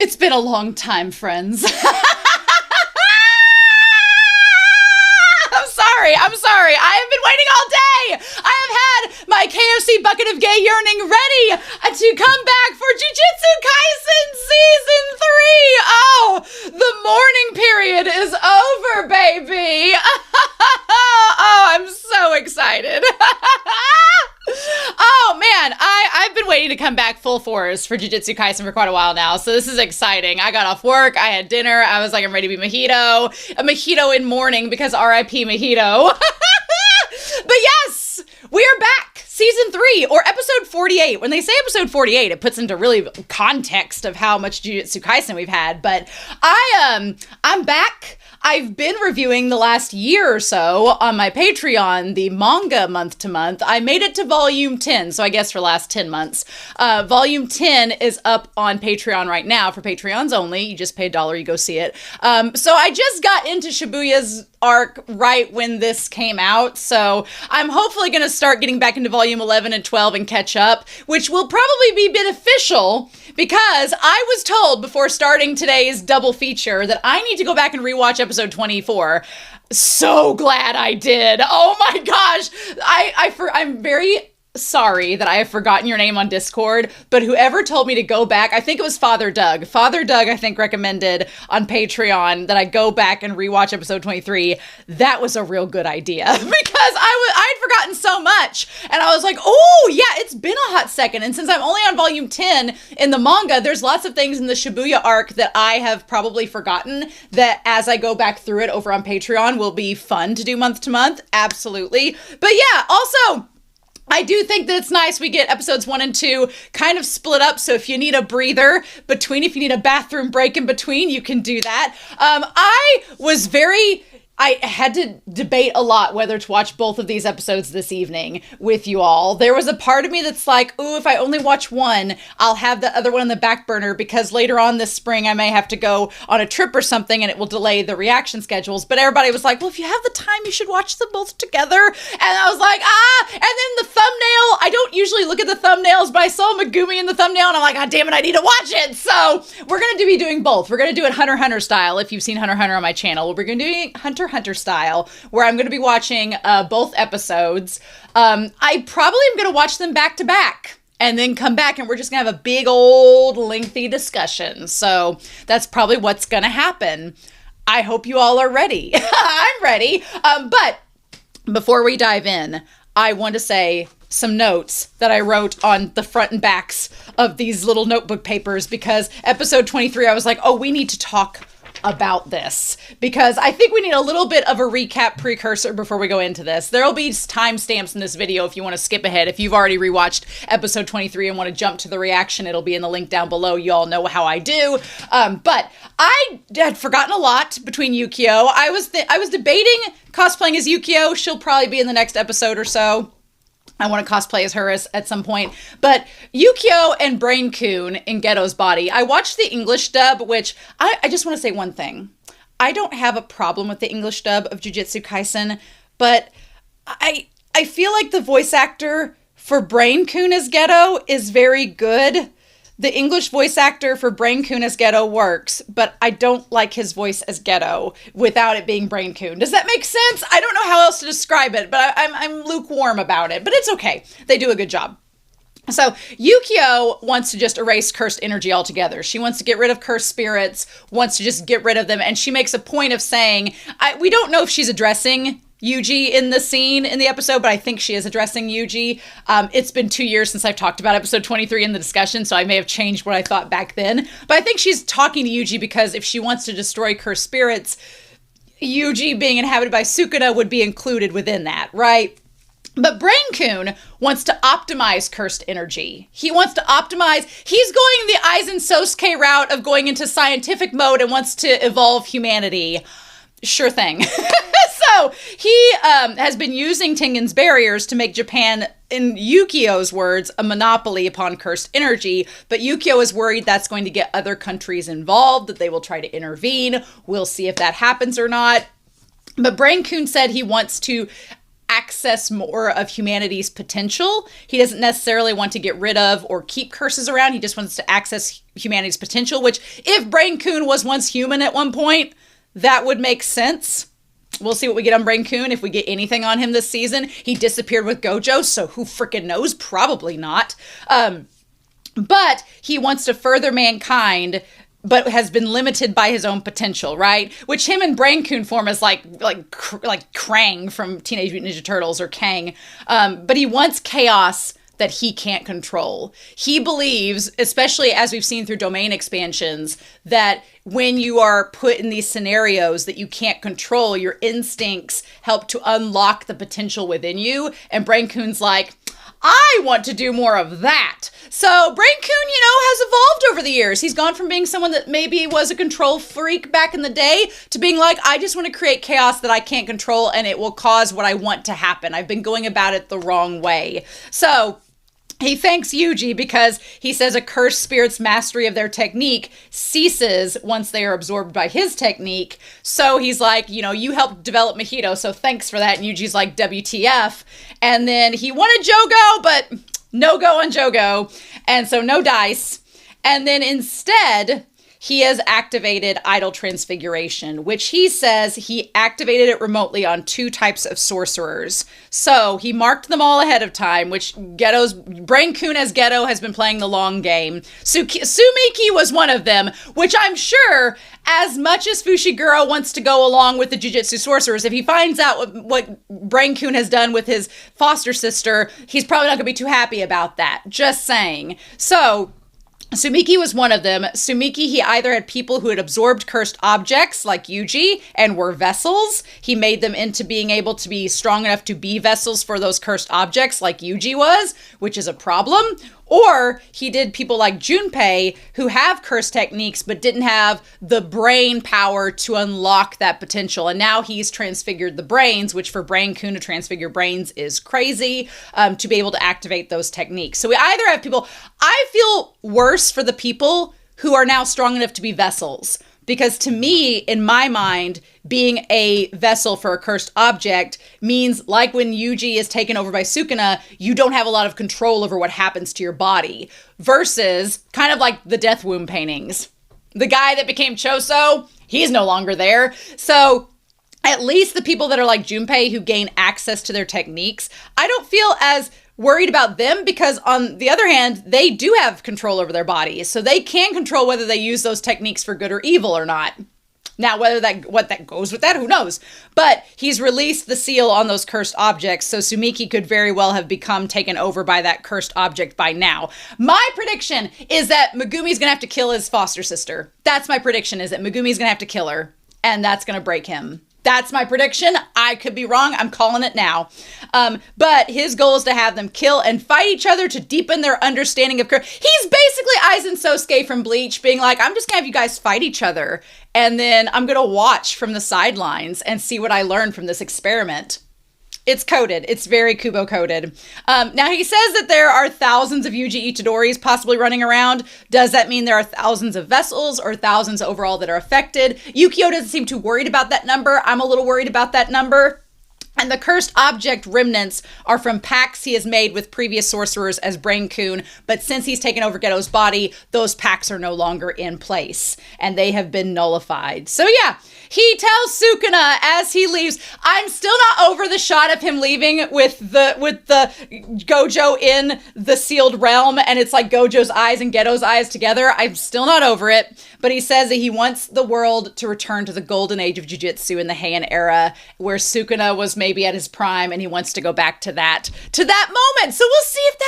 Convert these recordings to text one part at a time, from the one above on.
It's been a long time, friends. I'm sorry. I have been waiting all day. I have had my KFC bucket of gay yearning ready to come back for Jujutsu Kaisen Season 3. Oh, the mourning period is over, baby. Oh, I'm so excited. Oh man, I've been waiting to come back full force for Jujutsu Kaisen for quite a while now, so this is exciting. I got off work, I had dinner, I was like, I'm ready to be mojito. A mojito in mourning because RIP mojito. But yes, we are back. Season 3, or episode 48. When they say episode 48, it puts into really context of how much Jujutsu Kaisen we've had. But I'm back. I've been reviewing the last year or so on my Patreon, the manga month to month. I made it to volume 10, so I guess for the last 10 months. Volume 10 is up on Patreon right now for Patreons only. You just pay $1, you go see it. So I just got into Shibuya's arc right when this came out, so I'm hopefully going to start getting back into volume 11 and 12 and catch up, which will probably be beneficial because I was told before starting today's double feature that I need to go back and rewatch episode 24. So glad I did. Oh my gosh. I'm very sorry that I have forgotten your name on Discord, but whoever told me to go back, I think it was Father Doug. Father Doug, I think, recommended on Patreon that I go back and rewatch episode 23. That was a real good idea because I'd forgotten so much. And I was like, oh yeah, it's been a hot second. And since I'm only on volume 10 in the manga, there's lots of things in the Shibuya arc that I have probably forgotten that as I go back through it over on Patreon will be fun to do month to month. Absolutely. But yeah, also, I do think that it's nice we get episodes 1 and 2 kind of split up, so if you need a breather between, if you need a bathroom break in between, you can do that. I had to debate a lot whether to watch both of these episodes this evening with you all. There was a part of me that's like, ooh, if I only watch one, I'll have the other one in the back burner because later on this spring I may have to go on a trip or something and it will delay the reaction schedules. But everybody was like, well, if you have the time, you should watch them both together. And I was like, and then the thumbnail, I don't usually look at the thumbnails, but I saw Megumi in the thumbnail and I'm like, God damn it, I need to watch it. So we're going to be doing both. We're going to do it Hunter x Hunter style. If you've seen Hunter x Hunter on my channel, we're going to do Hunter style, where I'm going to be watching both episodes. I probably am going to watch them back to back and then come back and we're just going to have a big old lengthy discussion. So that's probably what's going to happen. I hope you all are ready. I'm ready. But before we dive in, I want to say some notes that I wrote on the front and backs of these little notebook papers because episode 23, I was like, oh, we need to talk about this because I think we need a little bit of a recap precursor before we go into this. There'll be timestamps in this video if you want to skip ahead. If you've already rewatched episode 23 and want to jump to the reaction, it'll be in the link down below. You all know how I do. But I had forgotten a lot between Yukio. I was debating cosplaying as Yukio. She'll probably be in the next episode or so. I want to cosplay as her at some point. But Yukio and Brain Coon in Geto's body. I watched the English dub, which I just want to say one thing. I don't have a problem with the English dub of Jujutsu Kaisen, but I feel like the voice actor for Brain Coon as Geto is very good. The English voice actor for Brain Coon as Geto works, but I don't like his voice as Geto without it being Brain Coon. Does that make sense? I don't know how else to describe it, but I'm lukewarm about it. But it's okay. They do a good job. So Yukio wants to just erase cursed energy altogether. She wants to get rid of cursed spirits, wants to just get rid of them. And she makes a point of saying, we don't know if she's addressing Yuuji in the scene in the episode, but I think she is addressing Yuuji. It's been 2 years since I've talked about episode 23 in the discussion, so I may have changed what I thought back then. But I think she's talking to Yuuji because if she wants to destroy cursed spirits, Yuuji being inhabited by Sukuna would be included within that, right? But Brain Coon wants to optimize cursed energy. He wants to optimize. He's going the Aizen Sosuke route of going into scientific mode and wants to evolve humanity. Sure thing. So he has been using Tengen's barriers to make Japan, in Yukio's words, a monopoly upon cursed energy. But Yukio is worried that's going to get other countries involved, that they will try to intervene. We'll see if that happens or not. But Brain Coon said he wants to access more of humanity's potential. He doesn't necessarily want to get rid of or keep curses around. He just wants to access humanity's potential, which if Brain-kun was once human at one point, that would make sense. We'll see what we get on Brain-kun, if we get anything on him this season. He disappeared with Gojo, so who freaking knows? Probably not. But he wants to further mankind, but has been limited by his own potential, right? Which him and Brain-kun form as like Krang from Teenage Mutant Ninja Turtles, or Kang. But he wants chaos that he can't control. He believes, especially as we've seen through domain expansions, that when you are put in these scenarios that you can't control, your instincts help to unlock the potential within you. And Brain-kun's like, I want to do more of that. So Brain-kun, has evolved over the years. He's gone from being someone that maybe was a control freak back in the day to being like, I just want to create chaos that I can't control and it will cause what I want to happen. I've been going about it the wrong way. So he thanks Yuuji because he says a cursed spirit's mastery of their technique ceases once they are absorbed by his technique. So he's like, you helped develop Mojito, so thanks for that. And Yuji's like, WTF. And then he wanted Jogo, but no go on Jogo. And so no dice. And then instead, he has activated Idol Transfiguration, which he says he activated it remotely on 2 types of sorcerers. So he marked them all ahead of time, which Brain-kun as Geto has been playing the long game. Sumiki was one of them, which I'm sure, as much as Fushiguro wants to go along with the Jujutsu sorcerers, if he finds out what Brain-kun has done with his foster sister, he's probably not going to be too happy about that. Just saying. So Sumiki was one of them. Sumiki, he either had people who had absorbed cursed objects like Yuuji and were vessels. He made them into being able to be strong enough to be vessels for those cursed objects like Yuuji was, which is a problem. Or he did people like Junpei who have cursed techniques but didn't have the brain power to unlock that potential. And now he's transfigured the brains, which for Brain-kun to transfigure brains is crazy, to be able to activate those techniques. So we either have people, I feel worse for the people who are now strong enough to be vessels. Because to me, in my mind, being a vessel for a cursed object means, like when Yuuji is taken over by Sukuna, you don't have a lot of control over what happens to your body. Versus, kind of like the Death Womb paintings. The guy that became Choso, he's no longer there. So at least the people that are like Junpei who gain access to their techniques, I don't feel as worried about them, because on the other hand, they do have control over their bodies. So they can control whether they use those techniques for good or evil or not. Now, what that goes with that, who knows? But he's released the seal on those cursed objects, so Sumiki could very well have become taken over by that cursed object by now. My prediction is that Megumi's gonna have to kill his foster sister. That's my prediction, is that Megumi's gonna have to kill her, and that's gonna break him. That's my prediction. I could be wrong. I'm calling it now. But his goal is to have them kill and fight each other to deepen their understanding of curse. He's basically Aizen Sosuke from Bleach, being like, I'm just going to have you guys fight each other. And then I'm going to watch from the sidelines and see what I learn from this experiment. It's coded. It's very Kubo coded. Now, he says that there are thousands of Yuuji Itadoris possibly running around. Does that mean there are thousands of vessels or thousands overall that are affected? Yukio doesn't seem too worried about that number. I'm a little worried about that number. And the cursed object remnants are from pacts he has made with previous sorcerers as Brain-kun, but since he's taken over Geto's body, those pacts are no longer in place, and they have been nullified. So yeah, he tells Sukuna as he leaves, I'm still not over the shot of him leaving with the Gojo in the sealed realm, and it's like Gojo's eyes and Geto's eyes together. I'm still not over it, but he says that he wants the world to return to the golden age of Jujutsu in the Heian era, where Sukuna was maybe at his prime, and he wants to go back to that moment. So we'll see if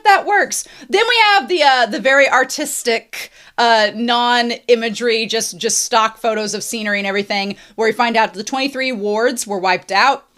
that works. Then we have the very artistic, non-imagery, just stock photos of scenery and everything, where we find out the 23 wards were wiped out.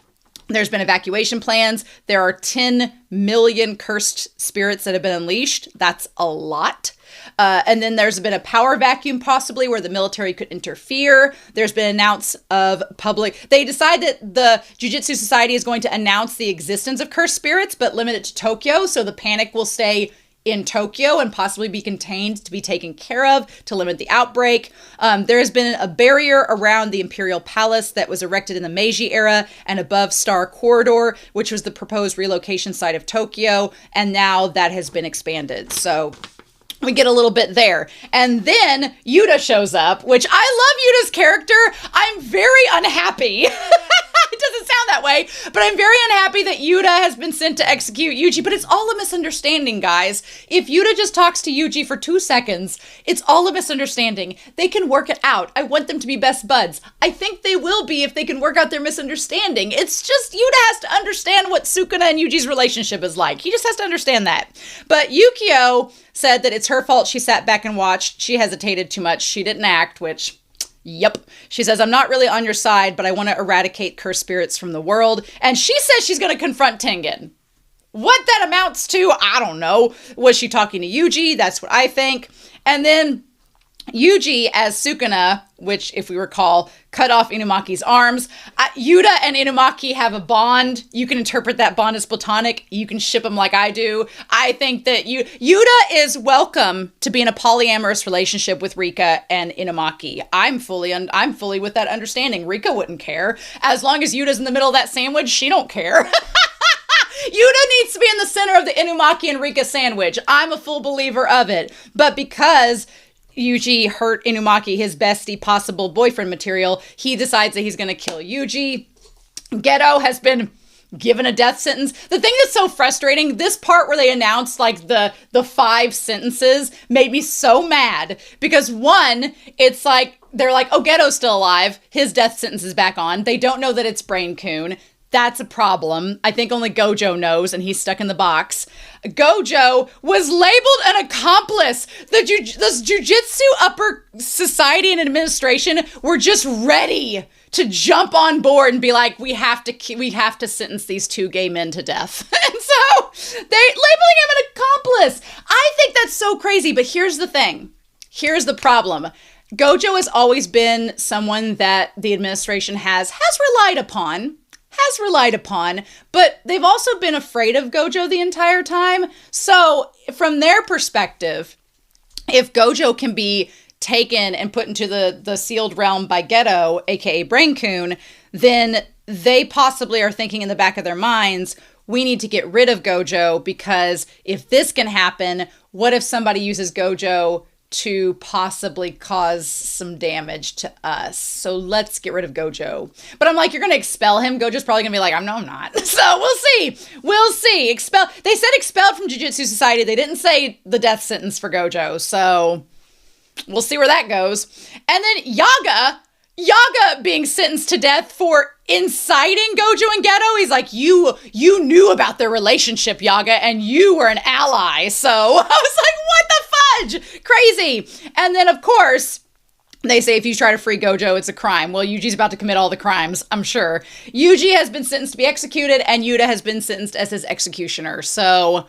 There's been evacuation plans. There are 10 million cursed spirits that have been unleashed. That's a lot. And then there's been a power vacuum possibly where the military could interfere. There's been announced of public. They decide that the Jujutsu Society is going to announce the existence of cursed spirits, but limit it to Tokyo. So the panic will stay in Tokyo and possibly be contained to be taken care of to limit the outbreak. There has been a barrier around the Imperial Palace that was erected in the Meiji era and above Star Corridor, which was the proposed relocation site of Tokyo, and now that has been expanded. So we get a little bit there. And then Yuuta shows up, which I love Yuta's character. I'm very unhappy. It doesn't sound that way, but I'm very unhappy that Yuuta has been sent to execute Yuuji, but it's all a misunderstanding, guys. If Yuuta just talks to Yuuji for 2 seconds, it's all a misunderstanding. They can work it out. I want them to be best buds. I think they will be if they can work out their misunderstanding. It's just Yuuta has to understand what Sukuna and Yuji's relationship is like. He just has to understand that. But Yukio said that it's her fault she sat back and watched. She hesitated too much. She didn't act, which... Yep. She says, I'm not really on your side, but I want to eradicate cursed spirits from the world. And she says she's going to confront Tengen. What that amounts to, I don't know. Was she talking to Yuuji? That's what I think. And then Yuuji as Sukuna, which, if we recall, cut off Inumaki's arms. Yuuta and Inumaki have a bond. You can interpret that bond as platonic. You can ship them like I do. I think that Yuuta is welcome to be in a polyamorous relationship with Rika and Inumaki. I'm fully with that understanding. Rika wouldn't care. As long as Yuta's in the middle of that sandwich, she don't care. Yuuta needs to be in the center of the Inumaki and Rika sandwich. I'm a full believer of it. But because Yuuji hurt Inumaki, his bestie possible boyfriend material, he decides that he's going to kill Yuuji. Geto has been given a death sentence. The thing that's so frustrating, this part where they announced like the 5 sentences made me so mad because one, it's like, they're like, oh, Geto's still alive. His death sentence is back on. They don't know that it's Brain Coon. That's a problem. I think only Gojo knows, and he's stuck in the box. Gojo was labeled an accomplice. The Jujutsu upper society and administration were just ready to jump on board and be like, we have to sentence these 2 gay men to death. And so they labeling him an accomplice. I think that's so crazy. But here's the thing. Here's the problem. Gojo has always been someone that the administration has relied upon, but they've also been afraid of Gojo the entire time. So from their perspective, if Gojo can be taken and put into the sealed realm by Geto, aka Brain Coon, then they possibly are thinking in the back of their minds, we need to get rid of Gojo, because if this can happen, what if somebody uses Gojo to possibly cause some damage to us? So let's get rid of Gojo. But I'm like, you're going to expel him? Gojo's probably going to be like, I'm not. So we'll see. They said expelled from Jujutsu Society. They didn't say the death sentence for Gojo. So we'll see where that goes. And then Yaga being sentenced to death for inciting Gojo and Geto. He's like, you knew about their relationship, Yaga, and you were an ally. So I was like, what the fudge? Crazy. And then, of course, they say if you try to free Gojo, it's a crime. Well, Yuji's about to commit all the crimes, I'm sure. Yuji has been sentenced to be executed, and Yuuta has been sentenced as his executioner. So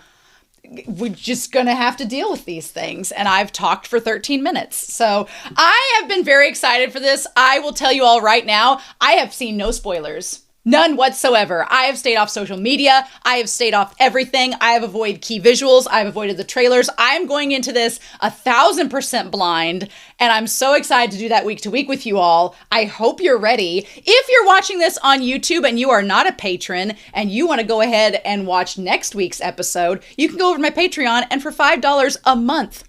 we're just going to have to deal with these things. And I've talked for 13 minutes. So I have been very excited for this. I will tell you all right now, I have seen no spoilers. None whatsoever. I have stayed off social media. I have stayed off everything. I have avoided key visuals. I've avoided the trailers. I'm going into this 1,000% blind, and I'm so excited to do that week to week with you all. I hope you're ready. If you're watching this on YouTube and you are not a patron and you want to go ahead and watch next week's episode, you can go over to my Patreon, and for $5 a month,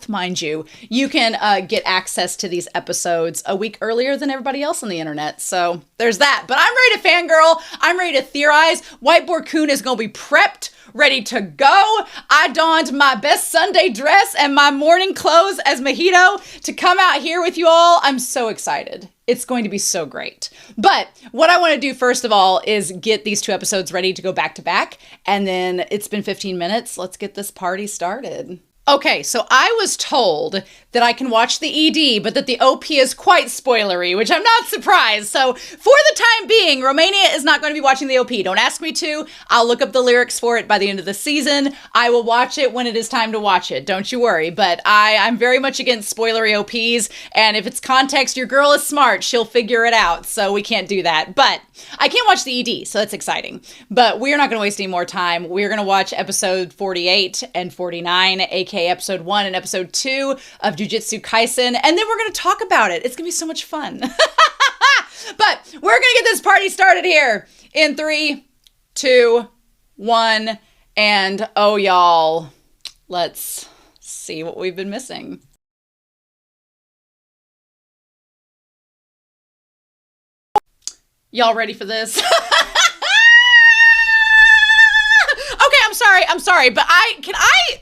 mind you, you can get access to these episodes a week earlier than everybody else on the internet. So there's that. But I'm ready to fangirl. I'm ready to theorize. Whiteboard Coon is going to be prepped, ready to go. I donned my best Sunday dress and my morning clothes as Mojito to come out here with you all. I'm so excited. It's going to be so great. But what I want to do first of all is get these 2 episodes ready to go back to back. And then it's been 15 minutes. Let's get this party started. Okay, so I was told that I can watch the ED, but that the OP is quite spoilery, which I'm not surprised. So for the time being, Romania is not going to be watching the OP. Don't ask me to. I'll look up the lyrics for it by the end of the season. I will watch it when it is time to watch it. Don't you worry. But I'm very much against spoilery OPs. And if it's context, your girl is smart. She'll figure it out. So we can't do that. But I can't watch the ED, so that's exciting. But we're not going to waste any more time. We're going to watch episode 48 and 49, aka episode 1 and episode 2 of Jujutsu Kaisen, and then we're going to talk about it. It's going to be so much fun. But we're going to get this party started here in 3, 2, 1, and oh, y'all, let's see what we've been missing. Y'all ready for this? Okay, I'm sorry, but can I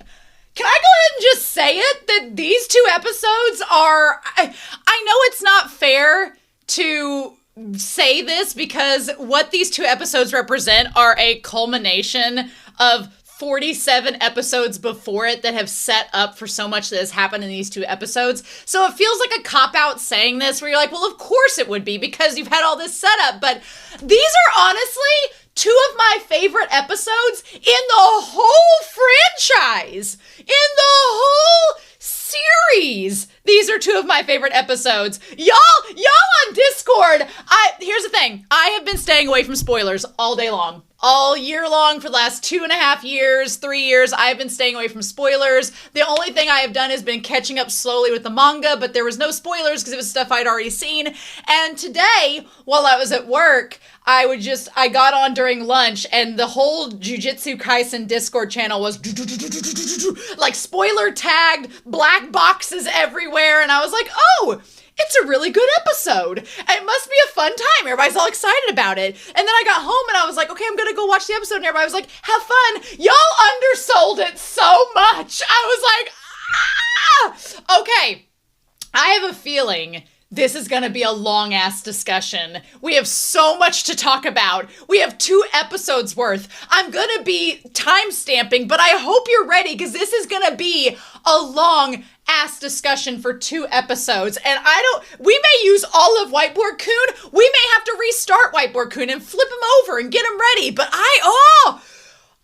go ahead and just say it that these 2 episodes are, I know it's not fair to say this because what these 2 episodes represent are a culmination of 47 episodes before it that have set up for so much that has happened in these 2 episodes. So it feels like a cop-out saying this where you're like, well, of course it would be because you've had all this setup. But these are honestly 2 of my favorite episodes in the whole franchise. In the whole series. These are 2 of my favorite episodes. Y'all on Discord, here's the thing. I have been staying away from spoilers all day long. All year long for the last 2.5 years, 3 years, I've been staying away from spoilers. The only thing I have done has been catching up slowly with the manga, but there was no spoilers because it was stuff I'd already seen. And today, while I was at work, I got on during lunch and the whole Jujutsu Kaisen Discord channel was like spoiler tagged, black boxes everywhere. And I was like, oh, it's a really good episode. It must be a fun time. Everybody's all excited about it. And then I got home and I was like, okay, I'm going to go watch the episode. And everybody was like, have fun. Y'all undersold it so much. I was like, okay. I have a feeling this is going to be a long-ass discussion. We have so much to talk about. We have 2 episodes worth. I'm going to be time-stamping, but I hope you're ready because this is going to be a long-ass discussion for 2 episodes. And we may use all of Whiteboard Kun. We may have to restart Whiteboard Kun and flip him over and get him ready. But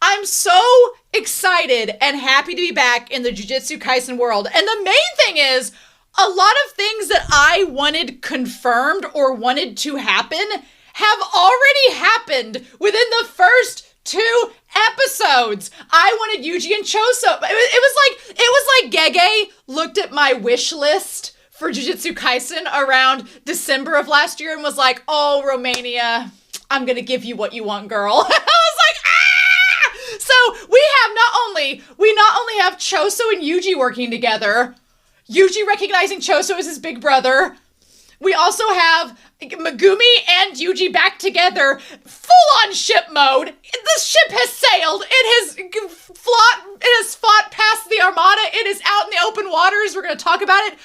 I'm so excited and happy to be back in the Jujutsu Kaisen world. And the main thing is, a lot of things that I wanted confirmed or wanted to happen have already happened within the first 2 episodes. I wanted Yuuji and Choso. It was like Gege looked at my wish list for Jujutsu Kaisen around December of last year and was like, oh, Romania, I'm going to give you what you want, girl. I was like, ah! So we not only have Choso and Yuuji working together, Yuuji recognizing Choso as his big brother. We also have Megumi and Yuuji back together, full-on ship mode. The ship has sailed. It has fought past the Armada. It is out in the open waters. We're going to talk about it.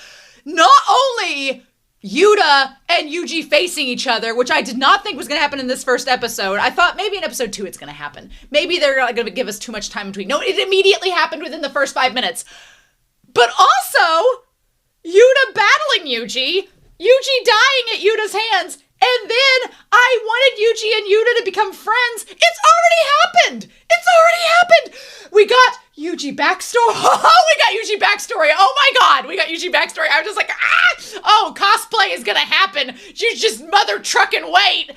Not only Yuuta and Yuuji facing each other, which I did not think was going to happen in this first episode. I thought maybe in episode 2 it's going to happen. Maybe they're going to give us too much time between. No, it immediately happened within the first 5 minutes. But also, Yuuta battling Yuuji dying at Yuta's hands, and then I wanted Yuuji and Yuuta to become friends. It's already happened! We got Yuuji backstory. Oh my god, we got Yuuji backstory. I was just like, oh, cosplay is gonna happen. You just mother truck and wait.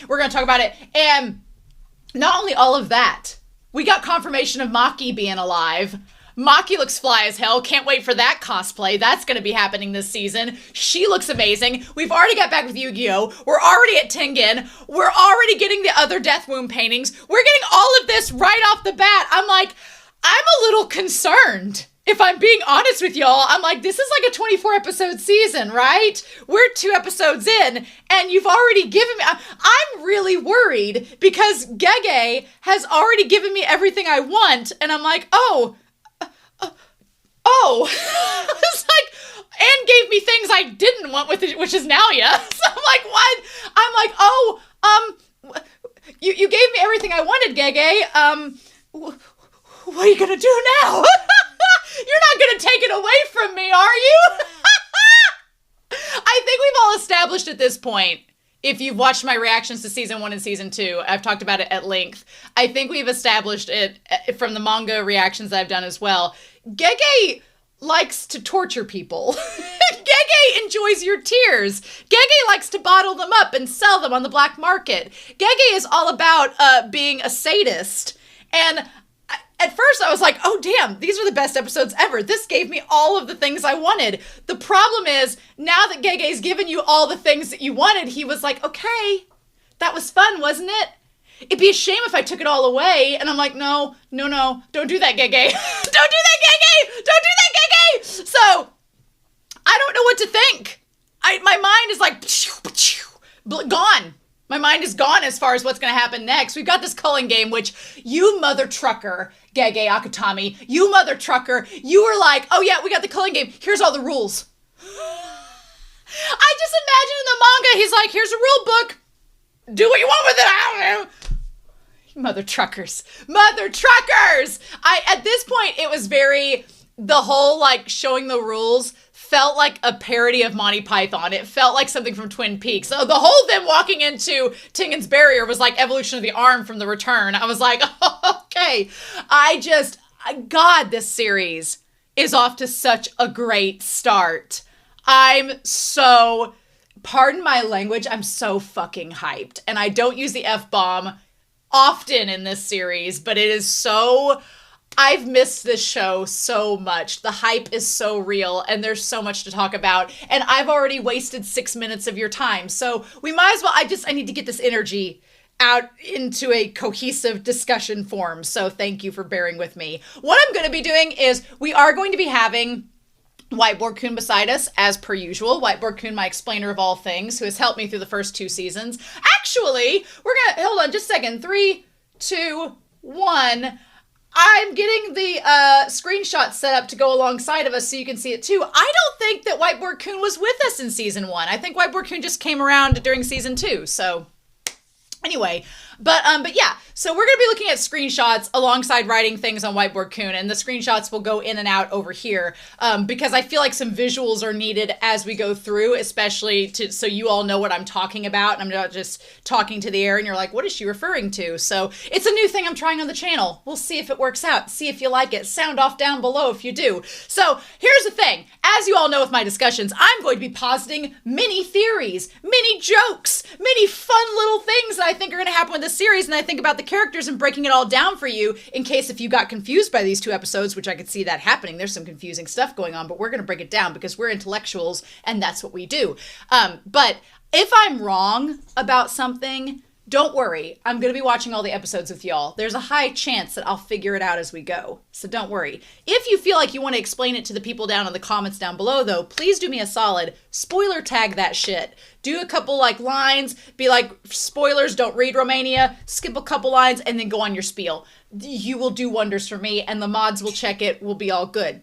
We're gonna talk about it. And not only all of that, we got confirmation of Maki being alive. Maki looks fly as hell. Can't wait for that cosplay. That's going to be happening this season. She looks amazing. We've already got back with Yukio. We're already at Tengen. We're already getting the other Death Womb paintings. We're getting all of this right off the bat. I'm a little concerned. If I'm being honest with y'all, I'm like, this is like a 24 episode season, right? We're 2 episodes in and you've already given me, I'm really worried because Gege has already given me everything I want. And I'm like, it's like, and gave me things I didn't want with it, which is Naoya. So I'm like, what? I'm like, you gave me everything I wanted, Gege. what are you gonna do now? You're not gonna take it away from me, are you? I think we've all established at this point, if you've watched my reactions to season 1 and season 2, I've talked about it at length. I think we've established it from the manga reactions that I've done as well. Gege likes to torture people. Gege enjoys your tears. Gege likes to bottle them up and sell them on the black market. Gege is all about being a sadist. And at first I was like, oh damn, these are the best episodes ever. This gave me all of the things I wanted. The problem is, now that Gege's given you all the things that you wanted, he was like, okay, that was fun, wasn't it? It'd be a shame if I took it all away. And I'm like, no, don't do that, Gege. Don't do that, Gege! Don't do that, Gege! So, I don't know what to think. My mind is like, gone. My mind is gone as far as what's going to happen next. We've got this Culling Game, which you mother trucker, Gege Akutami, you mother trucker, you were like, oh yeah, we got the Culling Game. Here's all the rules. I just imagine in the manga, he's like, here's a rule book. Do what you want with it. I don't know. Mother truckers. Mother truckers! At this point, it was the whole, like, showing the rules felt like a parody of Monty Python. It felt like something from Twin Peaks. So the whole them walking into Tengen's barrier was like Evolution of the Arm from The Return. I was like, oh, okay. God, this series is off to such a great start. I'm so, pardon my language, I'm so fucking hyped. And I don't use the F-bomb often in this series, but it is so, I've missed this show so much. The hype is so real, and there's so much to talk about. And I've already wasted 6 minutes of your time. So we might as well, I need to get this energy out into a cohesive discussion form. So thank you for bearing with me. What I'm going to be doing is we are going to be having Whiteboard Kun beside us, as per usual. Whiteboard Kun, my explainer of all things, who has helped me through the first 2 seasons. Actually, we're gonna, hold on just a second. 3, 2, 1. I'm getting the screenshot set up to go alongside of us so you can see it too. I don't think that Whiteboard Kun was with us in season 1. I think Whiteboard Kun just came around during season 2. So anyway, but yeah, so we're going to be looking at screenshots alongside writing things on Whiteboard Kun, and the screenshots will go in and out over here because I feel like some visuals are needed as we go through, especially so you all know what I'm talking about, and I'm not just talking to the air and you're like, what is she referring to? So it's a new thing I'm trying on the channel. We'll see if it works out. See if you like it. Sound off down below if you do. So here's the thing. As you all know with my discussions, I'm going to be positing many theories, many jokes, many fun little things that I think are going to happen with this series, and I think about the characters and breaking it all down for you in case if you got confused by these 2 episodes, which I could see that happening. There's some confusing stuff going on, but we're going to break it down because we're intellectuals and that's what we do. But if I'm wrong about something, don't worry. I'm going to be watching all the episodes with y'all. There's a high chance that I'll figure it out as we go. So don't worry. If you feel like you want to explain it to the people down in the comments down below, though, please do me a solid. Spoiler tag that shit. Do a couple like lines, be like, spoilers, don't read Romania, skip a couple lines, and then go on your spiel. You will do wonders for me, and the mods will check it. We'll be all good.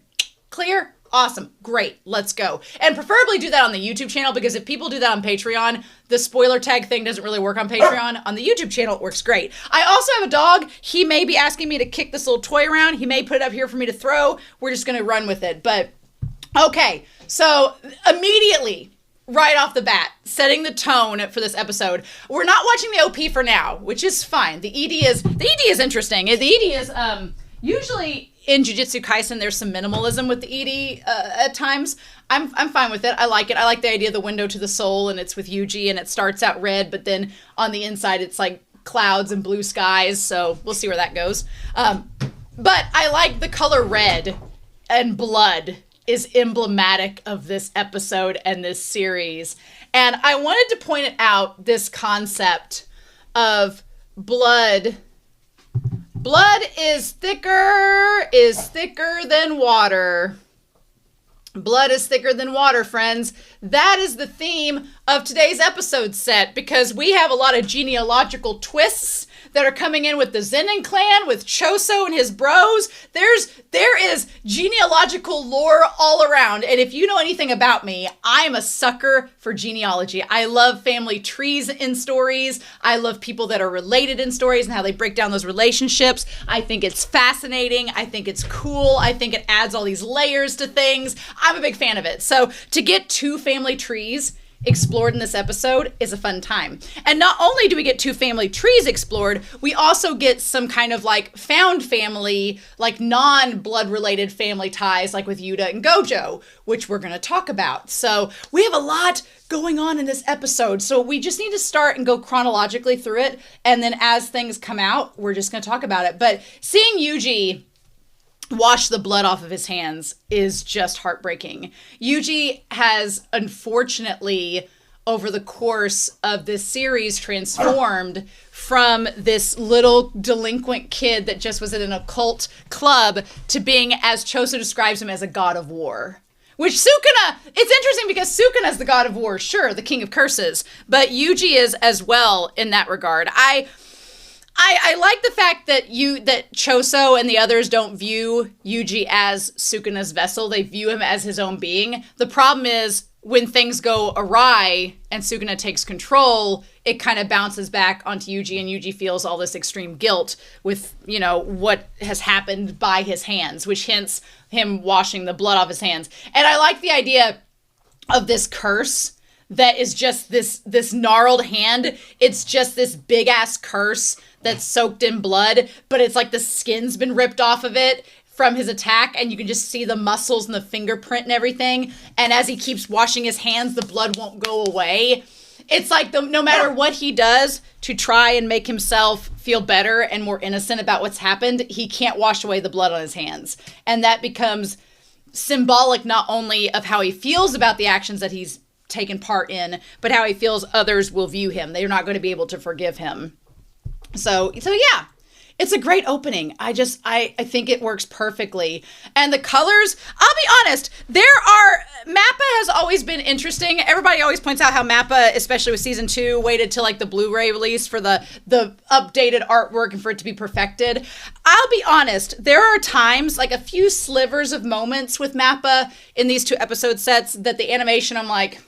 Clear? Awesome. Great. Let's go. And preferably do that on the YouTube channel, because if people do that on Patreon, the spoiler tag thing doesn't really work on Patreon. On the YouTube channel, it works great. I also have a dog. He may be asking me to kick this little toy around. He may put it up here for me to throw. We're just going to run with it. But okay. So immediately, right off the bat, setting the tone for this episode. We're not watching the OP for now, which is fine. The ED is interesting. The ED is usually in Jujutsu Kaisen, there's some minimalism with the ED at times. I'm fine with it. I like it. I like the idea of the window to the soul, and it's with Yuuji, and it starts out red, but then on the inside it's like clouds and blue skies, so we'll see where that goes. But I like the color red, and blood is emblematic of this episode and this series. And I wanted to point out this concept of blood. Blood is thicker than water. Blood is thicker than water, friends. That is the theme of today's episode set, because we have a lot of genealogical twists that are coming in with the Zen'in clan, with Choso and his bros. There is genealogical lore all around. And if you know anything about me, I'm a sucker for genealogy. I love family trees in stories. I love people that are related in stories and how they break down those relationships. I think it's fascinating. I think it's cool. I think it adds all these layers to things. I'm a big fan of it. So to get 2 family trees explored in this episode is a fun time. And not only do we get 2 family trees explored, we also get some kind of like found family, like non-blood related family ties, like with Yuuta and Gojo, which we're going to talk about. So we have a lot going on in this episode. So we just need to start and go chronologically through it. And then as things come out, we're just going to talk about it. But seeing Yuuji wash the blood off of his hands is just heartbreaking. Yuuji has, unfortunately, over the course of this series, transformed from this little delinquent kid that just was in an occult club to being, as Choso describes him, as a god of war. Which Sukuna, it's interesting because Sukuna is the god of war, sure, the king of curses, but Yuuji is as well in that regard. I like the fact that Choso and the others don't view Yuuji as Sukuna's vessel. They view him as his own being. The problem is when things go awry and Sukuna takes control, it kind of bounces back onto Yuuji, and Yuuji feels all this extreme guilt with, what has happened by his hands, which hints him washing the blood off his hands. And I like the idea of this curse that is just this gnarled hand. It's just this big ass curse that's soaked in blood, but it's like the skin's been ripped off of it from his attack, and you can just see the muscles and the fingerprint and everything. And as he keeps washing his hands, the blood won't go away. It's like no matter what he does to try and make himself feel better and more innocent about what's happened, he can't wash away the blood on his hands. And that becomes symbolic not only of how he feels about the actions that he's taken part in, but how he feels others will view him. They're not going to be able to forgive him. So yeah, it's a great opening. I think it works perfectly. And the colors, I'll be honest, Mappa has always been interesting. Everybody always points out how Mappa, especially with season 2, waited till like the Blu-ray release for the updated artwork and for it to be perfected. I'll be honest, there are times, like a few slivers of moments with Mappa in these 2 episode sets that the animation, I'm like,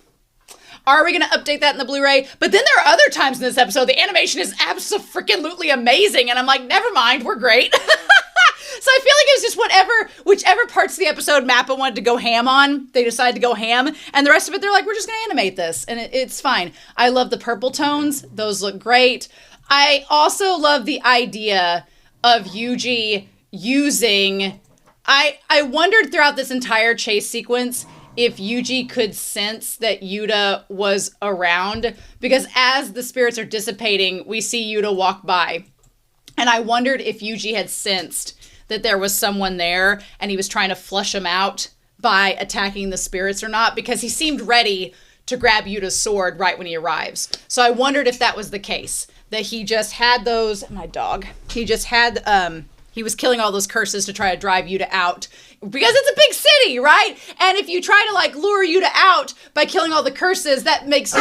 are we going to update that in the Blu-ray? But then there are other times in this episode, the animation is absolutely amazing. And I'm like, never mind, we're great. So I feel like it was just whichever parts of the episode Mappa wanted to go ham on, they decided to go ham. And the rest of it, they're like, we're just going to animate this. And it's fine. I love the purple tones. Those look great. I also love the idea of Yuuji using... I wondered throughout this entire chase sequence if Yuuji could sense that Yuuta was around, because as the spirits are dissipating, we see Yuuta walk by. And I wondered if Yuuji had sensed that there was someone there and he was trying to flush him out by attacking the spirits or not, because he seemed ready to grab Yuta's sword right when he arrives. So I wondered if that was the case, that he just had those, my dog, he just had, he was killing all those curses to try to drive Yuuta out, because it's a big city, right? And if you try to like lure Yuuta out by killing all the curses, that makes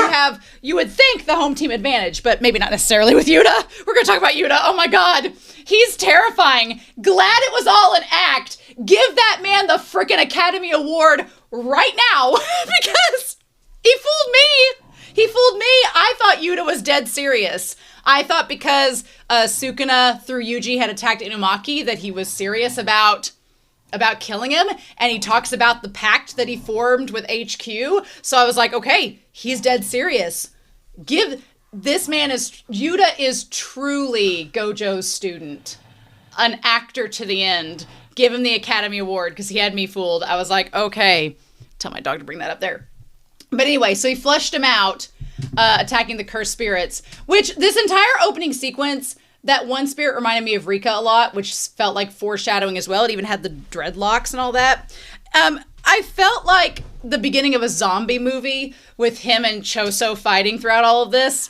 you would think, the home team advantage, but maybe not necessarily with Yuuta. We're going to talk about Yuuta. Oh my God. He's terrifying. Glad it was all an act. Give that man the freaking Academy Award right now, because he fooled me. He fooled me. I thought Yuuta was dead serious. I thought because Sukuna through Yuuji had attacked Inumaki that he was serious about killing him, and he talks about the pact that he formed with HQ. So I was like, okay, he's dead serious. Yuuta is truly Gojo's student, an actor to the end. Give him the Academy Award, because he had me fooled. I was like, okay, tell my dog to bring that up there. But anyway, so he flushed him out, attacking the cursed spirits, which this entire opening sequence, that one spirit reminded me of Rika a lot, which felt like foreshadowing as well. It even had the dreadlocks and all that. I felt like the beginning of a zombie movie with him and Choso fighting throughout all of this.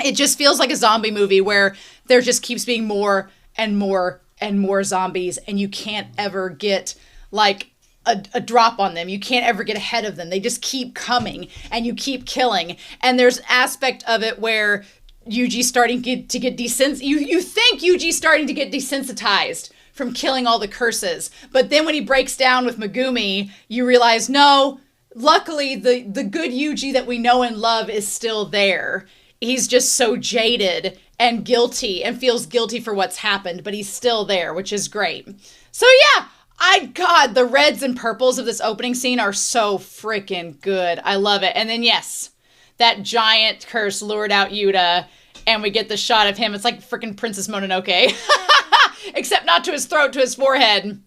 It just feels like a zombie movie where there just keeps being more and more and more zombies, and you can't ever get like a drop on them. You can't ever get ahead of them. They just keep coming and you keep killing. And there's an aspect of it where Yuuji's starting to get you think Yuuji's starting to get desensitized from killing all the curses. But then when he breaks down with Megumi, you realize, no, luckily the good Yuuji that we know and love is still there. He's just so jaded and guilty and feels guilty for what's happened, but he's still there, which is great. So yeah, God, the reds and purples of this opening scene are so freaking good. I love it. And then yes, that giant curse lured out Yuuta, and we get the shot of him. It's like freaking Princess Mononoke. Except not to his throat, to his forehead.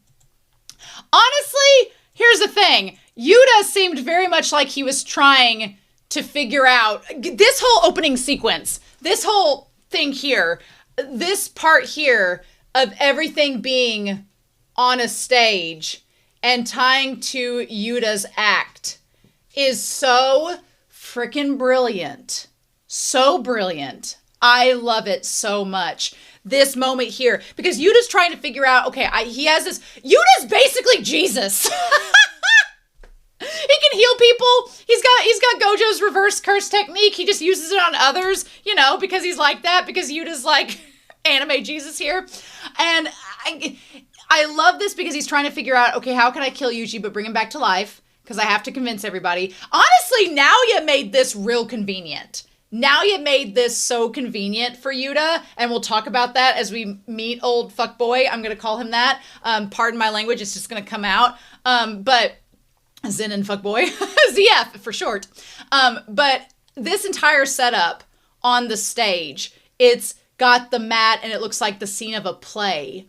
Honestly, here's the thing. Yuuta seemed very much like he was trying to figure out this whole opening sequence, this whole thing here, this part here of everything being on a stage and tying to Yuta's act is so freaking brilliant. So brilliant. I love it so much. This moment here, because Yuta's trying to figure out, okay, he has this, Yuta's basically Jesus. He can heal people. He's got Gojo's reverse curse technique. He just uses it on others, because he's like that, because Yuta's like anime Jesus here. And I love this because he's trying to figure out, okay, how can I kill Yuuji but bring him back to life? Because I have to convince everybody. Honestly, now you made this real convenient. Now you made this so convenient for Yuuta, and we'll talk about that as we meet old fuckboy. I'm going to call him that. Pardon my language, it's just going to come out. But Zen'in fuckboy, ZF for short. But this entire setup on the stage, it's got the mat and it looks like the scene of a play,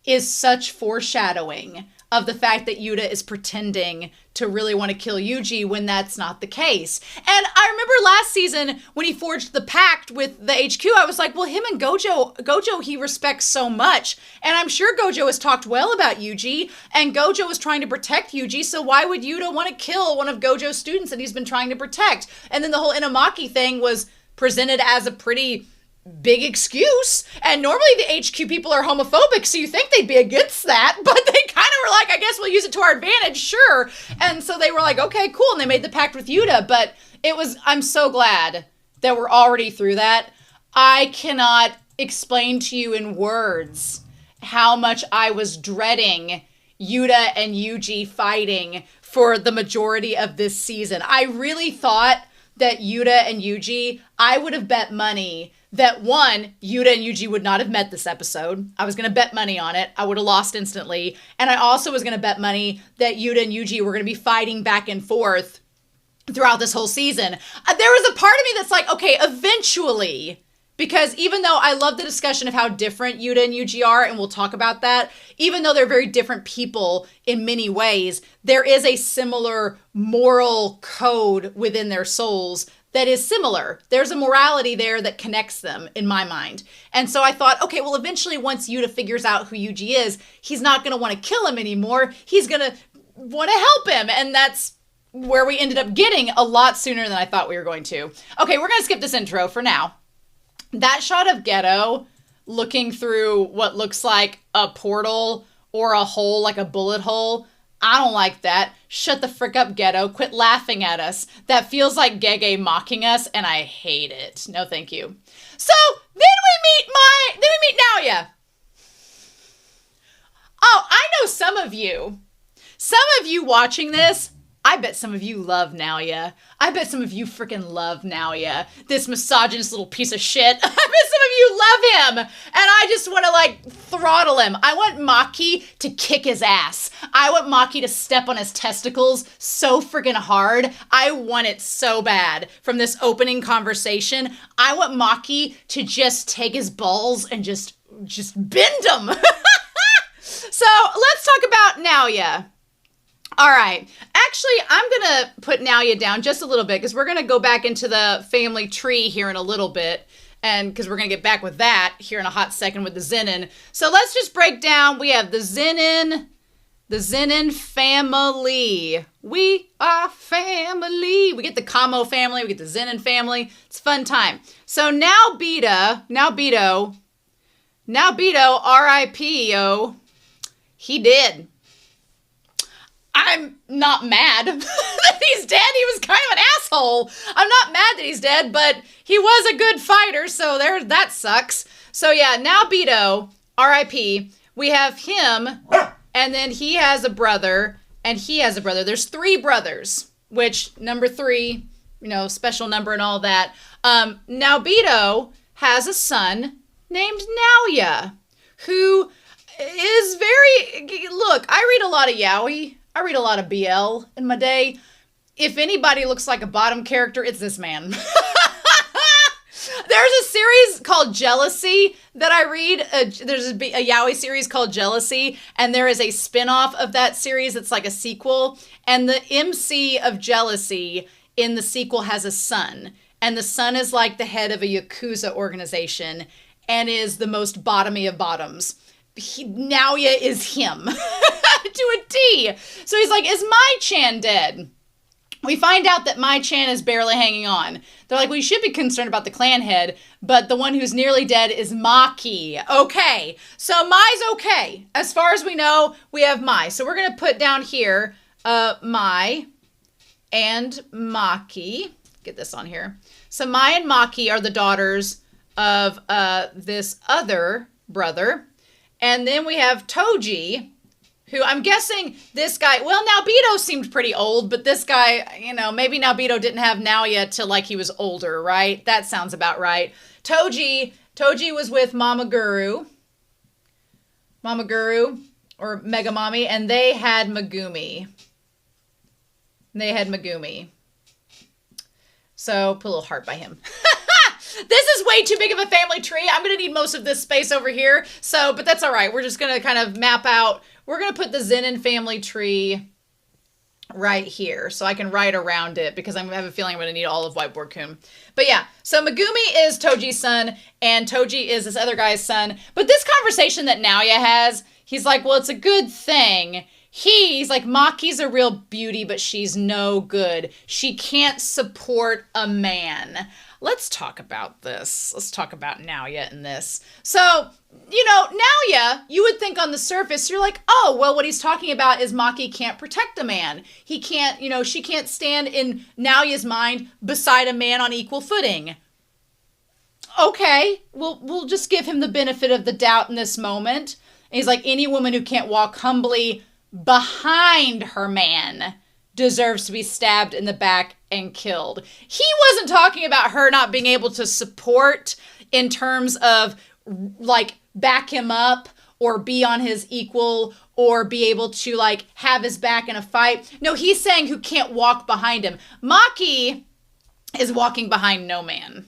is such foreshadowing of the fact that Yuuta is pretending to really want to kill Yuuji when that's not the case. And I remember last season when he forged the pact with the HQ, I was like, well, him and Gojo he respects so much. And I'm sure Gojo has talked well about Yuuji, and Gojo is trying to protect Yuuji, so why would Yuuta want to kill one of Gojo's students that he's been trying to protect? And then the whole Inamaki thing was presented as a pretty big excuse, and normally the HQ people are homophobic, so you think they'd be against that, but they kind of were like, I guess we'll use it to our advantage, sure. And so they were like, okay, cool, and they made the pact with Yuuta. But I'm so glad that we're already through that. I cannot explain to you in words how much I was dreading Yuuta and Yuuji fighting for the majority of this season. I really thought that Yuuta and Yuuji, I would have bet money that one, Yuuta and Yuuji would not have met this episode. I was going to bet money on it. I would have lost instantly. And I also was going to bet money that Yuuta and Yuuji were going to be fighting back and forth throughout this whole season. There was a part of me that's like, okay, eventually, because even though I love the discussion of how different Yuuta and Yuuji are, and we'll talk about that, even though they're very different people in many ways, there is a similar moral code within their souls that is similar. There's a morality there that connects them in my mind. And so I thought, okay, well, eventually once Yuuta figures out who Yuuji is, he's not going to want to kill him anymore. He's going to want to help him. And that's where we ended up getting a lot sooner than I thought we were going to. Okay, we're going to skip this intro for now. That shot of Ghetto looking through what looks like a portal or a hole, like a bullet hole, I don't like that. Shut the frick up, Ghetto. Quit laughing at us. That feels like Gege mocking us, and I hate it. No, thank you. So, then we meet Naoya. Oh, I know some of you watching this, I bet some of you love Naoya. I bet some of you freaking love Naoya. This misogynist little piece of shit. I bet some of you love him. And I just want to throttle him. I want Maki to kick his ass. I want Maki to step on his testicles so freaking hard. I want it so bad. From this opening conversation, I want Maki to just take his balls and just bend them. So let's talk about Naoya. All right. Actually, I'm going to put Naoya down just a little bit because we're going to go back into the family tree here in a little bit. And because we're going to get back with that here in a hot second with the Zen'in. So let's just break down. We have the Zen'in family. We are family. We get the Kamo family. We get the Zen'in family. It's a fun time. So now Bito, R.I.P. Yo, he did. I'm not mad that he's dead. He was kind of an asshole. I'm not mad that he's dead, but he was a good fighter, so that sucks. So yeah, now Beto, R.I.P., we have him, and then he has a brother, and he has a brother. There's 3 brothers, which number 3, special number and all that. Now Beto has a son named Naoya, who is look, I read a lot of yaoi. I read a lot of BL in my day. If anybody looks like a bottom character, it's this man. There's a series called Jealousy that I read. There's a yaoi series called Jealousy, and there is a spin-off of that series that's like a sequel. And the MC of Jealousy in the sequel has a son. And the son is like the head of a Yakuza organization and is the most bottomy of bottoms. Naoya is him to a T. So he's like, is Mai-chan dead? We find out that Mai-chan is barely hanging on. They're like, we should be concerned about the clan head, but the one who's nearly dead is Maki. Okay, so Mai's okay. As far as we know, we have Mai. So we're going to put down here Mai and Maki. Get this on here. So Mai and Maki are the daughters of this other brother. And then we have Toji, who I'm guessing this guy, well, Naobito seemed pretty old, but this guy, maybe Naobito didn't have Naoya till like he was older, right? That sounds about right. Toji was with Mama Guru, or Mega Mommy, and they had Megumi. So put a little heart by him. This is way too big of a family tree. I'm going to need most of this space over here. But that's all right. We're just going to kind of map out. We're going to put the Zen'in family tree right here so I can write around it because I have a feeling I'm going to need all of Whiteboard Kun. But yeah, so Megumi is Toji's son and Toji is this other guy's son. But this conversation that Naoya has, he's like, well, it's a good thing. He's like, Maki's a real beauty, but she's no good. She can't support a man. Let's talk about this. Let's talk about Naoya in this. So, Naoya, you would think on the surface, you're like, oh, well, what he's talking about is Maki can't protect a man. He can't, she can't stand in Naoya's mind beside a man on equal footing. Okay, we'll just give him the benefit of the doubt in this moment. And he's like, any woman who can't walk humbly behind her man deserves to be stabbed in the back and killed. He wasn't talking about her not being able to support in terms of like back him up or be on his equal or be able to like have his back in a fight. No, he's saying who can't walk behind him. Maki is walking behind no man.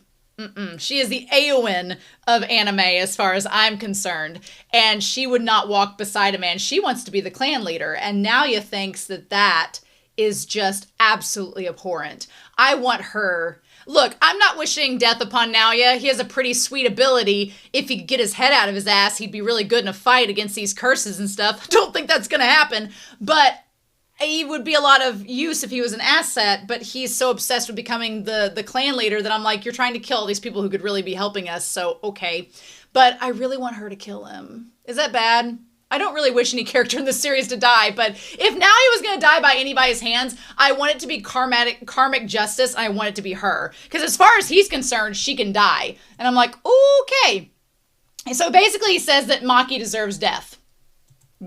She is the Eowyn of anime as far as I'm concerned. And she would not walk beside a man. She wants to be the clan leader. And Naoya thinks that is just absolutely abhorrent. I want her. Look, I'm not wishing death upon Naoya. He has a pretty sweet ability. If he could get his head out of his ass, he'd be really good in a fight against these curses and stuff. I don't think that's going to happen. But he would be a lot of use if he was an asset, but he's so obsessed with becoming the clan leader that I'm like, you're trying to kill all these people who could really be helping us, so okay. But I really want her to kill him. Is that bad? I don't really wish any character in this series to die, but if Naoya was going to die by anybody's hands, I want it to be karmic justice, and I want it to be her. Because as far as he's concerned, she can die. And I'm like, okay. So basically he says that Maki deserves death.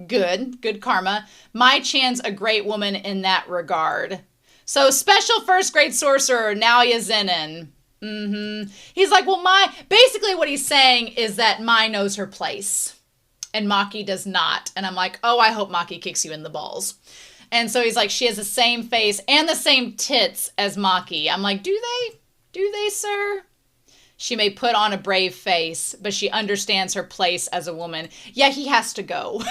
Good karma. Mai-chan's a great woman in that regard. So special first grade sorcerer, Naoya Zen'in. He's like, well, basically what he's saying is that Mai knows her place. And Maki does not. And I'm like, oh, I hope Maki kicks you in the balls. And so he's like, she has the same face and the same tits as Maki. I'm like, do they? Do they, sir? She may put on a brave face, but she understands her place as a woman. Yeah, he has to go. He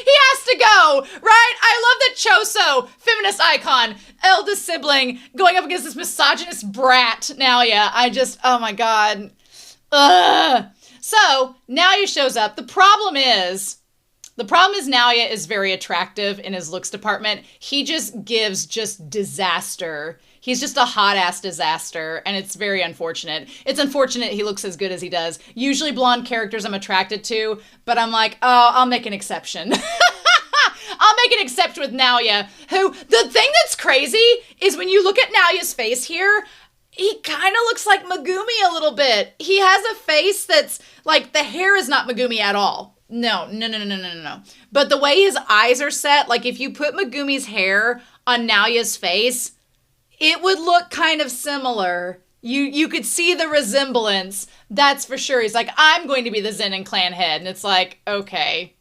has to go, right? I love that Choso, feminist icon, eldest sibling, going up against this misogynist brat, Naoya. Oh my God. Ugh. So, Naoya shows up. The problem is Naoya is very attractive in his looks department. He just gives disaster. He's just a hot-ass disaster, and it's very unfortunate. It's unfortunate he looks as good as he does. Usually blonde characters I'm attracted to, but I'm like, oh, I'll make an exception. I'll I'll make an exception with Naoya, who, the thing that's crazy is when you look at Naoya's face here, he kind of looks like Megumi a little bit. He has a face that's, like, the hair is not Megumi at all. No. But the way his eyes are set, like, if you put Megumi's hair on Naoya's face, it would look kind of similar. You could see the resemblance. That's for sure. He's like, I'm going to be the Zen'in clan head. And it's like, okay.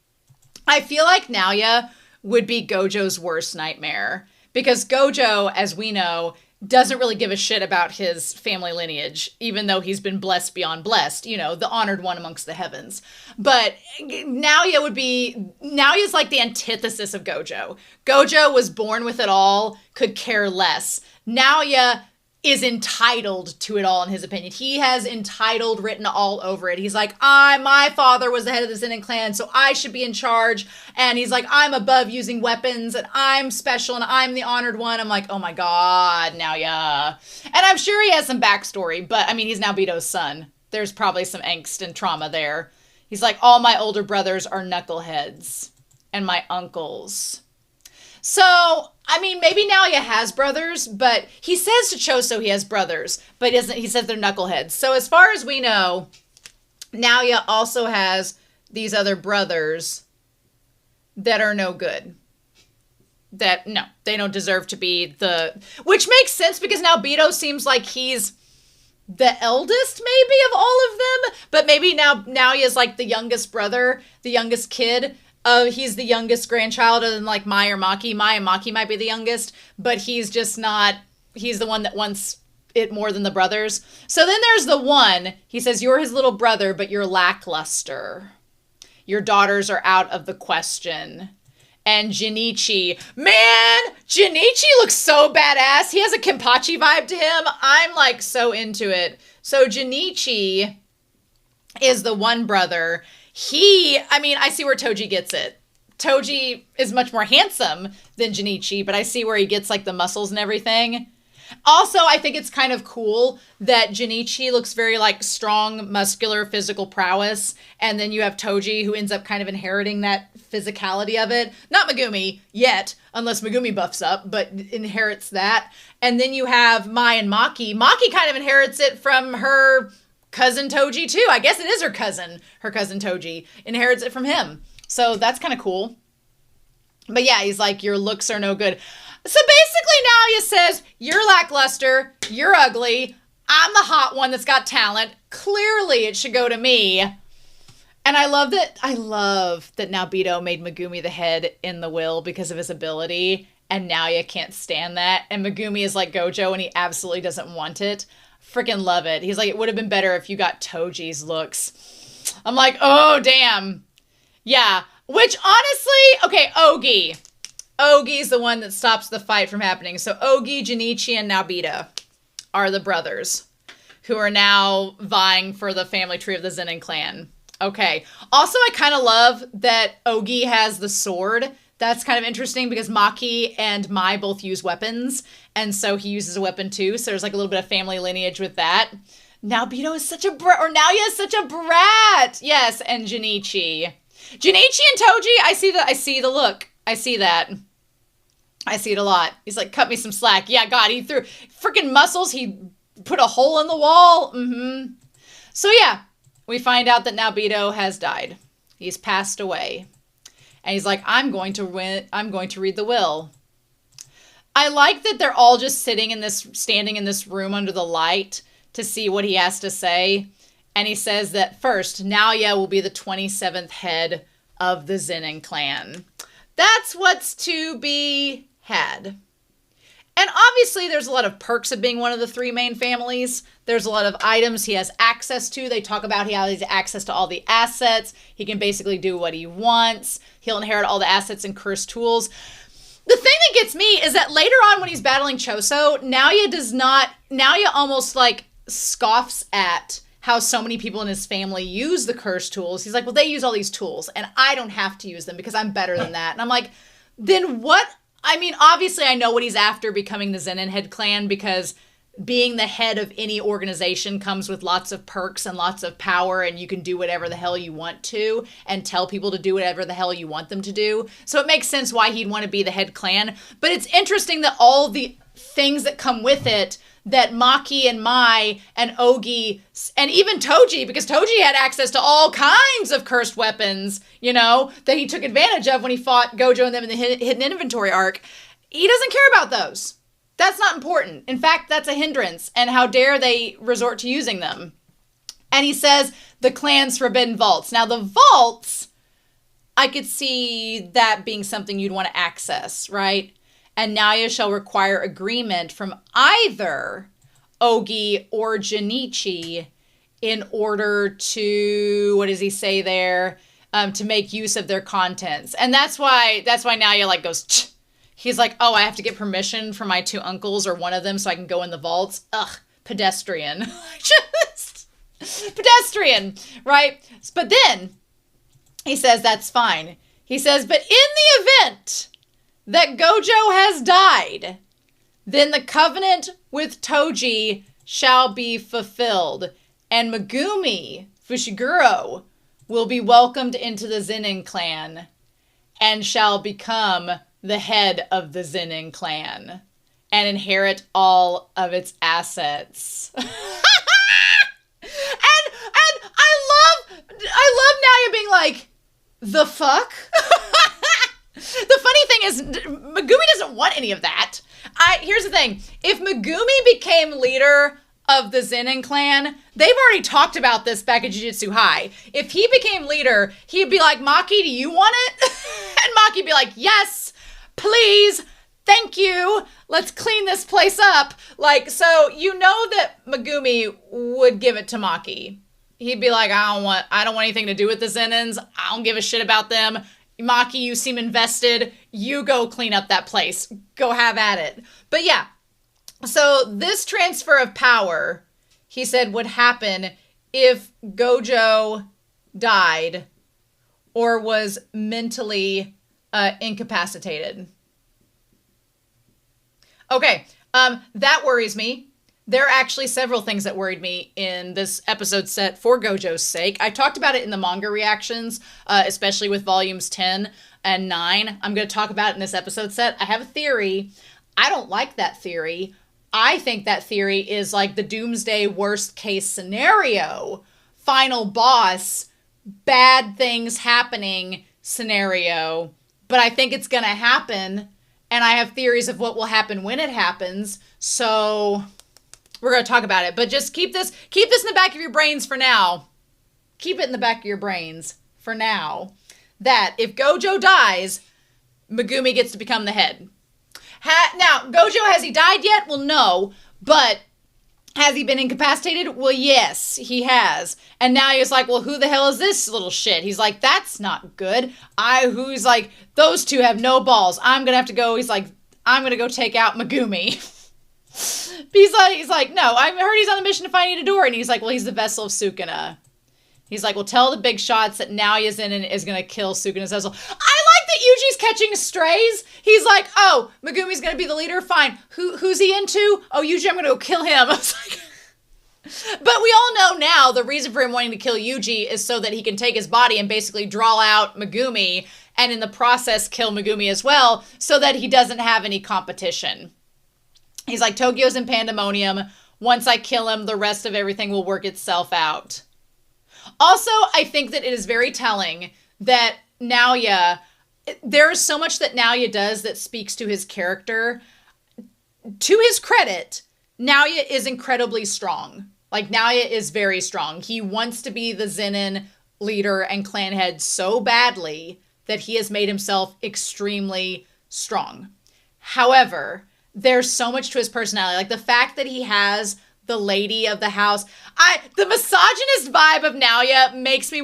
I feel like Naoya would be Gojo's worst nightmare. Because Gojo, as we know, doesn't really give a shit about his family lineage, even though he's been blessed beyond blessed, you know, the honored one amongst the heavens. But Naoya's like the antithesis of Gojo. Gojo was born with it all, could care less. Naoya is entitled to it all, in his opinion. He has entitled written all over it. He's like, my father was the head of the Zen'in clan, so I should be in charge. And he's like, I'm above using weapons, and I'm special, and I'm the honored one. I'm like, oh my god, Naoya. And I'm sure he has some backstory, but I mean, he's Naobito's son. There's probably some angst and trauma there. He's like, all my older brothers are knuckleheads, and my uncles. So, I mean, maybe Naoya has brothers, but he says to Choso he has brothers, but he says they're knuckleheads. So as far as we know, Naoya also has these other brothers that are no good. That, no, they don't deserve to be which makes sense because Naobito seems like he's the eldest maybe of all of them, but maybe Naoya's like the youngest brother, the youngest kid. He's the youngest grandchild other than like Mai or Maki. Mai and Maki might be the youngest, but he's just not, he's the one that wants it more than the brothers. So then there's the one, he says, you're his little brother, but you're lackluster. Your daughters are out of the question. And Junichi, man, Junichi looks so badass. He has a Kenpachi vibe to him. I'm like so into it. So Junichi is the one brother. I see where Toji gets it. Toji is much more handsome than Junichi, but I see where he gets like the muscles and everything. Also, I think it's kind of cool that Junichi looks very like strong, muscular, physical prowess. And then you have Toji who ends up kind of inheriting that physicality of it. Not Megumi yet, unless Megumi buffs up, but inherits that. And then you have Mai and Maki. Maki kind of inherits it from her cousin Toji too. I guess it is her cousin Toji inherits it from him. So that's kind of cool. But yeah, he's like, your looks are no good. So basically Naoya says, you're lackluster, you're ugly, I'm the hot one that's got talent. Clearly it should go to me. And I love that Naobito made Megumi the head in the will because of his ability. And Naoya can't stand that. And Megumi is like Gojo and he absolutely doesn't want it. Freaking love it. He's like, it would have been better if you got Toji's looks. I'm like, oh, damn. Yeah. Which honestly, okay, Ogi. Ogi's the one that stops the fight from happening. So Ogi, Junichi, and Naobito are the brothers who are now vying for the family tree of the Zen'in clan. Okay. Also, I kind of love that Ogi has the sword. That's kind of interesting because Maki and Mai both use weapons. And so he uses a weapon too. So there's like a little bit of family lineage with that. Naobito is such a brat, or Naoya is such a brat. Yes, and Junichi. Junichi and Toji, I see the look. I see that. I see it a lot. He's like, cut me some slack. Yeah, God, he threw freaking muscles. He put a hole in the wall. Mm-hmm. So yeah, we find out that Naobito has died. He's passed away. And he's like, I'm going to read the will. I like that they're all just standing in this room under the light to see what he has to say. And he says that first, Naoya will be the 27th head of the Zen'in clan. That's what's to be had. And obviously there's a lot of perks of being one of the three main families. There's a lot of items he has access to. They talk about how he has access to all the assets. He can basically do what he wants. He'll inherit all the assets and cursed tools. The thing that gets me is that later on when he's battling Choso, Naoya almost like scoffs at how so many people in his family use the cursed tools. He's like, well, they use all these tools and I don't have to use them because I'm better than that. And I'm like, then what? I mean, obviously I know what he's after becoming the Zen'in head clan because being the head of any organization comes with lots of perks and lots of power, and you can do whatever the hell you want to and tell people to do whatever the hell you want them to do. So it makes sense why he'd want to be the head clan. But it's interesting that all the things that come with it, that Maki and Mai and Ogi and even Toji, because Toji had access to all kinds of cursed weapons, you know, that he took advantage of when he fought Gojo and them in the hidden inventory arc. He doesn't care about those. That's not important. In fact, that's a hindrance, and how dare they resort to using them. And he says the clan's forbidden vaults. Now, the vaults, I could see that being something you'd want to access, right? And Naoya shall require agreement from either Ogi or Junichi in order to, what does he say there? To make use of their contents. And that's why Naoya like goes, Ch! He's like, oh, I have to get permission from my two uncles or one of them so I can go in the vaults. Ugh, pedestrian. Just pedestrian, right? But then he says that's fine. He says, but in the event that Gojo has died, then the covenant with Toji shall be fulfilled, and Megumi Fushiguro will be welcomed into the Zen'in clan and shall become the head of the Zen'in clan and inherit all of its assets. and I love Naoya being like, the fuck? The funny thing is, Megumi doesn't want any of that. Here's the thing. If Megumi became leader of the Zen'in clan, they've already talked about this back at Jujutsu High. If he became leader, he'd be like, Maki, do you want it? And Maki'd be like, yes, please, thank you. Let's clean this place up. Like, so you know that Megumi would give it to Maki. He'd be like, I don't want anything to do with the Zen'ins. I don't give a shit about them. Maki, you seem invested. You go clean up that place. Go have at it. But yeah, so this transfer of power, he said, would happen if Gojo died or was mentally incapacitated. Okay, that worries me. There are actually several things that worried me in this episode set for Gojo's sake. I talked about it in the manga reactions, especially with volumes 10 and 9. I'm going to talk about it in this episode set. I have a theory. I don't like that theory. I think that theory is like the Doomsday worst case scenario, final boss, bad things happening scenario. But I think it's going to happen, and I have theories of what will happen when it happens. So we're going to talk about it, but just keep this in the back of your brains for now. Keep it in the back of your brains for now, that if Gojo dies, Megumi gets to become the head. Now, Gojo, has he died yet? Well, no, but has he been incapacitated? Well, yes, he has. And now he's like, well, who the hell is this little shit? He's like, that's not good. Who's like, those two have no balls. I'm going to have to go. He's like, I'm going to go take out Megumi. He's like, no, I heard he's on a mission to find Itadori. And he's like, well, he's the vessel of Sukuna. He's like, well, tell the big shots that Naoya Zen'in is going to kill Sukuna's vessel. I like that Yuuji's catching strays. He's like, oh, Megumi's going to be the leader? Fine. Who's he into? Oh, Yuuji, I'm going to go kill him. I was like, but we all know now the reason for him wanting to kill Yuuji is so that he can take his body and basically draw out Megumi and in the process kill Megumi as well so that he doesn't have any competition. He's like, Tokyo's in pandemonium. Once I kill him, the rest of everything will work itself out. Also, I think that it is very telling that Naoya, there is so much that Naoya does that speaks to his character. To his credit, Naoya is incredibly strong. Like, Naoya is very strong. He wants to be the Zen'in leader and clan head so badly that he has made himself extremely strong. However, there's so much to his personality. Like, the fact that he has the lady of the house. The misogynist vibe of Naoya makes me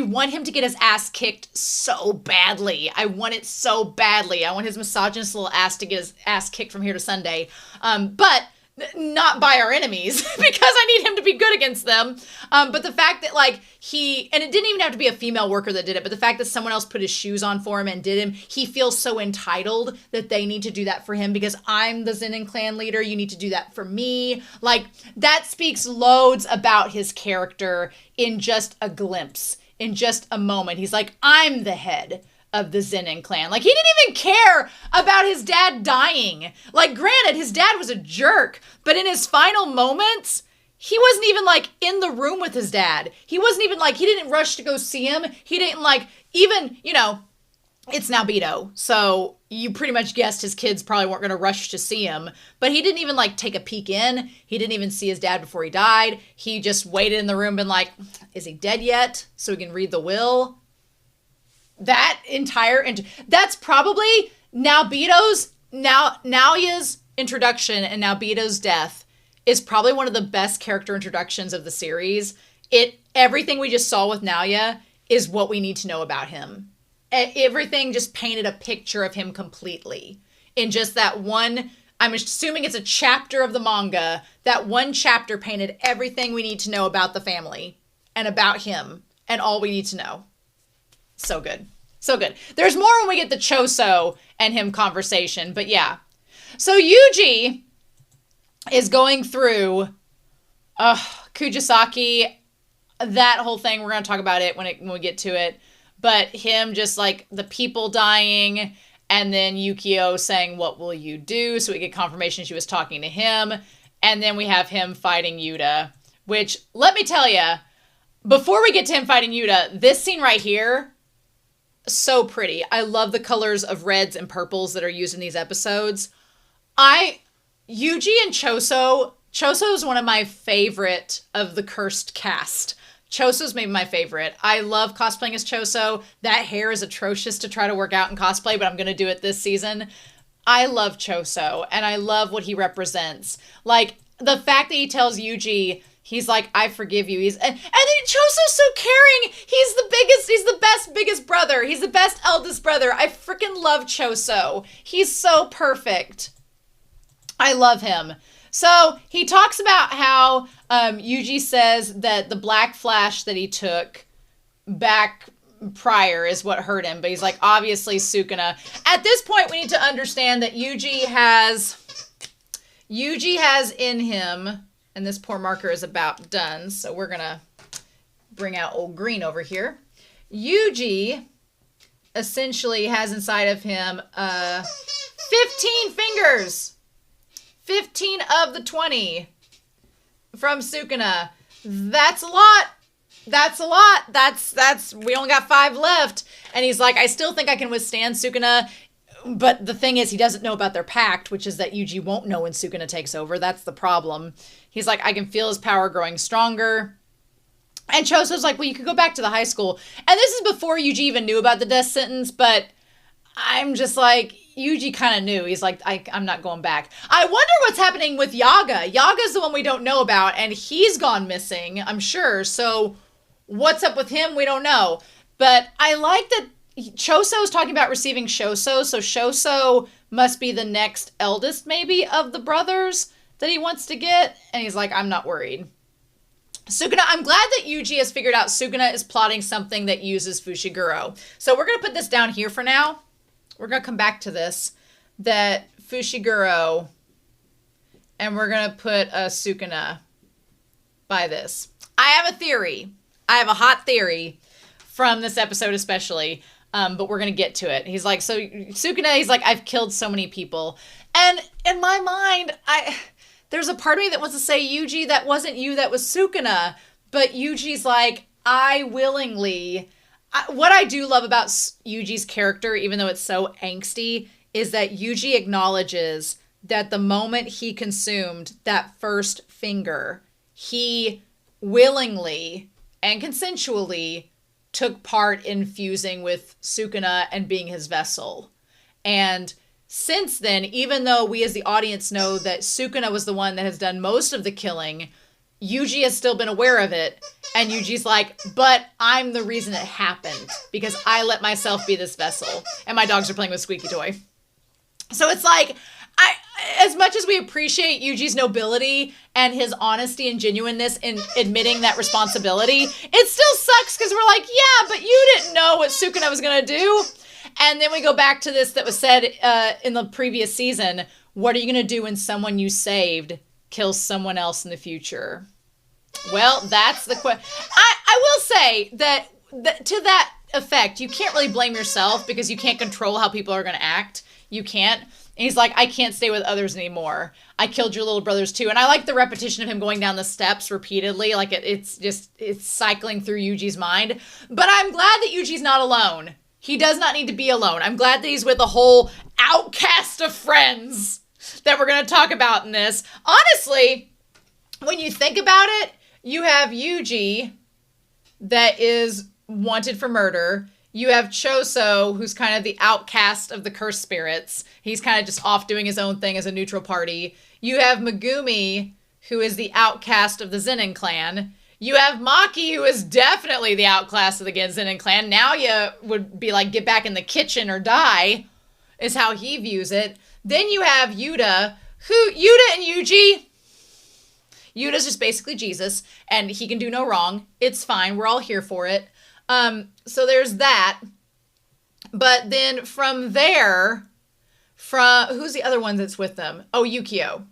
want him to get his ass kicked so badly. I want it so badly. I want his misogynist little ass to get his ass kicked from here to Sunday. But not by our enemies because I need him to be good against them. But the fact that like and it didn't even have to be a female worker that did it, but the fact that someone else put his shoes on for him and did him, he feels so entitled that they need to do that for him because I'm the Zen'in clan leader. You need to do that for me. Like that speaks loads about his character in just a glimpse, in just a moment. He's like, I'm the head of the Zen'in clan. Like, he didn't even care about his dad dying. Like, granted, his dad was a jerk, but in his final moments, he wasn't even, like, in the room with his dad. He wasn't even, like, he didn't rush to go see him. He didn't, like, even, you know, it's Naoya, so you pretty much guessed his kids probably weren't going to rush to see him, but he didn't even, like, take a peek in. He didn't even see his dad before he died. He just waited in the room and, like, is he dead yet? So he can read the will. That's probably Naoya's introduction and Naoya's death is probably one of the best character introductions of the series. Everything we just saw with Naoya is what we need to know about him. Everything just painted a picture of him completely in just that one. I'm assuming it's a chapter of the manga. That one chapter painted everything we need to know about the family and about him and all we need to know. So good. So good. There's more when we get the Choso and him conversation, but yeah. So Yuuji is going through Kujisaki, that whole thing. We're going to talk about it when we get to it. But him just like the people dying and then Yukio saying, what will you do? So we get confirmation she was talking to him. And then we have him fighting Yuuta, which let me tell you, before we get to him fighting Yuuta, this scene right here, so pretty. I love the colors of reds and purples that are used in these episodes. Yuuji and Choso is one of my favorite of the cursed cast. Choso's maybe my favorite. I love cosplaying as Choso. That hair is atrocious to try to work out in cosplay, but I'm going to do it this season. I love Choso, and I love what he represents. Like, the fact that he tells Yuuji, he's like, I forgive you. And then Choso's so caring. He's the biggest brother. He's the best eldest brother. I freaking love Choso. He's so perfect. I love him. So he talks about how Yuuji says that the black flash that he took back prior is what hurt him. But he's like, obviously Sukuna. At this point, we need to understand that Yuuji has in him, and this poor marker is about done, so we're going to bring out old green over here. Yuuji essentially has inside of him 15 fingers. 15 of the 20 from Sukuna. That's a lot. That's a lot. We only got 5 left. And he's like, I still think I can withstand Sukuna. But the thing is, he doesn't know about their pact, which is that Yuuji won't know when Sukuna takes over. That's the problem. He's like, I can feel his power growing stronger. And Choso's like, well, you could go back to the high school. And this is before Yuuji even knew about the death sentence, but I'm just like, Yuuji kind of knew. He's like, I'm not going back. I wonder what's happening with Yaga. Yaga's the one we don't know about, and he's gone missing, I'm sure. So what's up with him? We don't know. But I like that Choso's talking about receiving Shoso, so Shoso must be the next eldest, maybe, of the brothers that he wants to get. And he's like, I'm not worried. Sukuna, I'm glad that Yuuji has figured out Sukuna is plotting something that uses Fushiguro. So we're going to put this down here for now. We're going to come back to this. That Fushiguro, and we're going to put Sukuna by this. I have a theory. I have a hot theory from this episode especially. But we're going to get to it. He's like, so Sukuna, he's like, I've killed so many people. And in my mind, there's a part of me that wants to say, Yuuji, that wasn't you, that was Sukuna. But Yuuji's like, what I do love about Yuuji's character, even though it's so angsty, is that Yuuji acknowledges that the moment he consumed that first finger, he willingly and consensually took part in fusing with Sukuna and being his vessel. And since then, even though we as the audience know that Sukuna was the one that has done most of the killing, Yuuji has still been aware of it. And Yuuji's like, but I'm the reason it happened because I let myself be this vessel. And my dogs are playing with Squeaky Toy. So it's like, as much as we appreciate Yuuji's nobility and his honesty and genuineness in admitting that responsibility, it still sucks because we're like, yeah, but you didn't know what Sukuna was going to do. And then we go back to this that was said in the previous season. What are you going to do when someone you saved kills someone else in the future? Well, that's the question. I will say that to that effect, you can't really blame yourself because you can't control how people are going to act. You can't. And he's like, I can't stay with others anymore. I killed your little brothers too. And I like the repetition of him going down the steps repeatedly. Like it's cycling through Yuuji's mind. But I'm glad that Yuuji's not alone. He does not need to be alone. I'm glad that he's with a whole outcast of friends that we're going to talk about in this. Honestly, when you think about it, you have Yuuji that is wanted for murder. You have Choso, who's kind of the outcast of the cursed spirits. He's kind of just off doing his own thing as a neutral party. You have Megumi, who is the outcast of the Zen'in clan. You have Maki, who is definitely the outcast of the Zen'in clan. Now you would be like, get back in the kitchen or die, is how he views it. Then you have Yuuta, Yuuta and Yuuji. Yuta's just basically Jesus, and he can do no wrong. It's fine. We're all here for it. So there's that. But then from there, who's the other one that's with them? Oh, Yukio.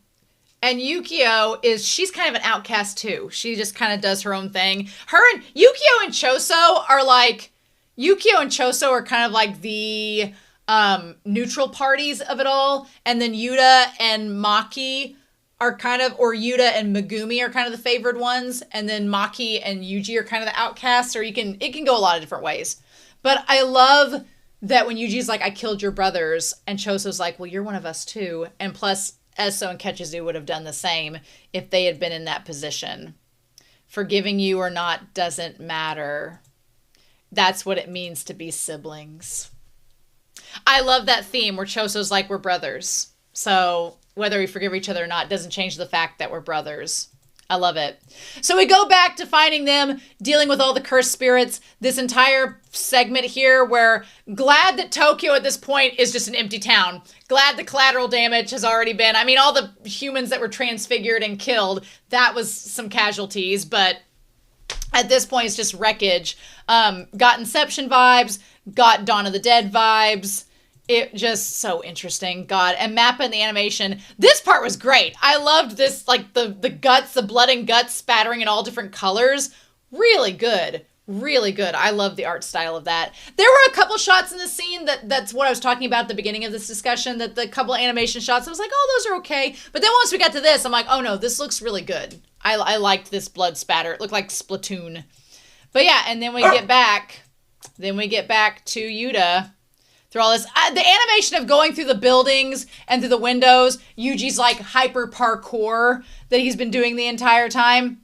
And Yukio she's kind of an outcast too. She just kind of does her own thing. Yukio and Choso are kind of like the neutral parties of it all. And then Yuuta and Maki are kind of, or Yuuta and Megumi are kind of the favored ones. And then Maki and Yuuji are kind of the outcasts, or it can go a lot of different ways. But I love that when Yuuji's like, I killed your brothers, and Choso's like, well, you're one of us too. And plus, Eso and Ketchizu would have done the same if they had been in that position. Forgiving you or not doesn't matter. That's what it means to be siblings. I love that theme where Choso's like, we're brothers. So whether we forgive each other or not doesn't change the fact that we're brothers. I love it. So we go back to finding them, dealing with all the cursed spirits. This entire segment here where glad that Tokyo at this point is just an empty town. Glad the collateral damage has already been. I mean, all the humans that were transfigured and killed, that was some casualties, but at this point it's just wreckage. Got Inception vibes, got Dawn of the Dead vibes. It just so interesting. God. And Mappa and the animation. This part was great. I loved this, like the guts, the blood and guts spattering in all different colors. Really good. Really good. I love the art style of that. There were a couple shots in the scene that's what I was talking about at the beginning of this discussion, that the couple animation shots, I was like, oh, those are okay. But then once we got to this, I'm like, oh no, this looks really good. I liked this blood spatter. It looked like Splatoon. But yeah, and then we get back to Yuuta. Through all this, the animation of going through the buildings and through the windows, Yuuji's like hyper parkour that he's been doing the entire time.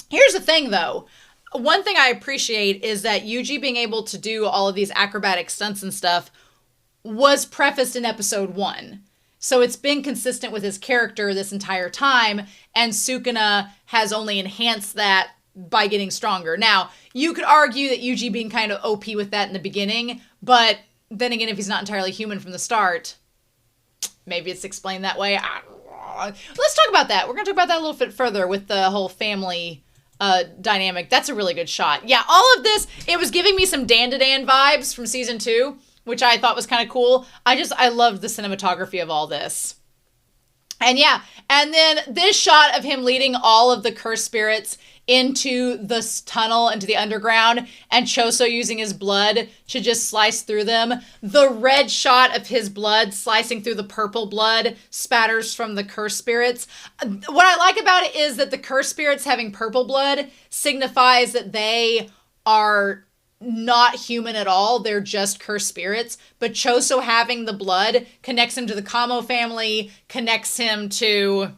Here's the thing though. One thing I appreciate is that Yuuji being able to do all of these acrobatic stunts and stuff was prefaced in episode 1. So it's been consistent with his character this entire time, and Sukuna has only enhanced that by getting stronger. Now, you could argue that Yuuji being kind of OP with that in the beginning, but then again, if he's not entirely human from the start, maybe it's explained that way. Let's talk about that. We're going to talk about that a little bit further with the whole family dynamic. That's a really good shot. Yeah, all of this, it was giving me some Dan to Dan vibes from season 2, which I thought was kind of cool. I loved the cinematography of all this. And yeah, and then this shot of him leading all of the cursed spirits into this tunnel, into the underground, and Choso using his blood to just slice through them. The red shot of his blood slicing through the purple blood spatters from the cursed spirits. What I like about it is that the cursed spirits having purple blood signifies that they are not human at all. They're just cursed spirits. But Choso having the blood connects him to the Kamo family, connects him to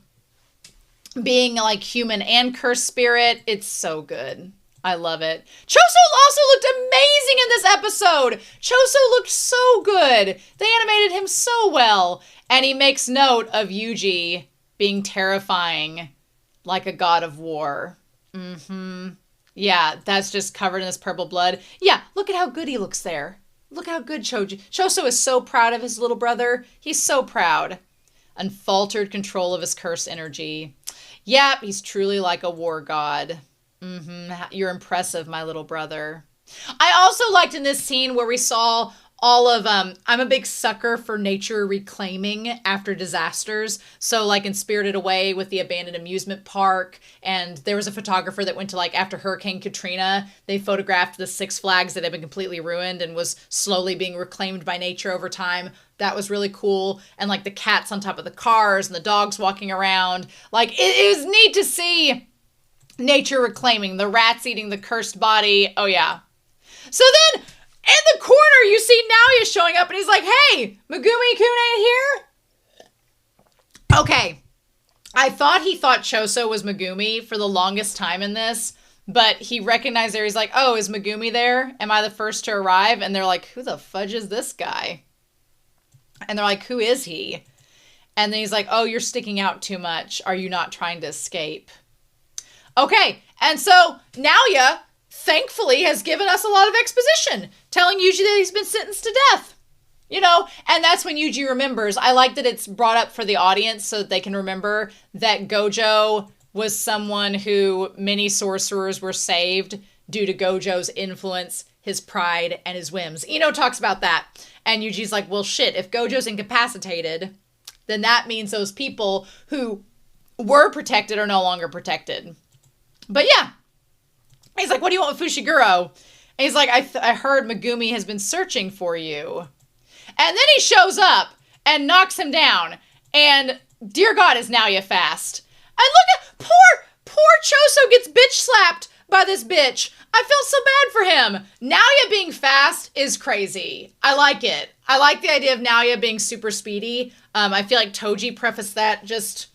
being like human and cursed spirit. It's so good. I love it. Choso also looked amazing in this episode. Choso looked so good. They animated him so well. And he makes note of Yuuji being terrifying like a god of war. Yeah, that's just covered in this purple blood. Yeah, look at how good he looks there. Look how good Choso is so proud of his little brother. He's so proud. unfaltered control of his curse energy. Yep, he's truly like a war god. You're impressive, my little brother. I also liked in this scene where we saw all of, I'm a big sucker for nature reclaiming after disasters. So like in Spirited Away with the abandoned amusement park, and there was a photographer that went to like after Hurricane Katrina, they photographed the Six Flags that had been completely ruined and was slowly being reclaimed by nature over time. That was really cool. And like the cats on top of the cars and the dogs walking around. Like it was neat to see nature reclaiming, the rats eating the cursed body. Oh yeah. So then in the corner, you see Naoya showing up, and he's like, hey, Megumi-kun ain't here? Okay. I thought he thought Choso was Megumi for the longest time in this, but he recognized there. He's like, oh, is Megumi there? Am I the first to arrive? And they're like, who the fudge is this guy? And they're like, who is he? And then he's like, oh, you're sticking out too much. Are you not trying to escape? Okay. And so Naoya thankfully has given us a lot of exposition, telling Yuuji that he's been sentenced to death. You know, and that's when Yuuji remembers. I like that it's brought up for the audience so that they can remember that Gojo was someone who many sorcerers were saved due to Gojo's influence, his pride, and his whims. Ino talks about that. And Yuji's like, well, shit, if Gojo's incapacitated, then that means those people who were protected are no longer protected. But yeah. He's like, what do you want with Fushiguro? And he's like, I heard Megumi has been searching for you. And then he shows up and knocks him down. And dear God, is Naoya fast. And look at, poor Choso gets bitch slapped by this bitch. I felt so bad for him. Naoya being fast is crazy. I like it. I like the idea of Naoya being super speedy. I feel like Toji prefaced that just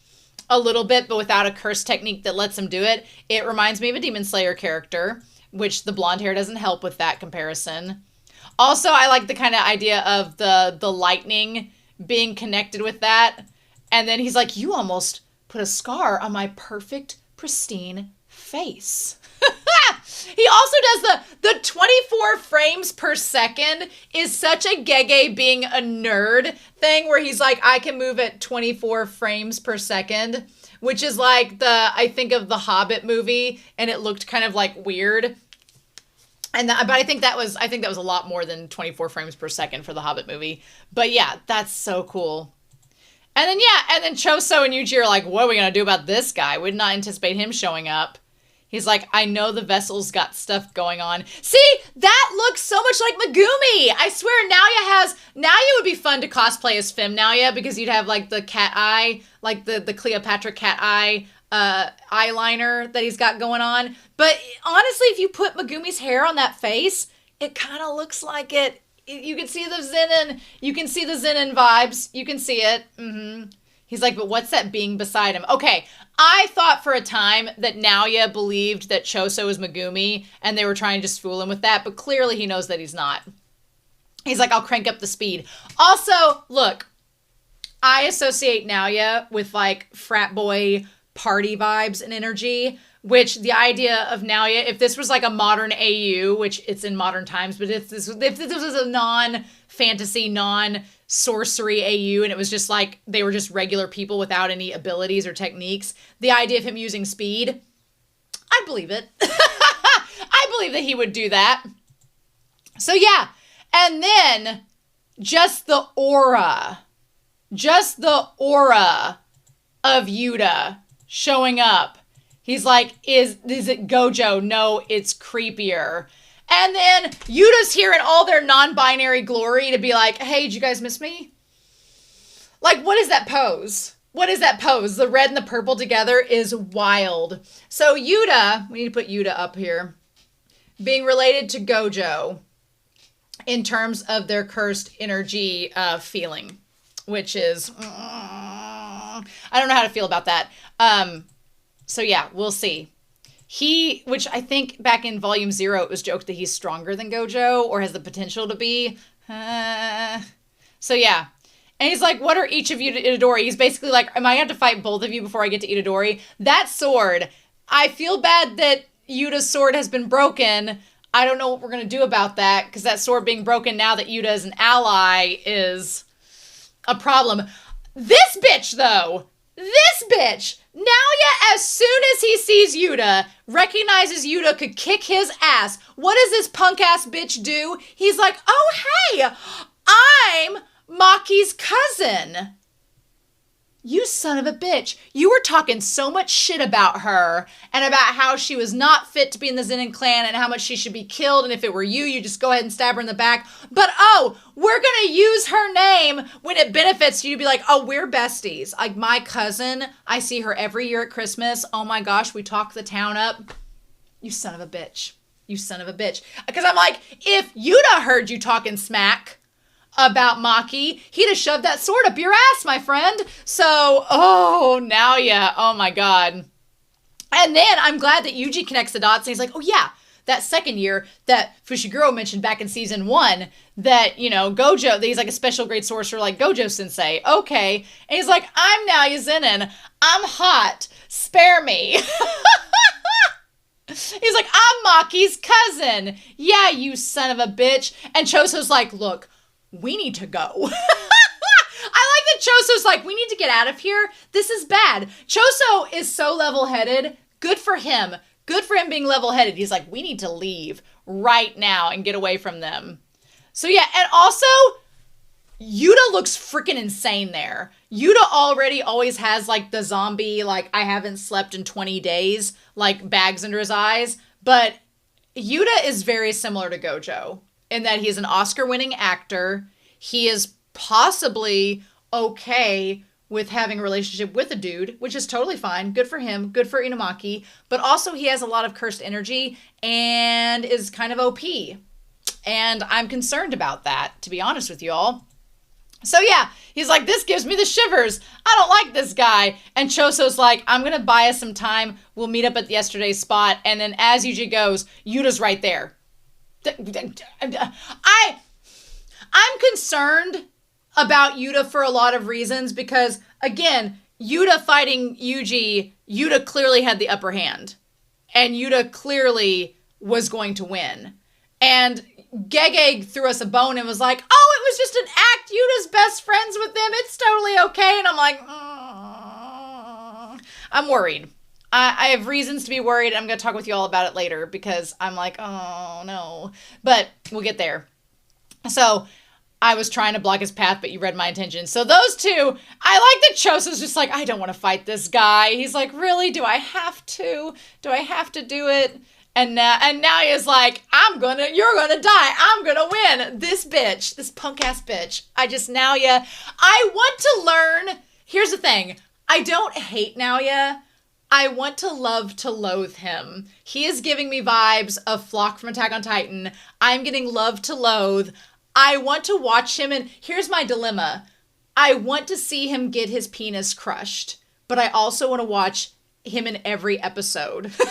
a little bit, but without a curse technique that lets him do it. It reminds me of a Demon Slayer character, which the blonde hair doesn't help with that comparison. Also, I like the kind of idea of the lightning being connected with that. And then he's like, you almost put a scar on my perfect, pristine face. He also does the 24 frames per second is such a Gege being a nerd thing where he's like, I can move at 24 frames per second, which is like I think of the Hobbit movie, and it looked kind of like weird. But I think that was a lot more than 24 frames per second for the Hobbit movie. But yeah, that's so cool. And then Choso and Yuuji are like, what are we going to do about this guy? We did not anticipate him showing up. He's like, I know the vessel's got stuff going on. See, that looks so much like Megumi. I swear Naoya would be fun to cosplay as Femme Naoya because you'd have like the cat eye, like the Cleopatra cat eye eyeliner that he's got going on. But honestly, if you put Megumi's hair on that face, it kind of looks like it. You can see the Zen'in. You can see the Zen'in vibes. You can see it. He's like, but what's that being beside him? Okay, I thought for a time that Naoya believed that Choso was Megumi, and they were trying to just fool him with that, but clearly he knows that he's not. He's like, I'll crank up the speed. Also, look, I associate Naoya with like frat boy party vibes and energy, which the idea of Naoya, if this was like a modern AU, which it's in modern times, but if this was a non-fantasy, non-sorcery AU, and it was just like they were just regular people without any abilities or techniques, the idea of him using speed, I believe it. I believe that he would do that. So yeah, and then just the aura of Yuuta showing up. He's like, is it Gojo? No, it's creepier. And then Yuta's here in all their non-binary glory to be like, hey, did you guys miss me? Like, what is that pose? What is that pose? The red and the purple together is wild. So Yuuta, we need to put Yuuta up here, being related to Gojo in terms of their cursed energy feeling, which is, I don't know how to feel about that. So yeah, we'll see. Which I think back in Volume 0, it was joked that he's stronger than Gojo, or has the potential to be. So yeah. And he's like, what are each of you to Itadori? He's basically like, am I going to have to fight both of you before I get to Itadori? That sword, I feel bad that Yuta's sword has been broken. I don't know what we're going to do about that, because that sword being broken now that Yuuta is an ally is a problem. This bitch, though. This bitch. Naoya, as soon as he sees Yuuta, recognizes Yuuta could kick his ass. What does this punk-ass bitch do? He's like, oh, hey, I'm Maki's cousin. You son of a bitch. You were talking so much shit about her and about how she was not fit to be in the Zen'in clan and how much she should be killed. And if it were you, you just go ahead and stab her in the back. But, oh, we're going to use her name when it benefits you to be like, oh, we're besties. Like my cousin, I see her every year at Christmas. Oh my gosh, we talk the town up. You son of a bitch. You son of a bitch. Because I'm like, if Yuuta heard you talking smack about Maki, he'd have shoved that sword up your ass, my friend. So, oh, Naoya, oh my god. And then I'm glad that Yuuji connects the dots and he's like, oh yeah, that second year that Fushiguro mentioned back in season 1 that, you know, Gojo, that he's like a special grade sorcerer like Gojo sensei. Okay. And he's like, I'm Naoya Zen'in. I'm hot. Spare me. He's like, I'm Maki's cousin. Yeah, you son of a bitch. And Choso's like, look, we need to go. I like that Choso's like, we need to get out of here. This is bad. Choso is so level-headed. Good for him. Good for him being level-headed. He's like, we need to leave right now and get away from them. So yeah, and also, Yuuta looks freaking insane there. Yuuta already always has like the zombie, like I haven't slept in 20 days, like bags under his eyes. But Yuuta is very similar to Gojo in that he's an Oscar-winning actor. He is possibly okay with having a relationship with a dude, which is totally fine. Good for him. Good for Inumaki. But also he has a lot of cursed energy and is kind of OP. And I'm concerned about that, to be honest with you all. So yeah, he's like, this gives me the shivers. I don't like this guy. And Choso's like, I'm going to buy us some time. We'll meet up at yesterday's spot. And then as Yuuji goes, Yuta's right there. I'm concerned about Yuuta for a lot of reasons because, again, Yuuta fighting Yuuji, Yuuta clearly had the upper hand. And Yuuta clearly was going to win. And Gege threw us a bone and was like, oh, it was just an act. Yuta's best friends with them. It's totally okay. And I'm like, I'm worried. I have reasons to be worried. I'm going to talk with you all about it later because I'm like, oh, no. But we'll get there. So I was trying to block his path, but you read my intentions. So those two, I like that Choso's just like, I don't want to fight this guy. He's like, really? Do I have to? Do I have to do it? And now he's like, you're gonna die. I'm gonna win. This bitch, this punk ass bitch. Naoya, I want to learn. Here's the thing. I don't hate Naoya. I want to love to loathe him. He is giving me vibes of Flock from Attack on Titan. I'm getting love to loathe. I want to watch him, and here's my dilemma. I want to see him get his penis crushed, but I also want to watch him in every episode of the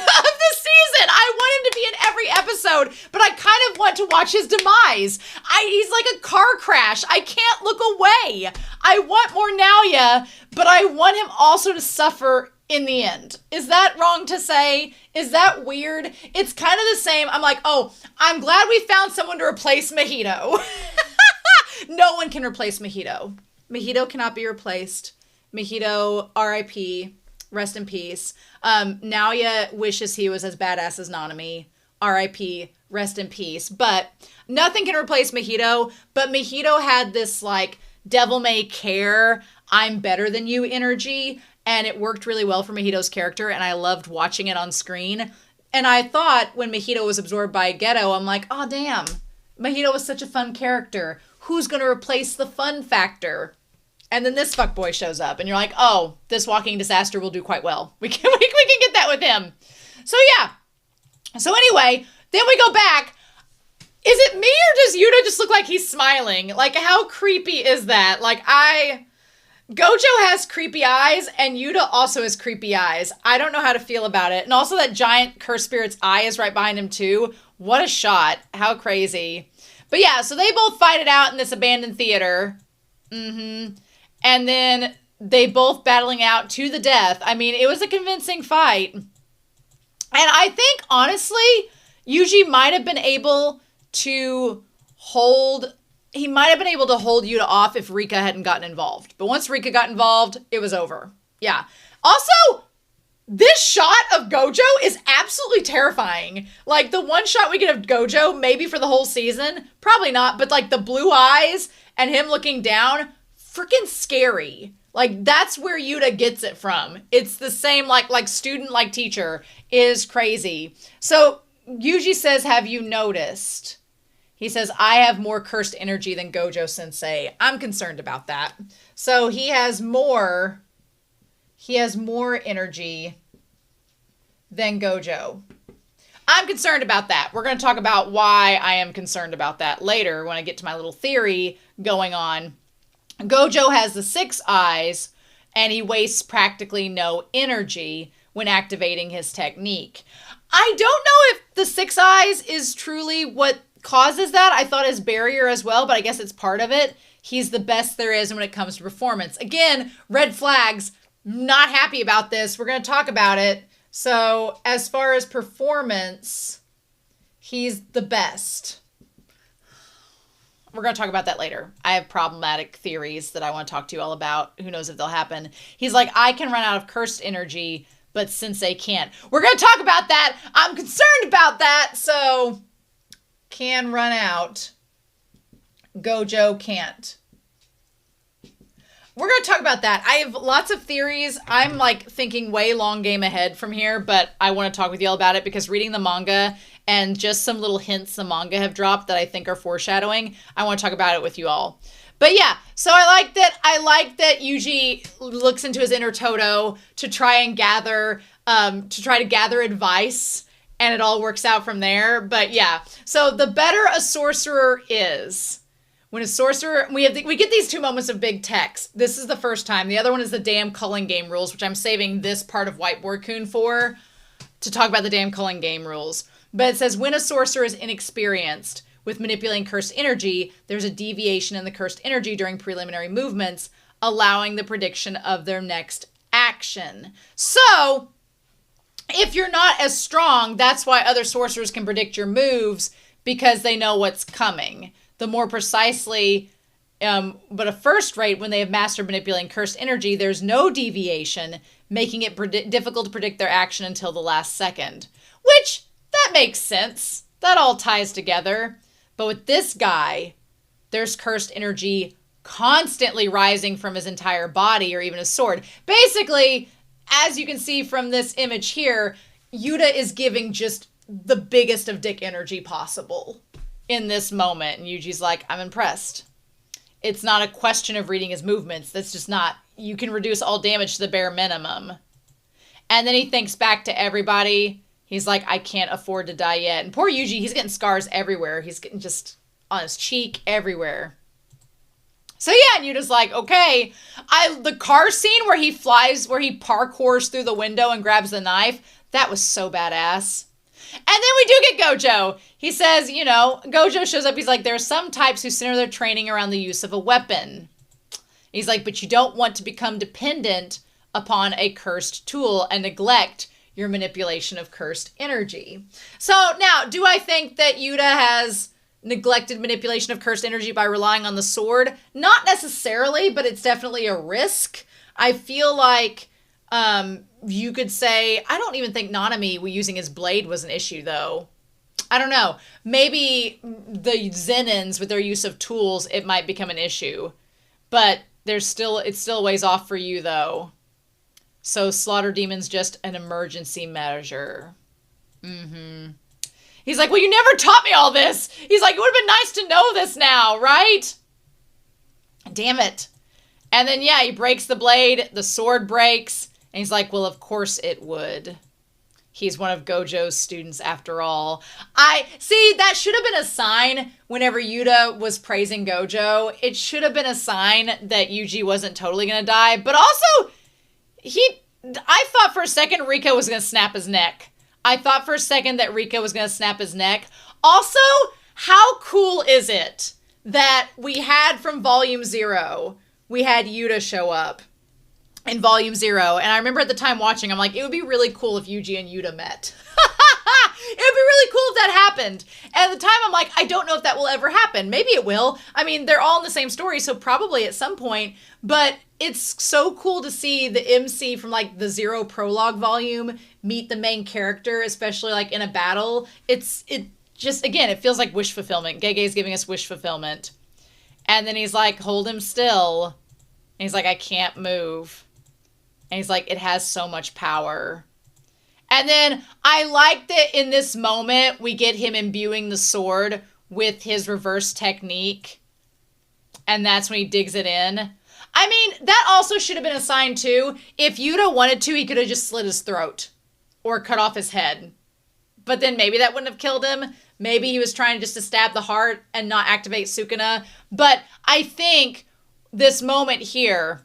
season. I want him to be in every episode, but I kind of want to watch his demise. He's like a car crash. I can't look away. I want more Naoya, but I want him also to suffer in the end. Is that wrong to say? Is that weird? It's kind of the same. I'm like, oh, I'm glad we found someone to replace Mahito. No one can replace Mahito. Mahito cannot be replaced. Mahito, R.I.P., rest in peace. Naoya wishes he was as badass as Nanami. R.I.P., rest in peace. But nothing can replace Mahito. But Mahito had this, like, devil may care, I'm better than you energy. And it worked really well for Mahito's character. And I loved watching it on screen. And I thought when Mahito was absorbed by Geto, I'm like, oh, damn. Mahito was such a fun character. Who's going to replace the fun factor? And then this fuckboy shows up, and you're like, oh, this walking disaster will do quite well. We can get that with him. So yeah. So anyway, then we go back. Is it me or does Yuuta just look like he's smiling? Like, how creepy is that? Like, Gojo has creepy eyes, and Yuuta also has creepy eyes. I don't know how to feel about it. And also that giant cursed spirit's eye is right behind him too. What a shot. How crazy. But yeah, so they both fight it out in this abandoned theater. Mm-hmm. And then they both battling out to the death. I mean, it was a convincing fight. And I think, honestly, Yuuji might have been able to hold he might have been able to hold Yuuta off if Rika hadn't gotten involved. But once Rika got involved, it was over. Yeah. Also, this shot of Gojo is absolutely terrifying. Like, the one shot we get of Gojo, maybe for the whole season, probably not, but like the blue eyes and him looking down, freaking scary. Like, that's where Yuuta gets it from. It's the same, like student, like teacher, is crazy. So Yuuji says, have you noticed? He says, I have more cursed energy than Gojo Sensei. I'm concerned about that. So he has more energy than Gojo. I'm concerned about that. We're going to talk about why I am concerned about that later when I get to my little theory going on. Gojo has the 6 eyes, and he wastes practically no energy when activating his technique. I don't know if the 6 eyes is truly what causes that. I thought his barrier as well, but I guess it's part of it. He's the best there is when it comes to performance. Again, red flags. Not happy about this. We're going to talk about it. So as far as performance, he's the best. We're going to talk about that later. I have problematic theories that I want to talk to you all about. Who knows if they'll happen. He's like, I can run out of cursed energy, but Sensei can't. We're going to talk about that. I'm concerned about that. So, can run out. Gojo can't. We're going to talk about that. I have lots of theories. I'm like thinking way long game ahead from here, but I want to talk with y'all about it because reading the manga and just some little hints the manga have dropped that I think are foreshadowing, I want to talk about it with you all. But yeah, so I like that Yuuji looks into his inner Toto to try to gather advice, and it all works out from there. But yeah, so the better a sorcerer is, when a sorcerer, we get these 2 moments of big text. This is the first time. The other one is the damn Culling Game rules, which I'm saving this part of Whiteboard Kun for, to talk about the damn Culling Game rules. But it says, when a sorcerer is inexperienced with manipulating cursed energy, there's a deviation in the cursed energy during preliminary movements, allowing the prediction of their next action. So, if you're not as strong, that's why other sorcerers can predict your moves, because they know what's coming. The more precisely, but a first rate, when they have mastered manipulating cursed energy, there's no deviation, making it difficult to predict their action until the last second. Which, that makes sense. That all ties together. But with this guy, there's cursed energy constantly rising from his entire body or even his sword. Basically, as you can see from this image here, Yuuta is giving just the biggest of dick energy possible in this moment. And Yuuji's like, I'm impressed. It's not a question of reading his movements. That's just not, you can reduce all damage to the bare minimum. And then he thinks back to everybody. He's like, I can't afford to die yet. And poor Yuuji, he's getting scars everywhere. He's getting just on his cheek, everywhere. So yeah, and Yuta's like, okay. The car scene where he parkours through the window and grabs the knife, that was so badass. And then we do get Gojo. He says, Gojo shows up. He's like, there are some types who center their training around the use of a weapon. He's like, but you don't want to become dependent upon a cursed tool and neglect your manipulation of cursed energy. So now, do I think that Yuuta has neglected manipulation of cursed energy by relying on the sword? Not necessarily, but it's definitely a risk. I feel like you could say, I don't even think Nanami using his blade was an issue, though. I don't know. Maybe the Zen'ins, with their use of tools, it might become an issue. But it's still a ways off for you, though. So Slaughter Demon's just an emergency measure. He's like, well, you never taught me all this. He's like, it would have been nice to know this now, right? Damn it. And then, yeah, he breaks the blade. The sword breaks. And he's like, well, of course it would. He's one of Gojo's students after all. That should have been a sign whenever Yuuta was praising Gojo. It should have been a sign that Yuuji wasn't totally going to die. But also, I thought for a second Rika was going to snap his neck. Also, how cool is it that we had from Volume 0, we had Yuuta show up in Volume 0. And I remember at the time watching, I'm like, it would be really cool if Yuuji and Yuuta met. It'd be really cool if that happened. And at the time, I'm like, I don't know if that will ever happen. Maybe it will. I mean, they're all in the same story, so probably at some point. But it's so cool to see the MC from like the Zero prologue volume meet the main character, especially like in a battle. It just, again, it feels like wish fulfillment. Gege's giving us wish fulfillment. And then he's like, hold him still. And he's like, I can't move. And he's like, it has so much power. And then I like that in this moment, we get him imbuing the sword with his reverse technique. And that's when he digs it in. I mean, that also should have been a sign too. If Yuuta wanted to, he could have just slit his throat or cut off his head. But then maybe that wouldn't have killed him. Maybe he was trying just to stab the heart and not activate Sukuna. But I think this moment here,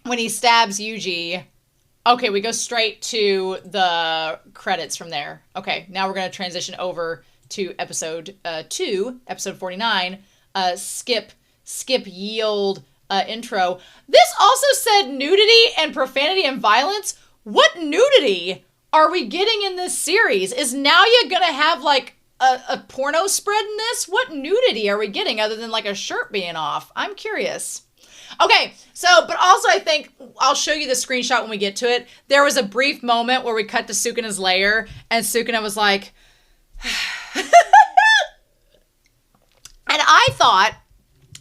when he stabs Yuuji... Okay, we go straight to the credits from there. Okay, now we're going to transition over to episode 2, episode 49, skip yield intro. This also said nudity and profanity and violence. What nudity are we getting in this series? Is Naoya going to have like a porno spread in this? What nudity are we getting other than like a shirt being off? I'm curious. Okay, so, but also I think, I'll show you the screenshot when we get to it. There was a brief moment where we cut to Sukuna's lair, and Sukuna was like... And I thought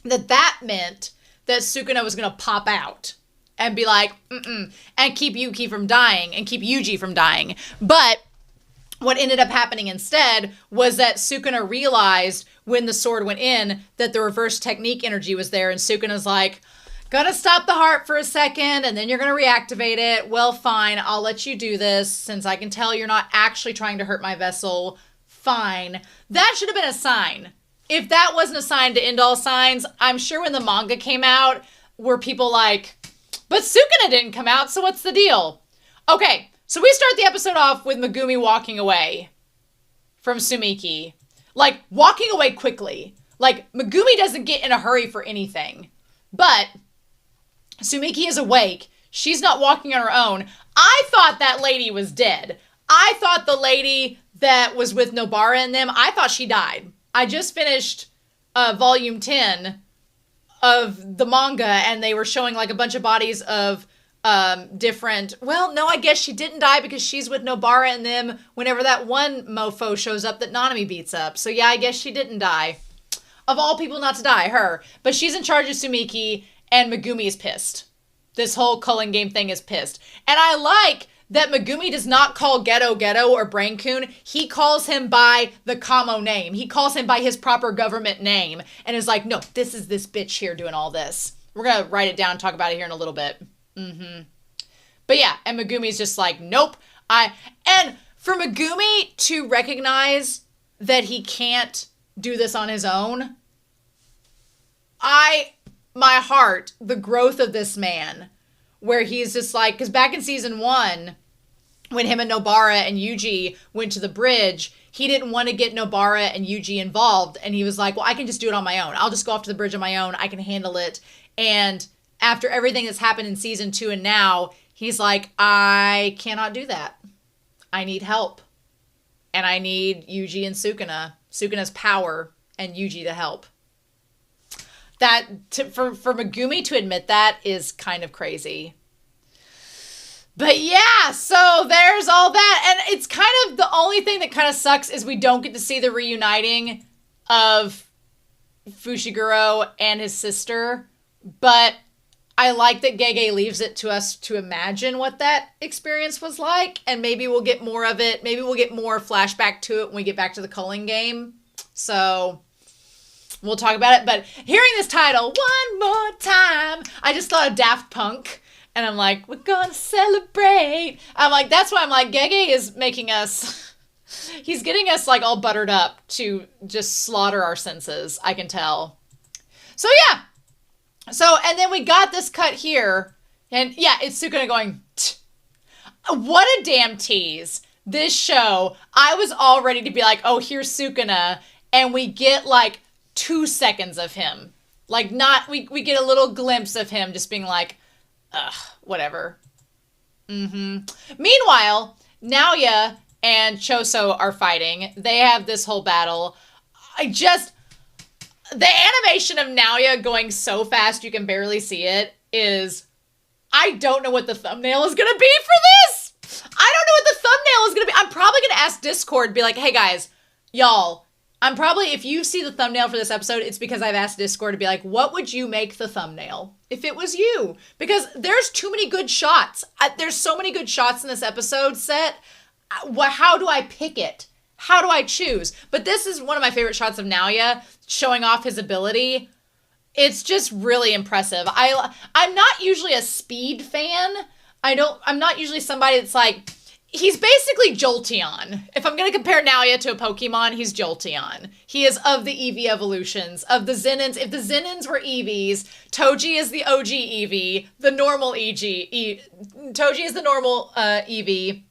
that meant that Sukuna was going to pop out and be like, and keep Yuki from dying, and keep Yuuji from dying. But what ended up happening instead was that Sukuna realized when the sword went in that the reverse technique energy was there, and Sukuna's like... Gonna stop the heart for a second, and then you're gonna reactivate it. Well, fine, I'll let you do this, since I can tell you're not actually trying to hurt my vessel. Fine. That should have been a sign. If that wasn't a sign to end all signs, I'm sure when the manga came out, were people like, but Sukuna didn't come out, so what's the deal? Okay, so we start the episode off with Megumi walking away from Sumiki. Like, walking away quickly. Like, Megumi doesn't get in a hurry for anything. But... Sumiki is awake. She's not walking on her own. I thought that lady was dead. I thought the lady that was with Nobara and them, I thought she died. I just finished volume 10 of the manga, and they were showing like a bunch of bodies of different... Well, no, I guess she didn't die because she's with Nobara and them whenever that one mofo shows up that Nanami beats up. So yeah, I guess she didn't die. Of all people not to die, her. But she's in charge of Sumiki, and Megumi is pissed. This whole Culling Game thing is pissed. And I like that Megumi does not call Ghetto or Brain-kun. He calls him by the Kamo name. He calls him by his proper government name. And is like, no, this is this bitch here doing all this. We're going to write it down and talk about it here in a little bit. But yeah, and Megumi's just like, nope. And for Megumi to recognize that he can't do this on his own, my heart, the growth of this man, where he's just like, because back in season 1, when him and Nobara and Yuuji went to the bridge, he didn't want to get Nobara and Yuuji involved, and he was like, well, I can just do it on my own. I'll just go off to the bridge on my own. I can handle it. And after everything that's happened in season 2 and now, he's like, I cannot do that. I need help. And I need Yuuji and Sukuna's power, and Yuuji to help. For Megumi to admit that is kind of crazy. But yeah, so there's all that. And it's kind of the only thing that kind of sucks is we don't get to see the reuniting of Fushiguro and his sister. But I like that Gege leaves it to us to imagine what that experience was like. And maybe we'll get more of it. Maybe we'll get more flashback to it when we get back to the Culling Game. So... we'll talk about it, but hearing this title, One More Time, I just thought of Daft Punk, and I'm like, we're gonna celebrate. I'm like, that's why I'm like, Gege is making us, he's getting us like all buttered up to just slaughter our senses, I can tell. So yeah, and then we got this cut here, and yeah, it's Sukuna going, tch. What a damn tease. This show, I was all ready to be like, oh, here's Sukuna, and we get like 2 seconds of him. Like, not, we get a little glimpse of him just being like, ugh, whatever. Meanwhile, Naoya and Choso are fighting. They have this whole battle. The animation of Naoya going so fast you can barely see it is, I don't know what the thumbnail is going to be for this. I don't know what the thumbnail is going to be. I'm probably going to ask Discord, be like, hey guys, y'all, if you see the thumbnail for this episode, it's because I've asked Discord to be like, what would you make the thumbnail if it was you? Because there's too many good shots. There's so many good shots in this episode set. How do I pick it? How do I choose? But this is one of my favorite shots of Naoya showing off his ability. It's just really impressive. I'm not usually a speed fan. I'm not usually somebody that's like, he's basically Jolteon. If I'm going to compare Naoya to a Pokemon, he's Jolteon. He is of the Eevee evolutions, of the Zen'ins. If the Zen'ins were Eevees, Toji is the OG Eevee, the normal Toji is the normal Eevee.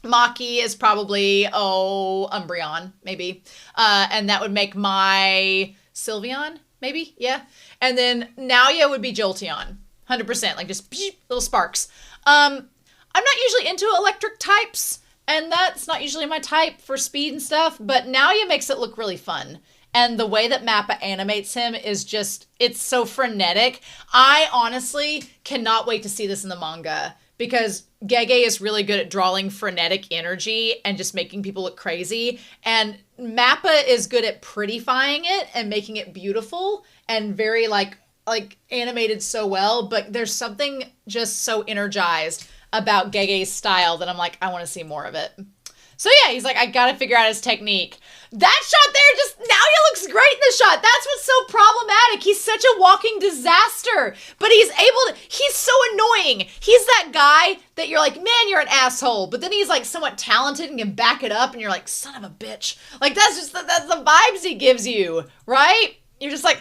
Maki is probably, Umbreon, maybe. And that would make my Sylveon, maybe? Yeah. And then Naoya would be Jolteon. 100%, like just little sparks. I'm not usually into electric types, and that's not usually my type for speed and stuff, but Naoya makes it look really fun. And the way that Mappa animates him is just, it's so frenetic. I honestly cannot wait to see this in the manga, because Gege is really good at drawing frenetic energy and just making people look crazy. And Mappa is good at prettifying it and making it beautiful and very like animated so well. But there's something just so energized about Gege's style that I'm like, I want to see more of it. So yeah, he's like, I gotta figure out his technique. That shot there, just, Naoya looks great in the shot. That's what's so problematic. He's such a walking disaster, but he's so annoying. He's that guy that you're like, man, you're an asshole. But then he's like somewhat talented and can back it up, and you're like, son of a bitch. Like, that's the vibes he gives you, right? You're just like,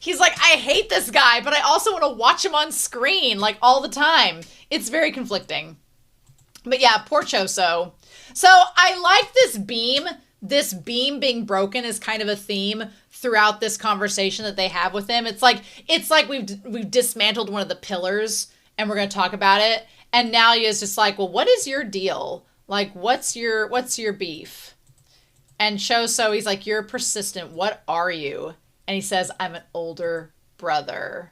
he's like, I hate this guy, but I also want to watch him on screen, like, all the time. It's very conflicting. But yeah, poor Choso. So I like this beam. This beam being broken is kind of a theme throughout this conversation that they have with him. It's like we've dismantled one of the pillars, and we're going to talk about it. And Naoya is just like, well, what is your deal? Like, what's your beef? And Choso, he's like, you're persistent. What are you? And he says, I'm an older brother.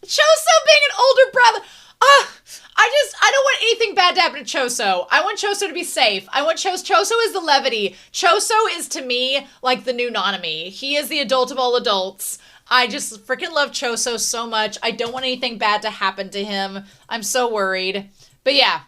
Choso being an older brother. I don't want anything bad to happen to Choso. I want Choso to be safe. Choso is the levity. Choso is, to me, like the new Nanami. He is the adult of all adults. I just freaking love Choso so much. I don't want anything bad to happen to him. I'm so worried. But yeah,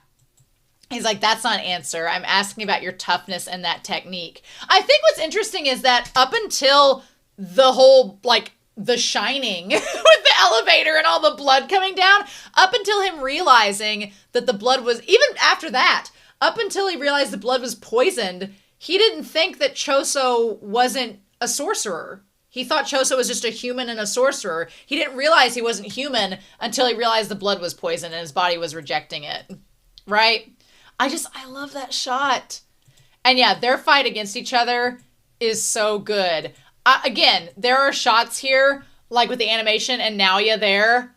he's like, that's not an answer. I'm asking about your toughness and that technique. I think what's interesting is that up until the whole, like, The Shining with the elevator and all the blood coming down, up until him realizing that the blood was, even after that, up until he realized the blood was poisoned, he didn't think that Choso wasn't a sorcerer. He thought Choso was just a human and a sorcerer. He didn't realize he wasn't human until he realized the blood was poisoned and his body was rejecting it. Right? I love that shot. And yeah, their fight against each other is so good. Again, there are shots here, like with the animation and Naoya there.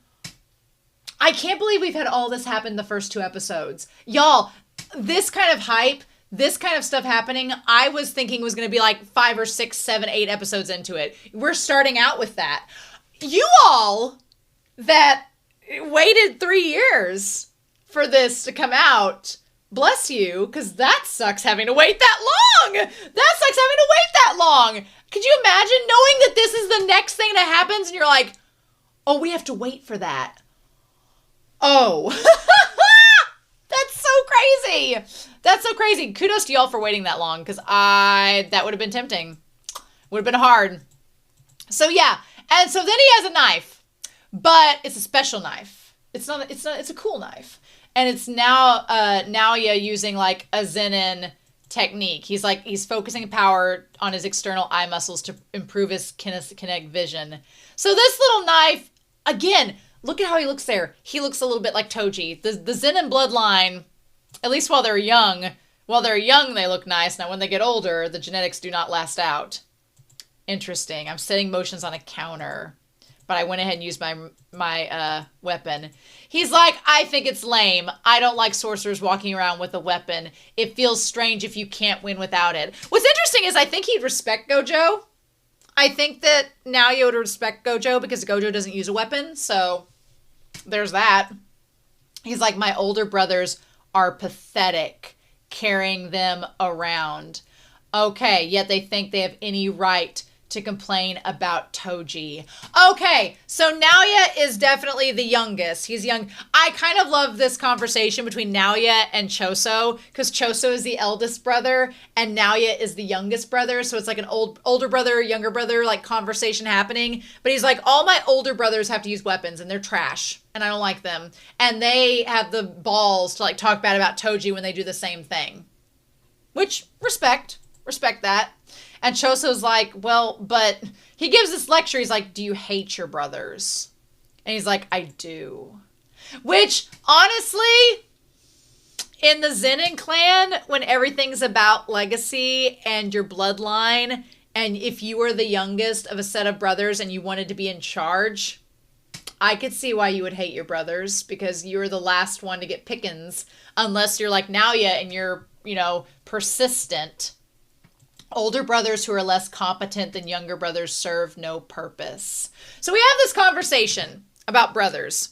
I can't believe we've had all this happen the first 2 episodes. Y'all, this kind of hype, this kind of stuff happening, I was thinking was going to be like 5 or 6, 7, 8 episodes into it. We're starting out with that. You all that waited 3 years for this to come out, bless you, because that sucks having to wait that long. That sucks having to wait that long. Could you imagine knowing that this is the next thing that happens and you're like, oh, we have to wait for that. Oh. That's so crazy. That's so crazy. Kudos to y'all for waiting that long, because that would have been tempting. Would have been hard. So yeah. And so then he has a knife, but it's a special knife. It's a cool knife. And it's now Naoya using like a Zen'in technique. He's focusing power on his external eye muscles to improve his kinetic vision. So this little knife, again, look at how he looks there. He looks a little bit like Toji. The Zen'in bloodline, at least while they're young, they look nice. Now when they get older, the genetics do not last out. Interesting. I'm setting motions on a counter, but I went ahead and used my weapon. He's like, I think it's lame. I don't like sorcerers walking around with a weapon. It feels strange if you can't win without it. What's interesting is I think he'd respect Gojo. I think that Naoya would respect Gojo because Gojo doesn't use a weapon. So there's that. He's like, my older brothers are pathetic carrying them around. Okay, yet they think they have any right to complain about Toji. Okay, so Naoya is definitely the youngest. He's young. I kind of love this conversation between Naoya and Choso, because Choso is the eldest brother and Naoya is the youngest brother. So it's like an older brother, younger brother, like conversation happening. But he's like, all my older brothers have to use weapons and they're trash and I don't like them. And they have the balls to like talk bad about Toji when they do the same thing. Which, respect that. And Choso's like, well, but he gives this lecture. He's like, do you hate your brothers? And he's like, I do. Which, honestly, in the Zen'in clan, when everything's about legacy and your bloodline, and if you were the youngest of a set of brothers and you wanted to be in charge, I could see why you would hate your brothers, because you're the last one to get pickings, unless you're like Naoya and you're, persistent. Older brothers who are less competent than younger brothers serve no purpose. So we have this conversation about brothers.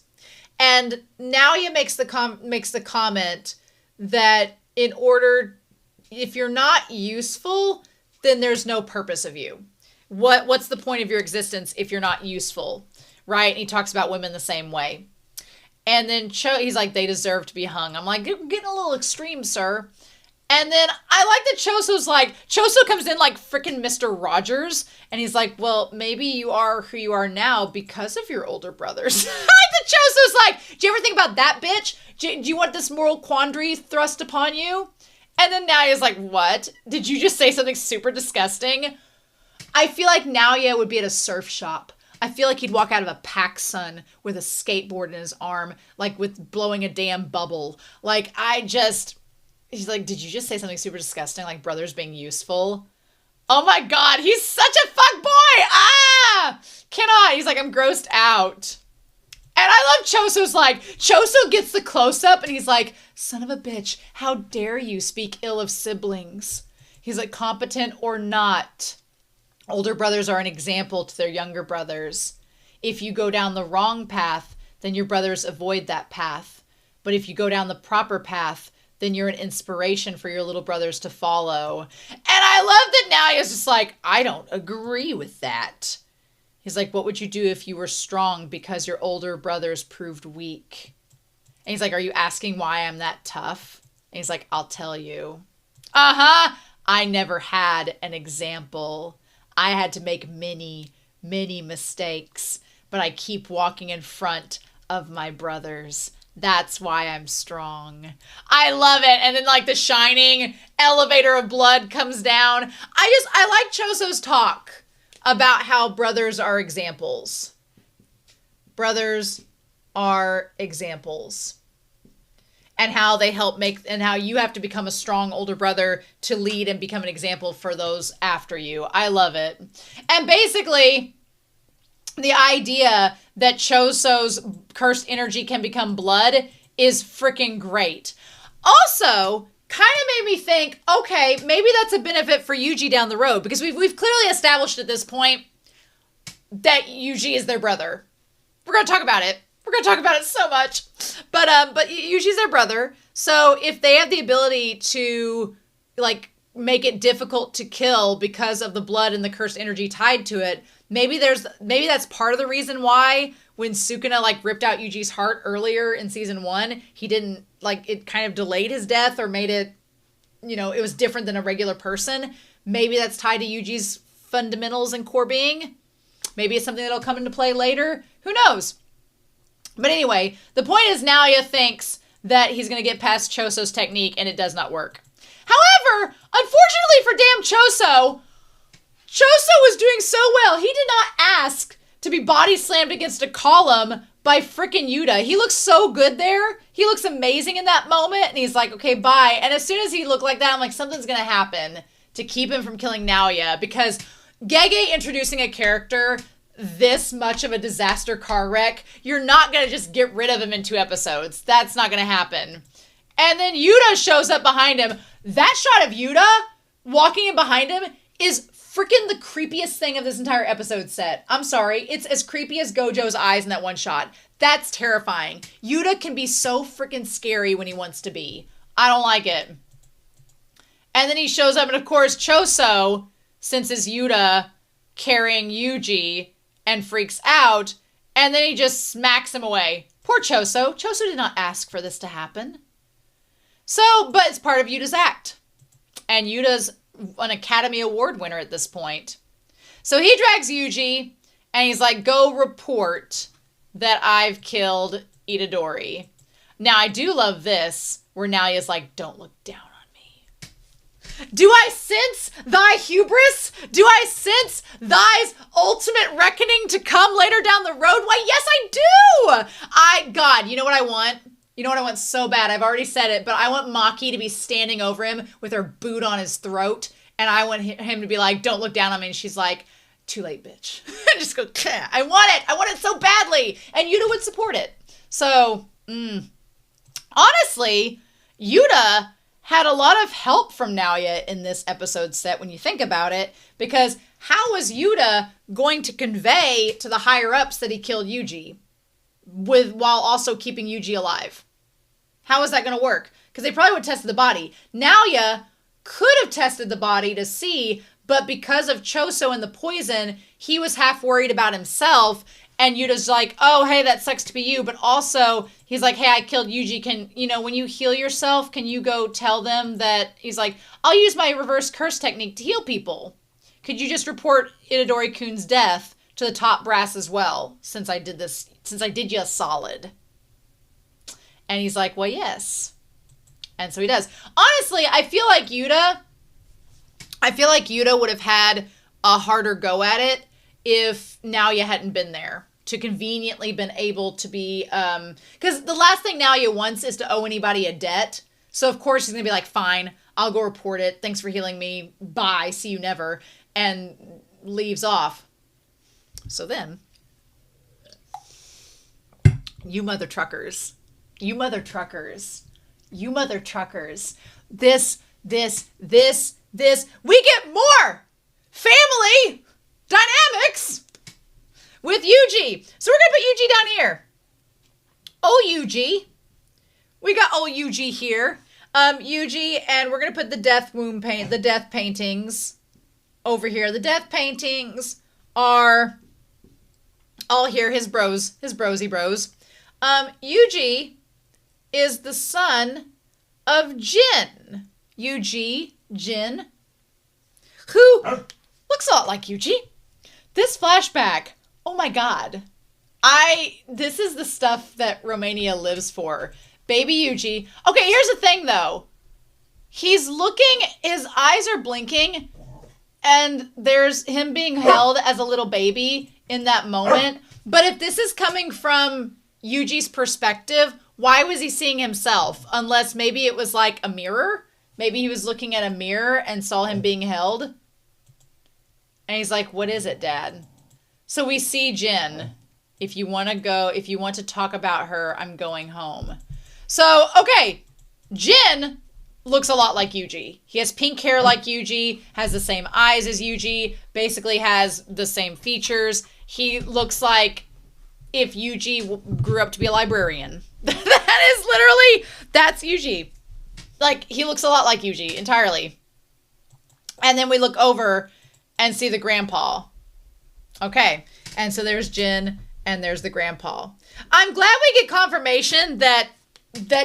And Naoya makes the comment that if you're not useful, then there's no purpose of you. What's the point of your existence if you're not useful, right? And he talks about women the same way. And then he's like, they deserve to be hung. I'm like, you're getting a little extreme, sir. And then I like that Choso comes in like freaking Mr. Rogers. And he's like, well, maybe you are who you are now because of your older brothers. I like that Choso's like, do you ever think about that, bitch? Do you want this moral quandary thrust upon you? And then Naoya's like, what? Did you just say something super disgusting? I feel like Naoya would be at a surf shop. I feel like he'd walk out of a Pac Sun with a skateboard in his arm, like with blowing a damn bubble. He's like, did you just say something super disgusting, like brothers being useful? Oh my God, he's such a fuck boy! Ah! Cannot. He's like, I'm grossed out. And I love Choso gets the close-up and he's like, son of a bitch, how dare you speak ill of siblings? He's like, competent or not, older brothers are an example to their younger brothers. If you go down the wrong path, then your brothers avoid that path. But if you go down the proper path, then you're an inspiration for your little brothers to follow. And I love that Naoya's just like, I don't agree with that. He's like, what would you do if you were strong because your older brothers proved weak? And he's like, are you asking why I'm that tough? And he's like, I'll tell you. I never had an example. I had to make many, many mistakes, but I keep walking in front of my brothers. That's why I'm strong. I love it. And then like the shining elevator of blood comes down. I like Choso's talk about how brothers are examples. Brothers are examples. And how they help and how you have to become a strong older brother to lead and become an example for those after you. I love it. And basically, the idea that Choso's cursed energy can become blood is freaking great. Also, kind of made me think, okay, maybe that's a benefit for Yuuji down the road, because we've clearly established at this point that Yuuji is their brother. We're going to talk about it. We're going to talk about it so much. But Yuuji's their brother. So if they have the ability to like make it difficult to kill because of the blood and the cursed energy tied to it, maybe that's part of the reason why when Sukuna like ripped out Yuuji's heart earlier in season 1, he didn't like, it kind of delayed his death or made it, it was different than a regular person. Maybe that's tied to Yuuji's fundamentals and core being. Maybe it's something that'll come into play later. Who knows? But anyway, the point is Naoya thinks that he's going to get past Choso's technique and it does not work. However, unfortunately for damn Choso was doing so well. He did not ask to be body slammed against a column by frickin' Yuuta. He looks so good there. He looks amazing in that moment. And he's like, okay, bye. And as soon as he looked like that, I'm like, something's going to happen to keep him from killing Naoya. Because Gege introducing a character this much of a disaster car wreck, you're not going to just get rid of him in 2 episodes. That's not going to happen. And then Yuuta shows up behind him. That shot of Yuuta walking in behind him is freaking the creepiest thing of this entire episode set. I'm sorry. It's as creepy as Gojo's eyes in that one shot. That's terrifying. Yuuta can be so freaking scary when he wants to be. I don't like it. And then he shows up, and of course, Choso senses Yuuta carrying Yuuji and freaks out, and then he just smacks him away. Poor Choso. Choso did not ask for this to happen. So, but it's part of Yuta's act. And Yuta's an Academy Award winner at this point. So he drags Yuuji, and he's like, go report that I've killed Itadori. Now, I do love this, where Naoya's like, don't look down on me. Do I sense thy hubris? Do I sense thy ultimate reckoning to come later down the road? Why, yes, I do! God, you know what I want? You know what I want so bad? I've already said it, but I want Maki to be standing over him with her boot on his throat, and I want him to be like, don't look down on me, and she's like, too late, bitch. Just go, I want it! I want it so badly! And Yuuta would support it. So, honestly, Yuuta had a lot of help from Naoya in this episode set when you think about it, because how was Yuuta going to convey to the higher-ups that he killed Yuuji while also keeping Yuuji alive? How is that going to work? Because they probably would have tested the body. Naoya could have tested the body to see, but because of Choso and the poison, he was half worried about himself. And Yuta's like, oh, hey, that sucks to be you. But also, he's like, hey, I killed Yuuji. Can, when you heal yourself, can you go tell them that, he's like, I'll use my reverse curse technique to heal people. Could you just report Itadori-kun's death to the top brass as well, since I did you a solid? And he's like, well, yes. And so he does. Honestly, I feel like Yuuta would have had a harder go at it if Naoya hadn't been there to conveniently been able to be, because the last thing Naoya wants is to owe anybody a debt. So of course he's going to be like, fine, I'll go report it. Thanks for healing me. Bye. See you never. And leaves off. So then, you mother truckers. You mother truckers. You mother truckers. This. We get more family dynamics with Yuuji. So we're going to put Yuuji down here. Oh, Yuuji. We got old Yuuji here. Yuuji, and we're going to put the death paintings over here. The death paintings are all here. His brosy bros. Yuuji is the son of Jin. Yuuji, Jin, who looks a lot like Yuuji. This flashback, oh my god. This is the stuff that Romania lives for. Baby Yuuji. Okay, here's the thing though. He's looking, his eyes are blinking, and there's him being held as a little baby in that moment. But if this is coming from Yuuji's perspective, why was he seeing himself? Unless maybe it was like a mirror. Maybe he was looking at a mirror and saw him being held. And he's like, what is it, Dad? So we see Jin. If you want to talk about her, I'm going home. So, okay. Jin looks a lot like Yuuji. He has pink hair like Yuuji, has the same eyes as Yuuji, basically has the same features. He looks like if Yuuji grew up to be a librarian. That's Yuuji. Like, he looks a lot like Yuuji, entirely. And then we look over and see the grandpa. Okay, and so there's Jin, and there's the grandpa. I'm glad we get confirmation that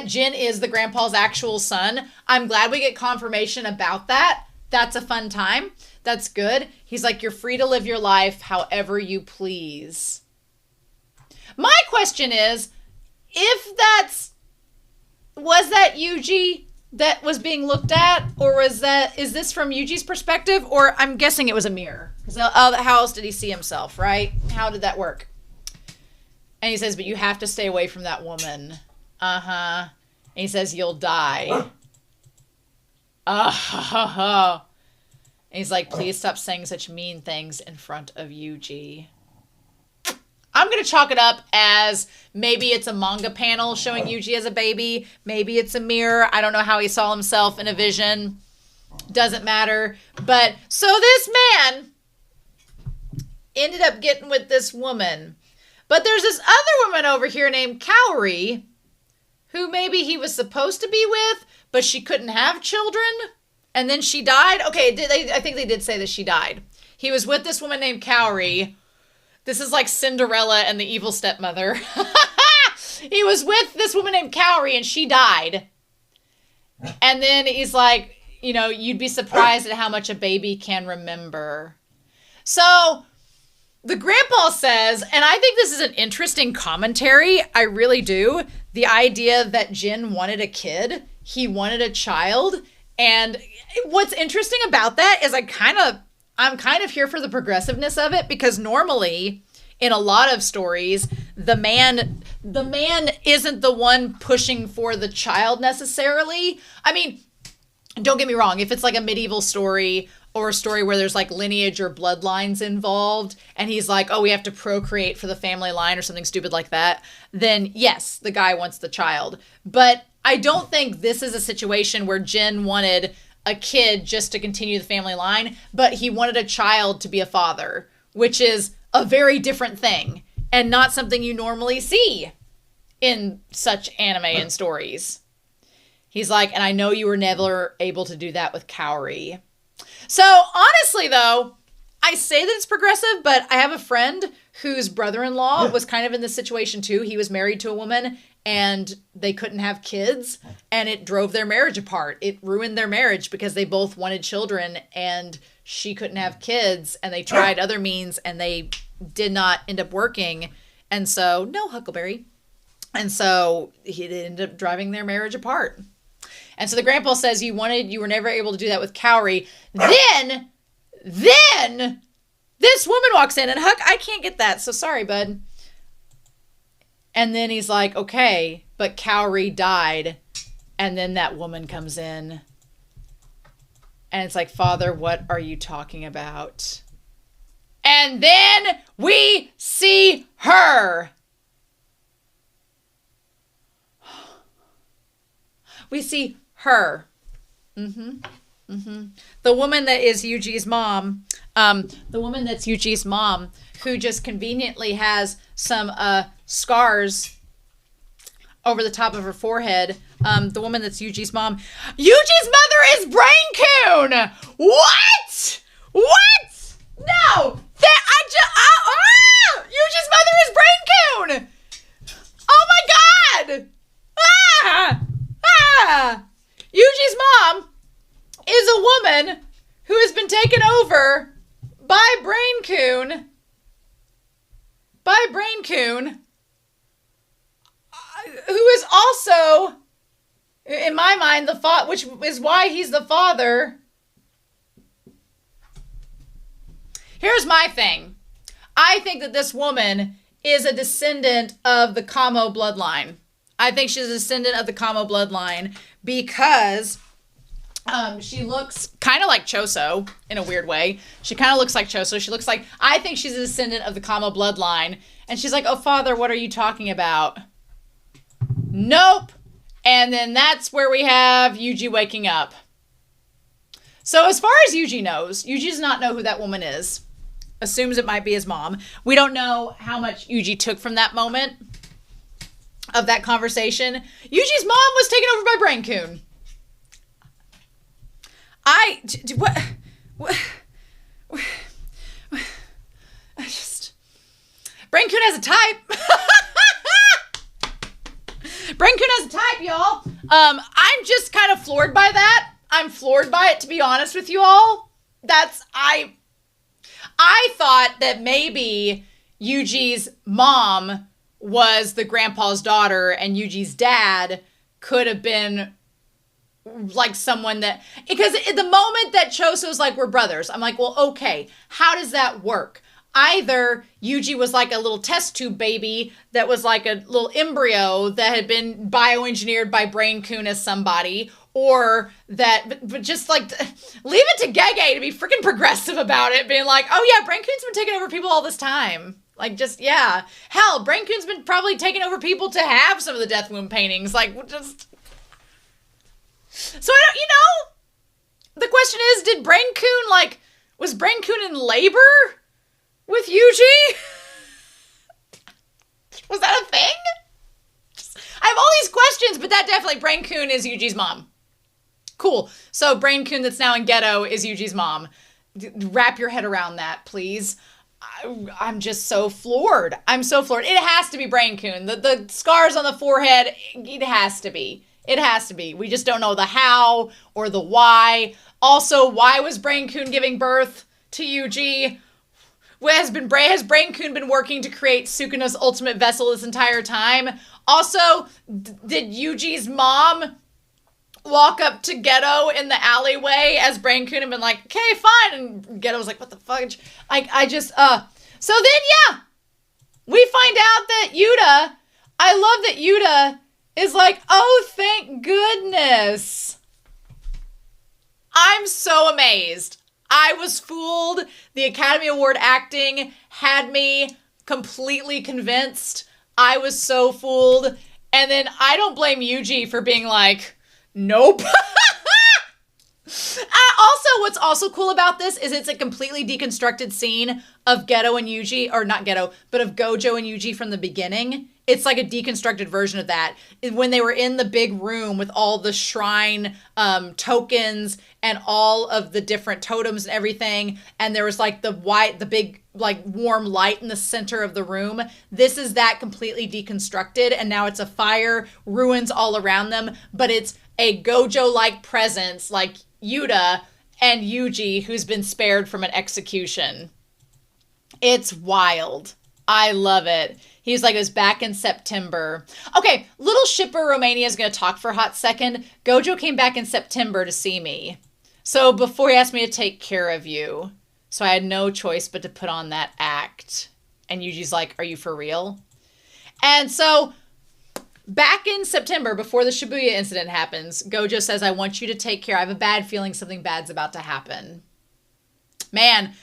Jin is the grandpa's actual son. I'm glad we get confirmation about that. That's a fun time. That's good. He's like, you're free to live your life however you please. My question is, was that Yuuji that was being looked at, or is this from Yuuji's perspective, or I'm guessing it was a mirror? Because how else did he see himself, right? How did that work? And he says, but you have to stay away from that woman. And he says, you'll die. And he's like, please stop saying such mean things in front of Yuuji. I'm going to chalk it up as maybe it's a manga panel showing Yuuji as a baby. Maybe it's a mirror. I don't know how he saw himself in a vision. Doesn't matter. But so this man ended up getting with this woman. But there's this other woman over here named Kaori, who maybe he was supposed to be with, but she couldn't have children. And then she died. Okay, I think they did say that she died. He was with this woman named Kaori. This is like Cinderella and the evil stepmother. He was with this woman named Kaori and she died. And then he's like, you know, you'd be surprised at how much a baby can remember. So the grandpa says, and I think this is an interesting commentary. I really do. The idea that Jin wanted a kid. He wanted a child. And what's interesting about that is I'm kind of here for the progressiveness of it, because normally in a lot of stories, the man isn't the one pushing for the child necessarily. I mean, don't get me wrong. If it's like a medieval story or a story where there's like lineage or bloodlines involved, and he's like, oh, we have to procreate for the family line or something stupid like that, then yes, the guy wants the child. But I don't think this is a situation where Jin wanted a kid just to continue the family line, but he wanted a child to be a father, which is a very different thing and not something you normally see in such anime and stories. He's like, and I know you were never able to do that with Kaori. So honestly though, I say that it's progressive, but I have a friend whose brother-in-law was kind of in this situation too. He was married to a woman and they couldn't have kids, and it drove their marriage apart. It ruined their marriage because they both wanted children and she couldn't have kids, and they tried other means and they did not end up working. And so, no, Huckleberry. And so he ended up driving their marriage apart. And so the grandpa says you were never able to do that with Kaori. Then this woman walks in, and Huck, I can't get that. So sorry, bud. And then he's like, okay, but Kaori died. And then that woman comes in. And it's like, Father, what are you talking about? And then we see her. We see her. The woman that is Yuuji's mom. The woman that's Yuuji's mom, who just conveniently has some scars over the top of her forehead. The woman that's Yuuji's mom. Yuuji's mother is Brain-kun! What? What? No! Yuuji's mother is Brain-kun! Oh my god! Yuuji's mom is a woman who has been taken over by Brain-kun. Who is also, in my mind, which is why he's the father. Here's my thing. I think that this woman is a descendant of the Kamo bloodline. I think she's a descendant of the Kamo bloodline because she looks kind of like Choso in a weird way. She kind of looks like Choso. I think she's a descendant of the Kamo bloodline. And she's like, oh, Father, what are you talking about? Nope. And then that's where we have Yuuji waking up. So as far as Yuuji knows, Yuuji does not know who that woman is. Assumes it might be his mom. We don't know how much Yuuji took from that moment of that conversation. Yuuji's mom was taken over by Brain-kun. Brain-kun has a type. Brain-kun has a type, y'all. I'm just kind of floored by that. I'm floored by it, to be honest with you all. I thought that maybe Yuuji's mom was the grandpa's daughter and Yuuji's dad could have been like someone that, because at the moment that Choso's like, we're brothers, I'm like, well, okay, how does that work? Either Yuuji was like a little test tube baby that was like a little embryo that had been bioengineered by Brain-kun as somebody, or that, but just like, leave it to Gege to be freaking progressive about it, being like, oh yeah, Brain-kun's been taking over people all this time. Like, just, yeah. Hell, Brain-kun's been probably taking over people to have some of the Death Womb paintings. Like, just... So, I don't, the question is, did Brain-kun, like, was Brain-kun in labor with Yuuji? Was that a thing? I have all these questions, but that definitely, Brain-kun is Yuuji's mom. Cool. So Brain-kun that's now in ghetto is Yuuji's mom. Wrap your head around that, please. I'm just so floored. I'm so floored. It has to be Brain-kun. The scars on the forehead, it has to be. It has to be. We just don't know the how or the why. Also, why was Brain-kun giving birth to Yuuji? Has Brain-kun been working to create Sukuna's ultimate vessel this entire time? Also, did Yuuji's mom walk up to Ghetto in the alleyway as Brain-kun had been like, okay, fine. And Ghetto was like, what the fudge? So then, yeah, we find out that Yuuta, I love that Yuuta is like, oh, thank goodness. I'm so amazed. I was fooled. The Academy Award acting had me completely convinced. I was so fooled. And then I don't blame Yuuji for being like, nope. Also, what's also cool about this is it's a completely deconstructed scene of Ghetto and Yuuji, or not Ghetto, but of Gojo and Yuuji from the beginning. It's like a deconstructed version of that. When they were in the big room with all the shrine tokens and all of the different totems and everything, and there was like the big like warm light in the center of the room. This is that completely deconstructed, and now it's a fire, ruins all around them, but it's a Gojo-like presence like Yuuta and Yuuji who's been spared from an execution. It's wild. I love it. He was like, it was back in September. Okay, little shipper Romania is going to talk for a hot second. Gojo came back in September to see me. So before he asked me to take care of you. So I had no choice but to put on that act. And Yuji's like, are you for real? And so back in September, before the Shibuya incident happens, Gojo says, I want you to take care. I have a bad feeling something bad's about to happen. Man,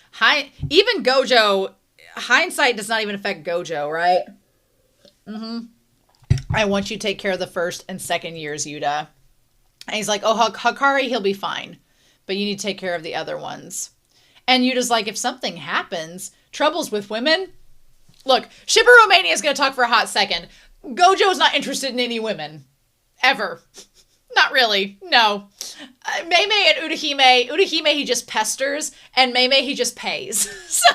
even Gojo... hindsight does not even affect Gojo, right? I want you to take care of the first and second years, Yuuta. And he's like, oh, Hakari, he'll be fine. But you need to take care of the other ones. And Yuta's like, if something happens, troubles with women. Look, Shipper Romania is going to talk for a hot second. Gojo's not interested in any women. Ever. Not really. No. Meimei and Urahime he just pesters. And Meimei he just pays. So...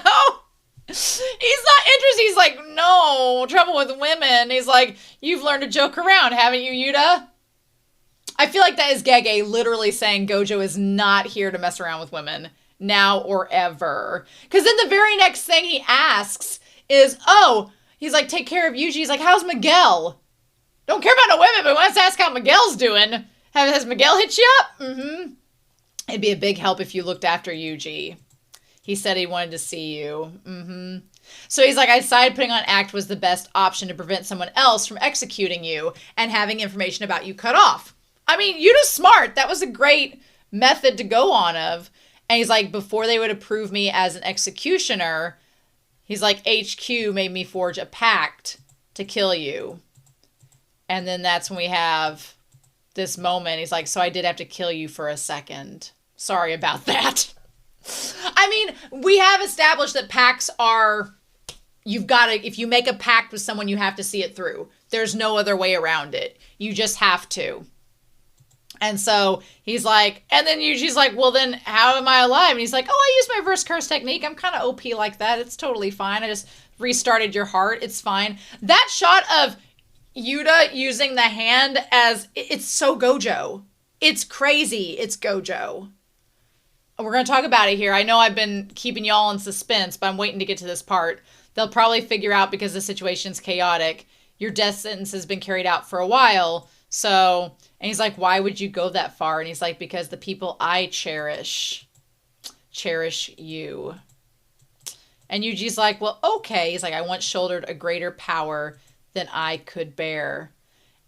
he's not interested. He's like, no, trouble with women. He's like, you've learned to joke around, haven't you, Yuuta? I feel like that is Gege literally saying Gojo is not here to mess around with women now or ever. Because then the very next thing he asks is, oh, he's like, take care of Yuuji. He's like, how's Miguel? Don't care about no women, but wants to ask how Miguel's doing. Has Miguel hit you up? It'd be a big help if you looked after Yuuji. He said he wanted to see you. So he's like, I decided putting on act was the best option to prevent someone else from executing you and having information about you cut off. I mean, Yuta's smart. That was a great method to go on of. And he's like, before they would approve me as an executioner, he's like, HQ made me forge a pact to kill you. And then that's when we have this moment. He's like, so I did have to kill you for a second. Sorry about that. I mean, we have established that pacts are, you've got to, if you make a pact with someone, you have to see it through. There's no other way around it. You just have to. And so he's like, and then Yuji's like, well, then how am I alive? And he's like, oh, I use my reverse curse technique. I'm kind of OP like that. It's totally fine. I just restarted your heart. It's fine. That shot of Yuuta using the hand as, it's so Gojo. It's crazy. It's Gojo. We're going to talk about it here. I know I've been keeping y'all in suspense, but I'm waiting to get to this part. They'll probably figure out, because the situation's chaotic, your death sentence has been carried out for a while. So, and he's like, why would you go that far? And he's like, because the people I cherish you. And Yuji's like, well, okay. He's like, I once shouldered a greater power than I could bear.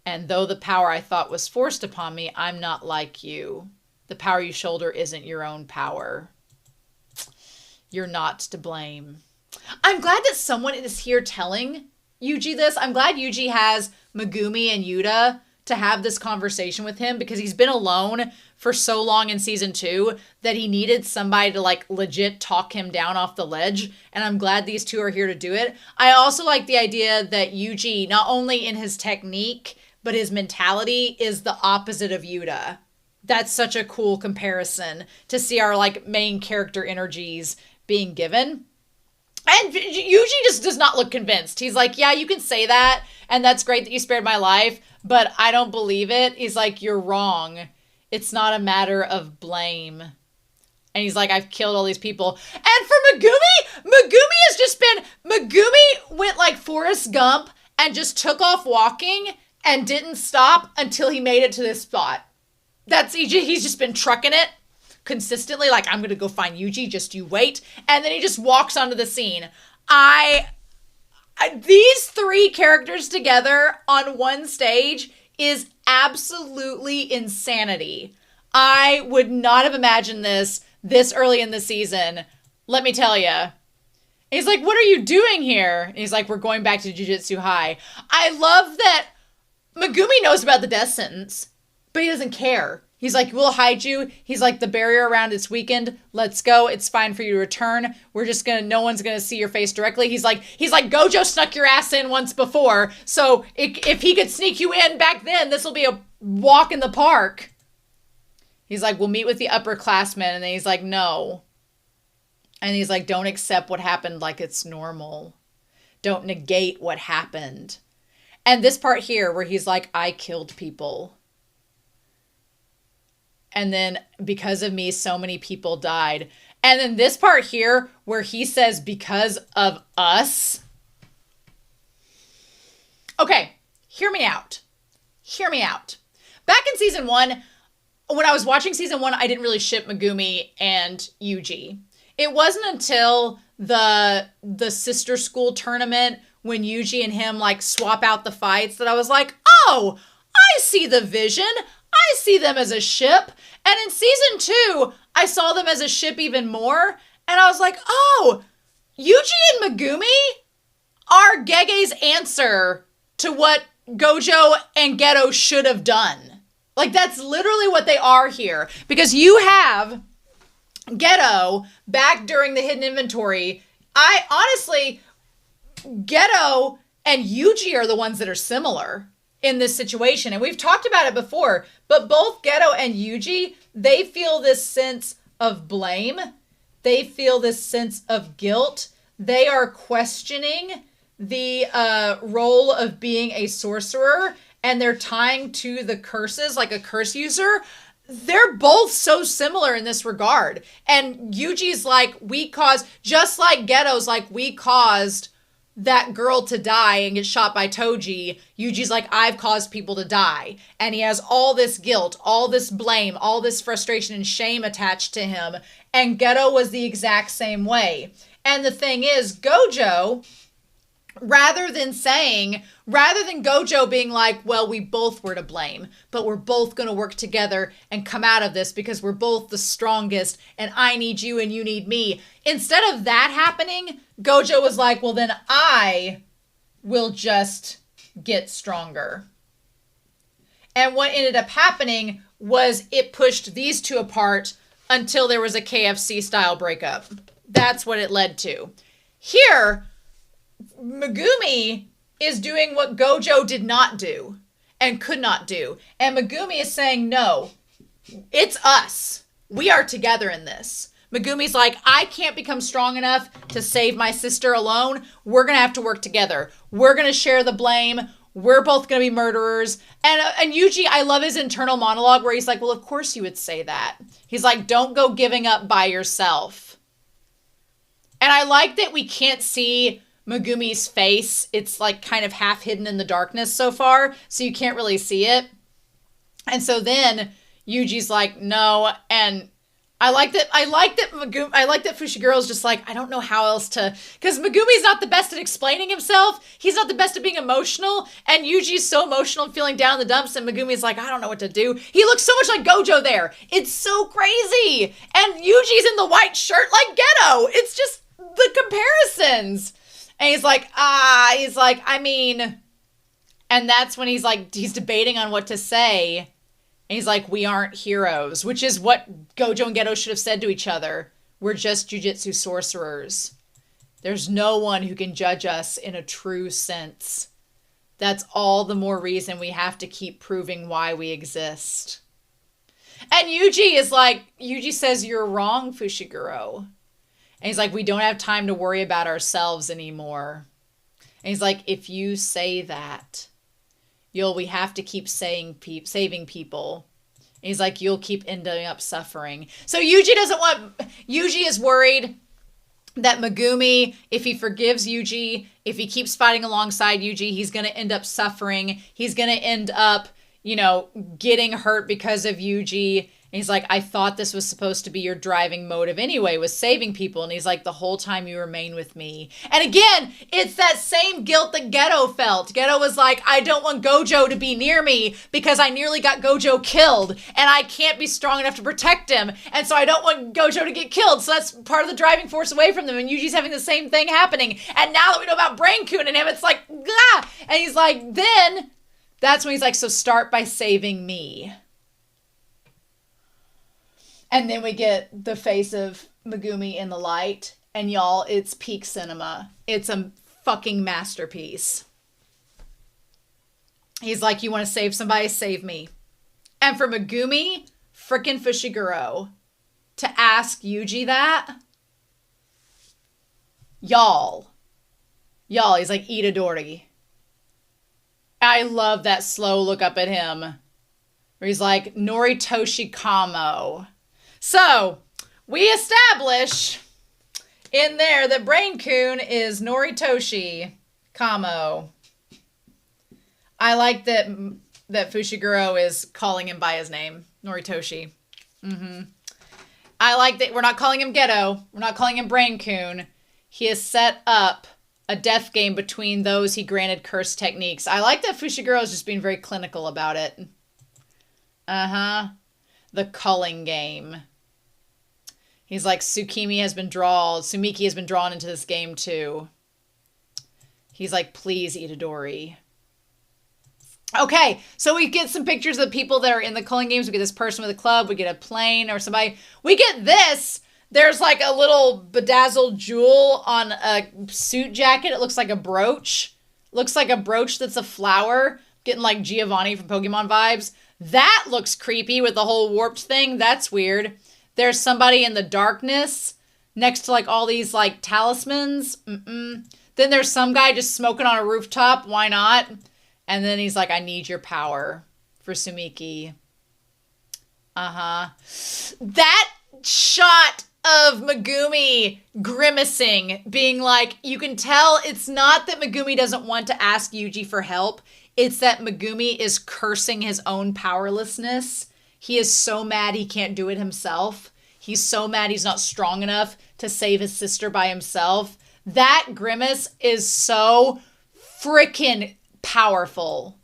And though the power I thought was forced upon me, I'm not like you. The power you shoulder isn't your own power. You're not to blame. I'm glad that someone is here telling Yuuji this. I'm glad Yuuji has Megumi and Yuuta to have this conversation with him, because he's been alone for so long in season 2 that he needed somebody to like legit talk him down off the ledge. And I'm glad these two are here to do it. I also like the idea that Yuuji, not only in his technique, but his mentality is the opposite of Yuuta. That's such a cool comparison to see our like main character energies being given. And Yuuji just does not look convinced. He's like, yeah, you can say that, and that's great that you spared my life, but I don't believe it. He's like, you're wrong. It's not a matter of blame. And he's like, I've killed all these people. And for Megumi went like Forrest Gump and just took off walking and didn't stop until he made it to this spot. He's just been trucking it consistently, like, I'm gonna go find Yuuji, just you wait. And then he just walks onto the scene. These three characters together on one stage is absolutely insanity. I would not have imagined this early in the season. Let me tell you. He's like, what are you doing here? And he's like, we're going back to Jujutsu High. I love that Megumi knows about the death sentence, but he doesn't care. He's like, we'll hide you. He's like, the barrier around it's weakened. Let's go. It's fine for you to return. No one's gonna see your face directly. He's like, Gojo snuck your ass in once before. So if he could sneak you in back then, this will be a walk in the park. He's like, we'll meet with the upperclassmen. And then he's like, no. And he's like, don't accept what happened like it's normal. Don't negate what happened. And this part here where he's like, I killed people. And then because of me, so many people died. And then this part here where he says, because of us. Okay, hear me out. Hear me out. Back in season 1, when I was watching season 1, I didn't really ship Megumi and Yuuji. It wasn't until the sister school tournament when Yuuji and him like swap out the fights that I was like, oh, I see the vision. I see them as a ship. And in season 2, I saw them as a ship even more. And I was like, oh, Yuuji and Megumi are Gege's answer to what Gojo and Geto should have done. Like, that's literally what they are here. Because you have Geto back during the hidden inventory. Honestly, Geto and Yuuji are the ones that are similar in this situation. And we've talked about it before, but both Geto and Yuuji, they feel this sense of blame. They feel this sense of guilt. They are questioning the role of being a sorcerer, and they're tying to the curses like a curse user. They're both so similar in this regard. And Yuuji's like, just like Geto's like, we caused that girl to die and get shot by Toji. Yuuji's like, I've caused people to die. And he has all this guilt, all this blame, all this frustration and shame attached to him. And Geto was the exact same way. And the thing is, Gojo, rather than Gojo being like, well, we both were to blame, but we're both going to work together and come out of this because we're both the strongest and I need you and you need me. Instead of that happening, Gojo was like, well, then I will just get stronger. And what ended up happening was it pushed these two apart until there was a KFC style breakup. That's what it led to. Here, Megumi is doing what Gojo did not do and could not do. And Megumi is saying, no, it's us. We are together in this. Megumi's like, I can't become strong enough to save my sister alone. We're going to have to work together. We're going to share the blame. We're both going to be murderers. And Yuuji, I love his internal monologue where he's like, well, of course you would say that. He's like, don't go giving up by yourself. And I like that we can't see Megumi's face. It's like kind of half hidden in the darkness so far, so you can't really see it. And so then Yuuji's like, no. And I like that Fushiguro's just like, I don't know how else to, because Megumi's not the best at explaining himself. He's not the best at being emotional. And Yuuji's so emotional and feeling down in the dumps. And Megumi's like, I don't know what to do. He looks so much like Gojo there. It's so crazy. And Yuuji's in the white shirt like Geto. It's just, the comparisons. And he's like, I mean, and that's when he's like, he's debating on what to say. And he's like, we aren't heroes, which is what Gojo and Geto should have said to each other. We're just jujutsu sorcerers. There's no one who can judge us in a true sense. That's all the more reason we have to keep proving why we exist. And Yuuji says, you're wrong, Fushiguro. And he's like, we don't have time to worry about ourselves anymore. And he's like, if you say that, we have to keep saving people. And he's like, you'll keep ending up suffering. So Yuuji is worried that Megumi, if he forgives Yuuji, if he keeps fighting alongside Yuuji, he's going to end up suffering. He's going to end up, getting hurt because of Yuuji. And he's like, I thought this was supposed to be your driving motive anyway, was saving people. And he's like, the whole time you remain with me. And again, it's that same guilt that Geto felt. Geto was like, I don't want Gojo to be near me because I nearly got Gojo killed and I can't be strong enough to protect him. And so I don't want Gojo to get killed. So that's part of the driving force away from them. And Yuji's having the same thing happening. And now that we know about Brain Coon and him, it's like, ah! And he's like, then that's when he's like, so start by saving me. And then we get the face of Megumi in the light. And y'all, it's peak cinema. It's a fucking masterpiece. He's like, you want to save somebody? Save me. And for Megumi frickin' Fushiguro to ask Yuuji that, y'all, he's like, Itadori. I love that slow look up at him. Where he's like, Noritoshi Kamo. So, we establish in there that Brain Coon is Noritoshi Kamo. I like that Fushiguro is calling him by his name, Noritoshi. I like that we're not calling him Geto. We're not calling him Brain Coon. He has set up a death game between those he granted cursed techniques. I like that Fushiguro is just being very clinical about it. The Culling Game. He's like, Sumiki has been drawn into this game too. He's like, please, Itadori. Okay, so we get some pictures of the people that are in the Culling Games. We get this person with a club. We get a plane or somebody. We get this. There's like a little bedazzled jewel on a suit jacket. It looks like a brooch. Looks like a brooch that's a flower. Getting like Giovanni from Pokemon vibes. That looks creepy with the whole warped thing. That's weird. There's somebody in the darkness next to like all these like talismans. Then there's some guy just smoking on a rooftop. Why not? And then he's like, I need your power for Sumiki. That shot of Megumi grimacing, being like, you can tell it's not that Megumi doesn't want to ask Yuuji for help. It's that Megumi is cursing his own powerlessness. He is so mad he can't do it himself. He's so mad he's not strong enough to save his sister by himself. That grimace is so freaking powerful.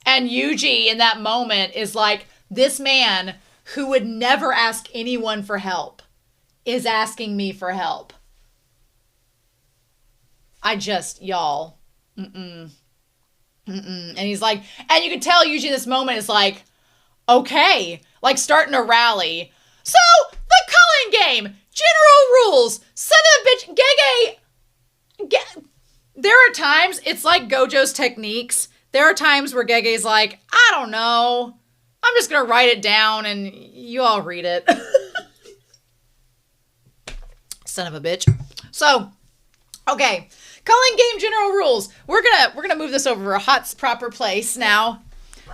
And Yuuji in that moment is like, this man who would never ask anyone for help is asking me for help. Y'all. And he's like, and you can tell Yuuji in this moment is like, okay, like starting a rally. So, the Culling Game, general rules, son of a bitch, Gege. There are times, it's like Gojo's techniques. There are times where Gege's like, I don't know. I'm just going to write it down and you all read it. Son of a bitch. So, okay. Culling Game general rules. We're gonna move this over a hot proper place now,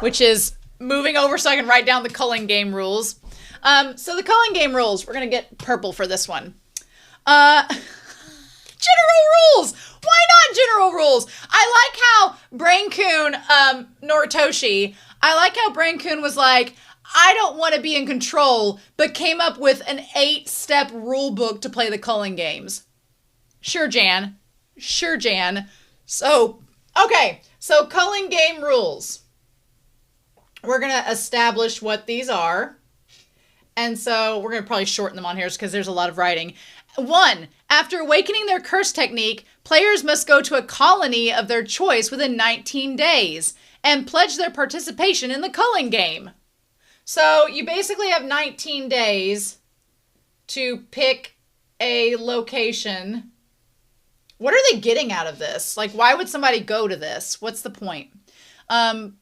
which is moving over so I can write down the Culling Game rules. So the Culling Game rules, we're gonna get purple for this one. General rules. Why not general rules? I like how Brain Coon, Noritoshi, I like how Brain Coon was like, I don't want to be in control, but came up with an 8-step rule book to play the Culling Games. Sure, Jan. So, okay. So, Culling Game rules. We're going to establish what these are. And so, we're going to probably shorten them on here because there's a lot of writing. 1. After awakening their curse technique, players must go to a colony of their choice within 19 days and pledge their participation in the Culling Game. So you basically have 19 days to pick a location. What are they getting out of this? Like, why would somebody go to this? What's the point?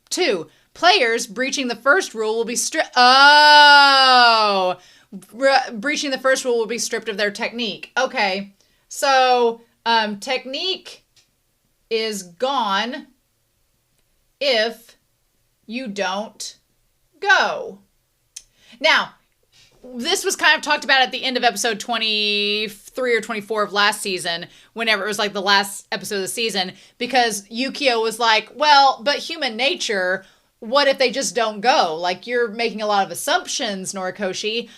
2. Players breaching the first rule will be stripped. Breaching the first rule will be stripped of their technique. Okay, so technique is gone if you don't go. Now, this was kind of talked about at the end of episode 23 or 24 of last season, whenever it was like the last episode of the season, because Yukio was like, well, but human nature, what if they just don't go? Like, you're making a lot of assumptions, Noritoshi.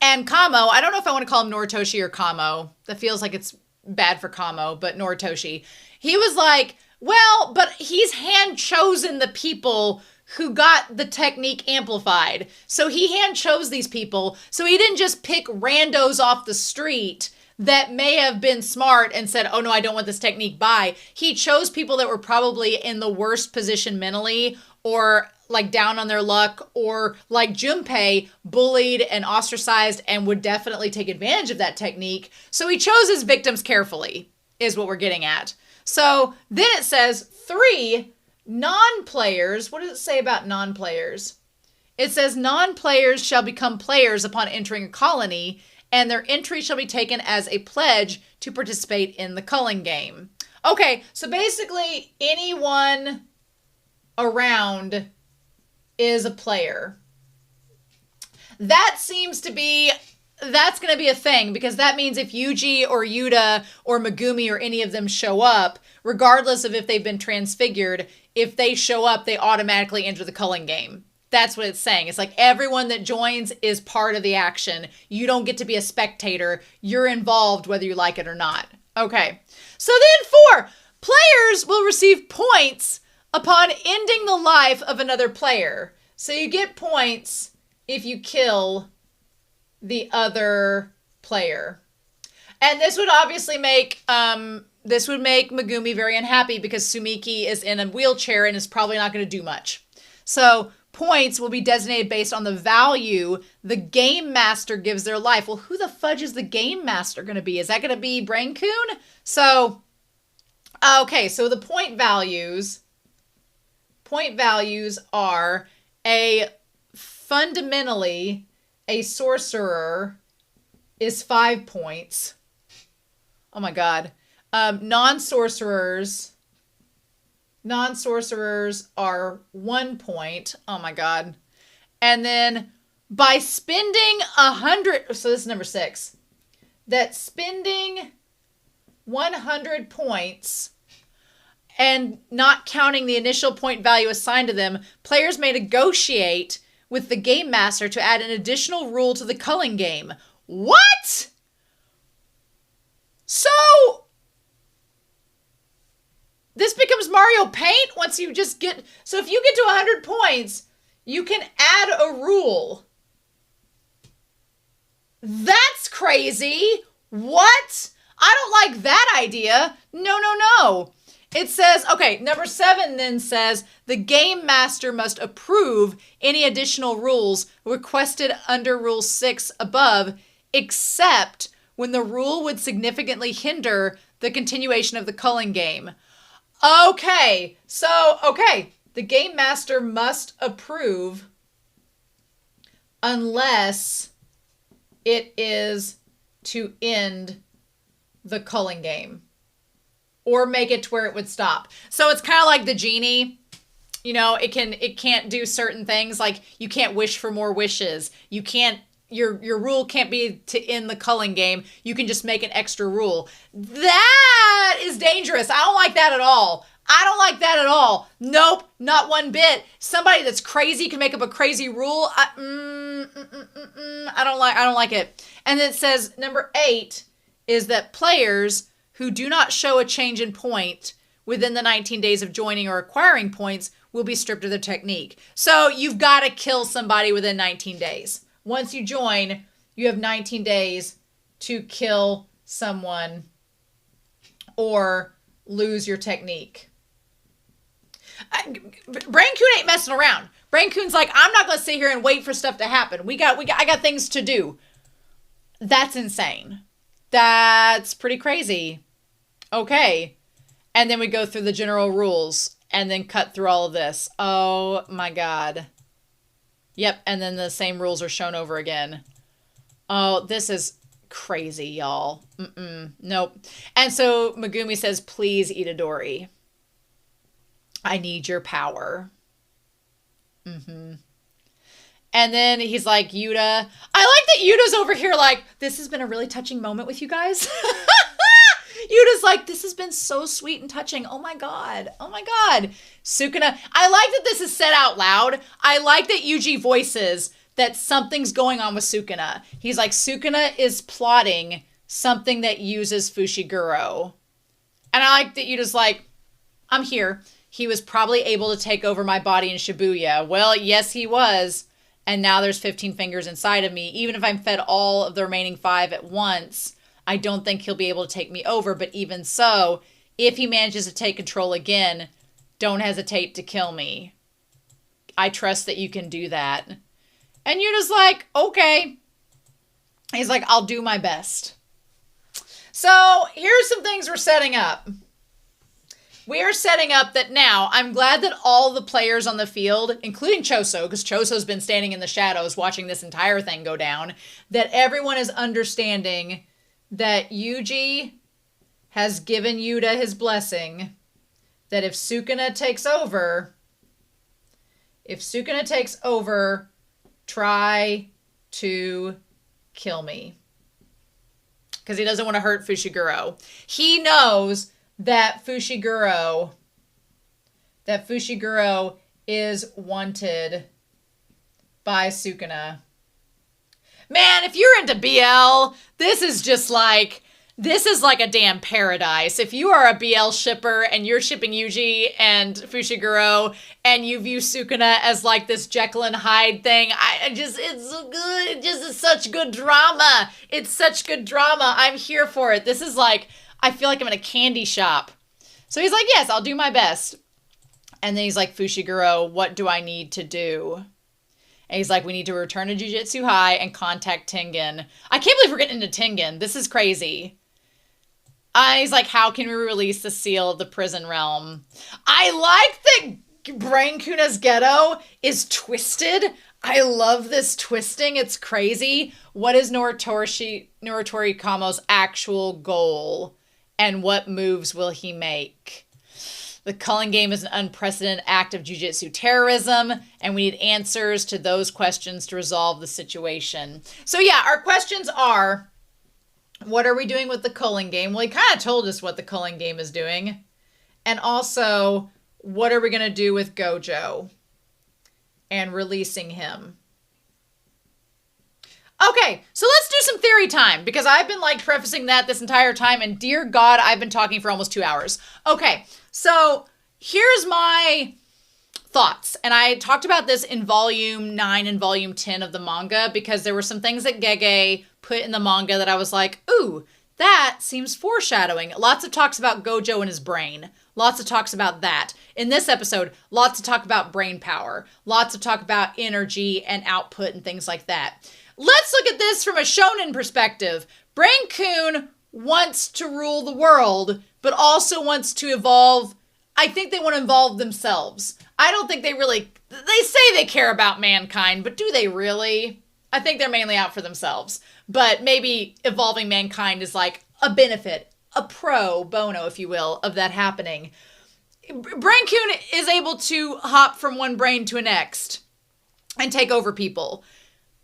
And Kamo, I don't know if I want to call him Noritoshi or Kamo. That feels like it's bad for Kamo, but Noritoshi. He was like, well, but he's hand-chosen the people who got the technique amplified. So he hand-chose these people. So he didn't just pick randos off the street that may have been smart and said, oh no, I don't want this technique, bye. He chose people that were probably in the worst position mentally, or like down on their luck, or like Junpei, bullied and ostracized and would definitely take advantage of that technique. So he chose his victims carefully, is what we're getting at. So then it says 3 non-players. What does it say about non-players? It says non-players shall become players upon entering a colony, and their entry shall be taken as a pledge to participate in the Culling Game. Okay, so basically anyone around is a player. That seems to be, that's going to be a thing, because that means if Yuuji or Yuuta or Megumi or any of them show up, regardless of if they've been transfigured, if they show up, they automatically enter the Culling Game. That's what it's saying. It's like everyone that joins is part of the action. You don't get to be a spectator. You're involved whether you like it or not. Okay. So then 4, players will receive points upon ending the life of another player. So you get points if you kill the other player. And this would obviously make Megumi very unhappy, because Sumiki is in a wheelchair and is probably not going to do much. So points will be designated based on the value the game master gives their life. Well, who the fudge is the game master going to be? Is that going to be Brain-kun? So, okay, so the point values are fundamentally a sorcerer is 5 points. Oh my God. Non-sorcerers are 1 point. Oh my God. And then by spending 100, so this is number 6, that spending 100 points and not counting the initial point value assigned to them, players may negotiate with the game master to add an additional rule to the Culling Game. What? So this becomes Mario Paint once you just get... So if you get to 100 points, you can add a rule. That's crazy. What? I don't like that idea. No. It says, okay, number 7 then says, the game master must approve any additional rules requested under Rule 6 above, except when the rule would significantly hinder the continuation of the Culling Game. Okay, so, the game master must approve unless it is to end the Culling Game or make it to where it would stop. So it's kind of like the genie. You know, it can't do certain things, like you can't wish for more wishes. You can't, your rule can't be to end the Culling Game. You can just make an extra rule. That is dangerous. I don't like that at all. Nope, not one bit. Somebody that's crazy can make up a crazy rule. I don't like it. And then it says number 8 is that players who do not show a change in point within the 19 days of joining or acquiring points will be stripped of their technique. So you've got to kill somebody within 19 days. Once you join, you have 19 days to kill someone or lose your technique. Brain-kun ain't messing around. Brain-kun's like, I'm not going to sit here and wait for stuff to happen. I got things to do. That's insane. That's pretty crazy. Okay. And then we go through the general rules and then cut through all of this. Oh my God. Yep. And then the same rules are shown over again. Oh, this is crazy, y'all. Nope. And so Megumi says, please, Itadori. I need your power. And then he's like, Yuuta. I like that Yuta's over here like, this has been a really touching moment with you guys. Yuta's like, this has been so sweet and touching. Oh my God. Oh my God. Sukuna. I like that this is said out loud. I like that Yuuji voices that something's going on with Sukuna. He's like, Sukuna is plotting something that uses Fushiguro. And I like that Yuta's like, I'm here. He was probably able to take over my body in Shibuya. Well, yes, he was. And now there's 15 fingers inside of me. Even if I'm fed all of the remaining 5 at once, I don't think he'll be able to take me over. But even so, if he manages to take control again, don't hesitate to kill me. I trust that you can do that. And Yuta's like, okay. He's like, I'll do my best. So here's some things we're setting up. We are setting up that now, I'm glad that all the players on the field, including Choso, because Choso's been standing in the shadows watching this entire thing go down, that everyone is understanding that Yuuji has given Yuuta his blessing, that if Sukuna takes over, try to kill me. Because he doesn't want to hurt Fushiguro. He knows that Fushiguro is wanted by Sukuna. Man, if you're into BL, this is like a damn paradise. If you are a BL shipper and you're shipping Yuuji and Fushiguro and you view Sukuna as like this Jekyll and Hyde thing, it's so good. It just is such good drama. It's such good drama. I'm here for it. This is like, I feel like I'm in a candy shop. So he's like, yes, I'll do my best. And then he's like, Fushiguro, what do I need to do? And he's like, we need to return to Jujutsu High and contact Tengen. I can't believe we're getting into Tengen. This is crazy. He's like, how can we release the seal of the prison realm? I like that Brain Kuna's ghetto is twisted. I love this twisting. It's crazy. What is Noritori Kamo's actual goal? And what moves will he make? The Culling Game is an unprecedented act of jujitsu terrorism, and we need answers to those questions to resolve the situation. So yeah, our questions are, what are we doing with the Culling Game? Well, he kind of told us what the Culling Game is doing. And also, what are we going to do with Gojo and releasing him? Okay, so let's do some theory time, because I've been like prefacing that this entire time, and dear God, I've been talking for almost 2 hours. Okay, so here's my thoughts, and I talked about this in volume 9 and volume 10 of the manga, because there were some things that Gege put in the manga that I was like, ooh, that seems foreshadowing. Lots of talks about Gojo and his brain. Lots of talks about that. In this episode, lots of talk about brain power. Lots of talk about energy and output and things like that. Let's look at this from a shonen perspective. Brain-kun wants to rule the world, but also wants to evolve. I think they want to evolve themselves. I don't think they say they care about mankind, but do they really? I think they're mainly out for themselves. But maybe evolving mankind is like a benefit, a pro bono, if you will, of that happening. Brain-kun is able to hop from one brain to a next and take over people.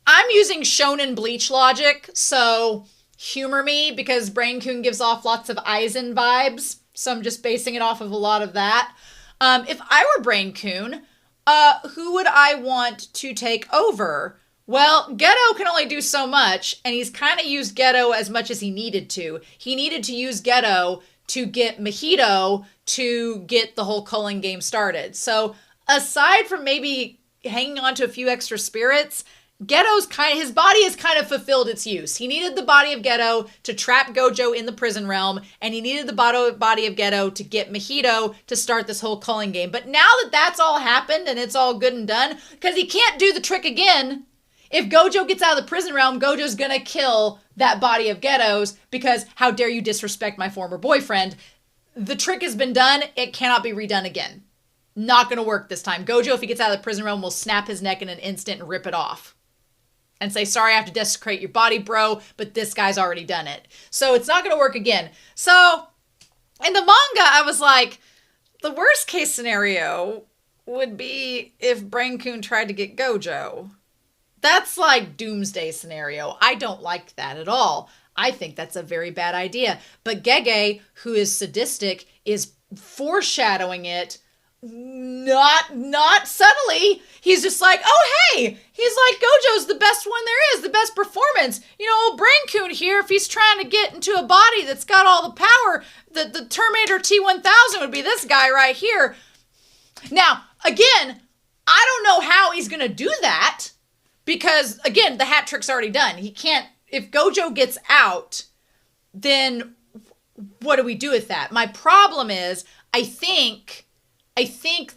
I'm using Shonen Bleach logic, so humor me, because Brain-kun gives off lots of Aizen vibes, so I'm just basing it off of a lot of that. If I were Brain-kun, who would I want to take over? Well, Geto can only do so much, and he's kind of used Geto as much as he needed to. He needed to use Geto to get Mahito to get the whole Culling Game started. So aside from maybe hanging on to a few extra spirits, his body has kind of fulfilled its use. He needed the body of Geto to trap Gojo in the prison realm, and he needed the body of Geto to get Mahito to start this whole culling game. But now that that's all happened and it's all good and done, because he can't do the trick again, if Gojo gets out of the prison realm, Gojo's gonna kill that body of Geto's, because how dare you disrespect my former boyfriend. The trick has been done. It cannot be redone again. Not gonna work this time. Gojo, if he gets out of the prison realm, will snap his neck in an instant and rip it off. And say, sorry, I have to desecrate your body, bro, but this guy's already done it. So it's not going to work again. So in the manga, I was like, the worst case scenario would be if Brain-kun tried to get Gojo. That's like Doomsday scenario. I don't like that at all. I think that's a very bad idea. But Gege, who is sadistic, is foreshadowing it. Not subtly. He's just like, oh, hey, he's like, Gojo's the best one there is, the best performance. You know, old Brain-kun here, if he's trying to get into a body that's got all the power, the Terminator T-1000 would be this guy right here. Now, again, I don't know how he's going to do that because, again, the hat trick's already done. He can't, if Gojo gets out, then what do we do with that? My problem is, I think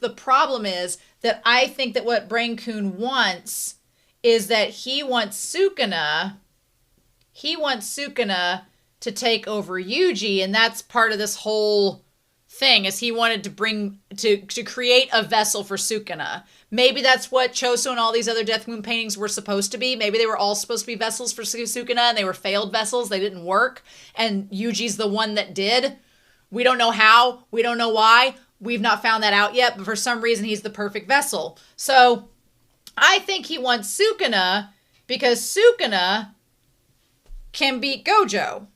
the problem is that I think that what Brain-kun wants is that he wants Sukuna to take over Yuuji, and that's part of this whole thing, is he wanted to create a vessel for Sukuna. Maybe that's what Choso and all these other Death Moon paintings were supposed to be. Maybe they were all supposed to be vessels for Sukuna, and they were failed vessels. They didn't work, and Yuuji's the one that did. We don't know how. We don't know why. We've not found that out yet, but for some reason, he's the perfect vessel. So I think he wants Sukuna because Sukuna can beat Gojo.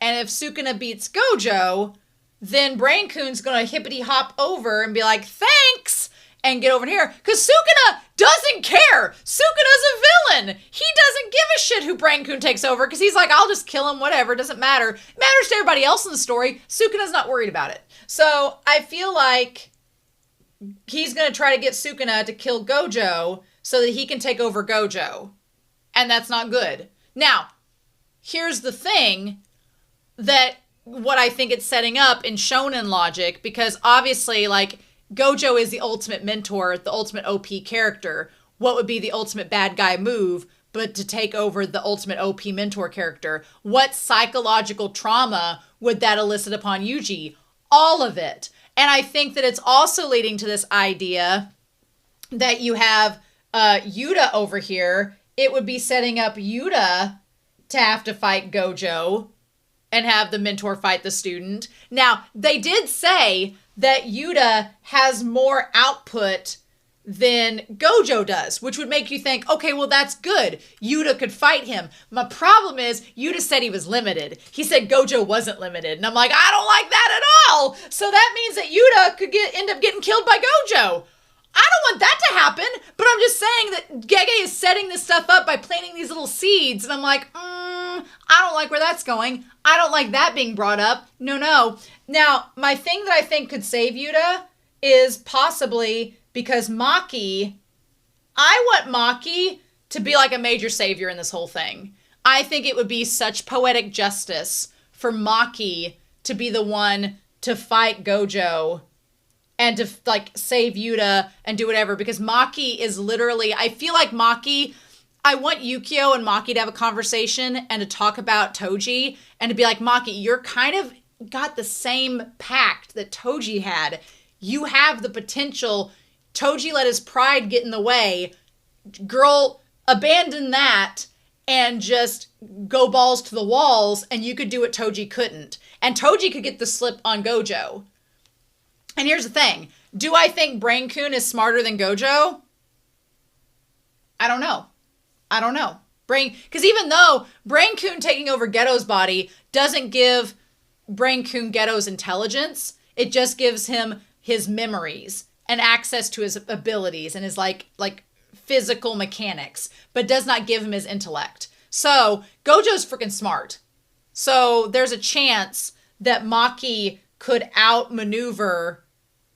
And if Sukuna beats Gojo, then Brain-kun's going to hippity hop over and be like, thanks, and get over here. Because Sukuna doesn't care. Sukuna's a villain. He doesn't give a shit who Brain-kun takes over because he's like, I'll just kill him, whatever, doesn't matter. It matters to everybody else in the story. Sukuna's not worried about it. So I feel like he's going to try to get Sukuna to kill Gojo so that he can take over Gojo. And that's not good. Now, here's the thing that what I think it's setting up in shonen logic, because obviously, like, Gojo is the ultimate mentor, the ultimate OP character. What would be the ultimate bad guy move but to take over the ultimate OP mentor character? What psychological trauma would that elicit upon Yuuji? All of it. And I think that it's also leading to this idea that you have Yuuta over here. It would be setting up Yuuta to have to fight Gojo and have the mentor fight the student. Now, they did say that Yuuta has more output than Gojo does, which would make you think, okay, well, that's good. Yuuta could fight him. My problem is, Yuuta said he was limited. He said Gojo wasn't limited. And I'm like, I don't like that at all. So that means that Yuuta could end up getting killed by Gojo. I don't want that to happen, but I'm just saying that Gege is setting this stuff up by planting these little seeds. And I'm like, I don't like where that's going. I don't like that being brought up. No. Now, my thing that I think could save Yuuta is possibly because Maki, I want Maki to be like a major savior in this whole thing. I think it would be such poetic justice for Maki to be the one to fight Gojo and to, like, save Yuuta and do whatever. Because Maki is literally, I feel like Maki, I want Yukio and Maki to have a conversation and to talk about Toji and to be like, Maki, you're kind of got the same pact that Toji had. You have the potential. Toji let his pride get in the way. Girl, abandon that and just go balls to the walls, and you could do what Toji couldn't. And Toji could get the slip on Gojo. And here's the thing. Do I think Brain-kun is smarter than Gojo? I don't know. Because even though Brain-kun taking over Geto's body doesn't give Brain-kun Geto's intelligence, it just gives him his memories and access to his abilities and his like physical mechanics, but does not give him his intellect. So Gojo's freaking smart. So there's a chance that Maki could outmaneuver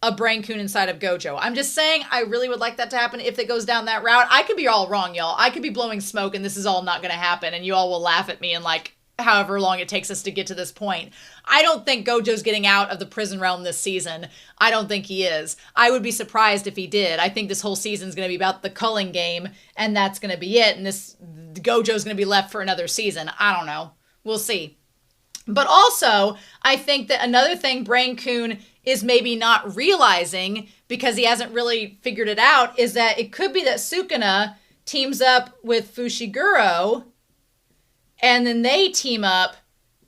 a Brain Coon inside of Gojo. I'm just saying I really would like that to happen if it goes down that route. I could be all wrong, y'all. I could be blowing smoke and this is all not going to happen and you all will laugh at me in like however long it takes us to get to this point. I don't think Gojo's getting out of the prison realm this season. I don't think he is. I would be surprised if he did. I think this whole season is going to be about the Culling Game and that's going to be it. And this Gojo's going to be left for another season. I don't know. We'll see. But also, I think that another thing Brain Coon is maybe not realizing because he hasn't really figured it out is that it could be that Sukuna teams up with Fushiguro and then they team up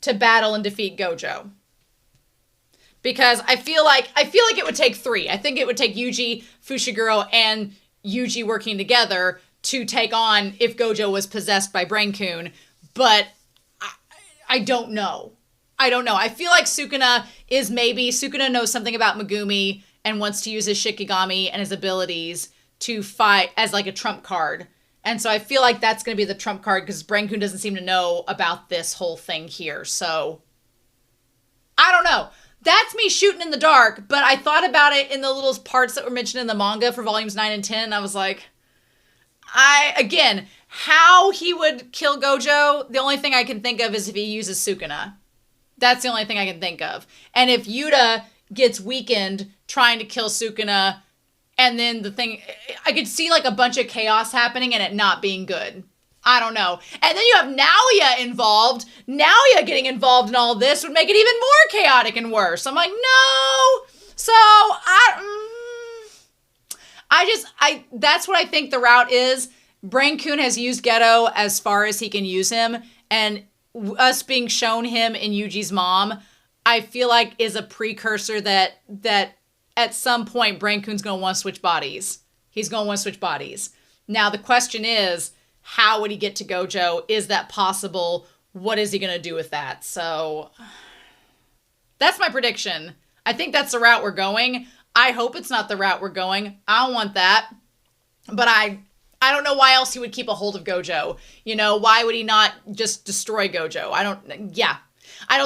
to battle and defeat Gojo. Because I feel like it would take three. I think it would take Yuuji, Fushiguro, and Yuuji working together to take on if Gojo was possessed by Brain Coon. But I don't know. I feel like Sukuna knows something about Megumi and wants to use his Shikigami and his abilities to fight as like a trump card. And so I feel like that's going to be the trump card because Brain Coon doesn't seem to know about this whole thing here. So I don't know. That's me shooting in the dark, but I thought about it in the little parts that were mentioned in the manga for volumes 9 and 10. I was like, how he would kill Gojo, the only thing I can think of is if he uses Sukuna. That's the only thing I can think of. And if Yuuta gets weakened trying to kill Sukuna, and then I could see like a bunch of chaos happening and it not being good. I don't know. And then you have Naoya involved. Naoya getting involved in all this would make it even more chaotic and worse. I'm like, no. So that's what I think the route is. Brain Coon has used Geto as far as he can use him. And us being shown him in Yuuji's mom, I feel like is a precursor that at some point Brain Coon's going to want to switch bodies. He's going to want to switch bodies. Now the question is, how would he get to Gojo? Is that possible? What is he going to do with that? So that's my prediction. I think that's the route we're going. I hope it's not the route we're going. I don't want that. But I don't know why else he would keep a hold of Gojo. You know, why would he not just destroy Gojo? I don't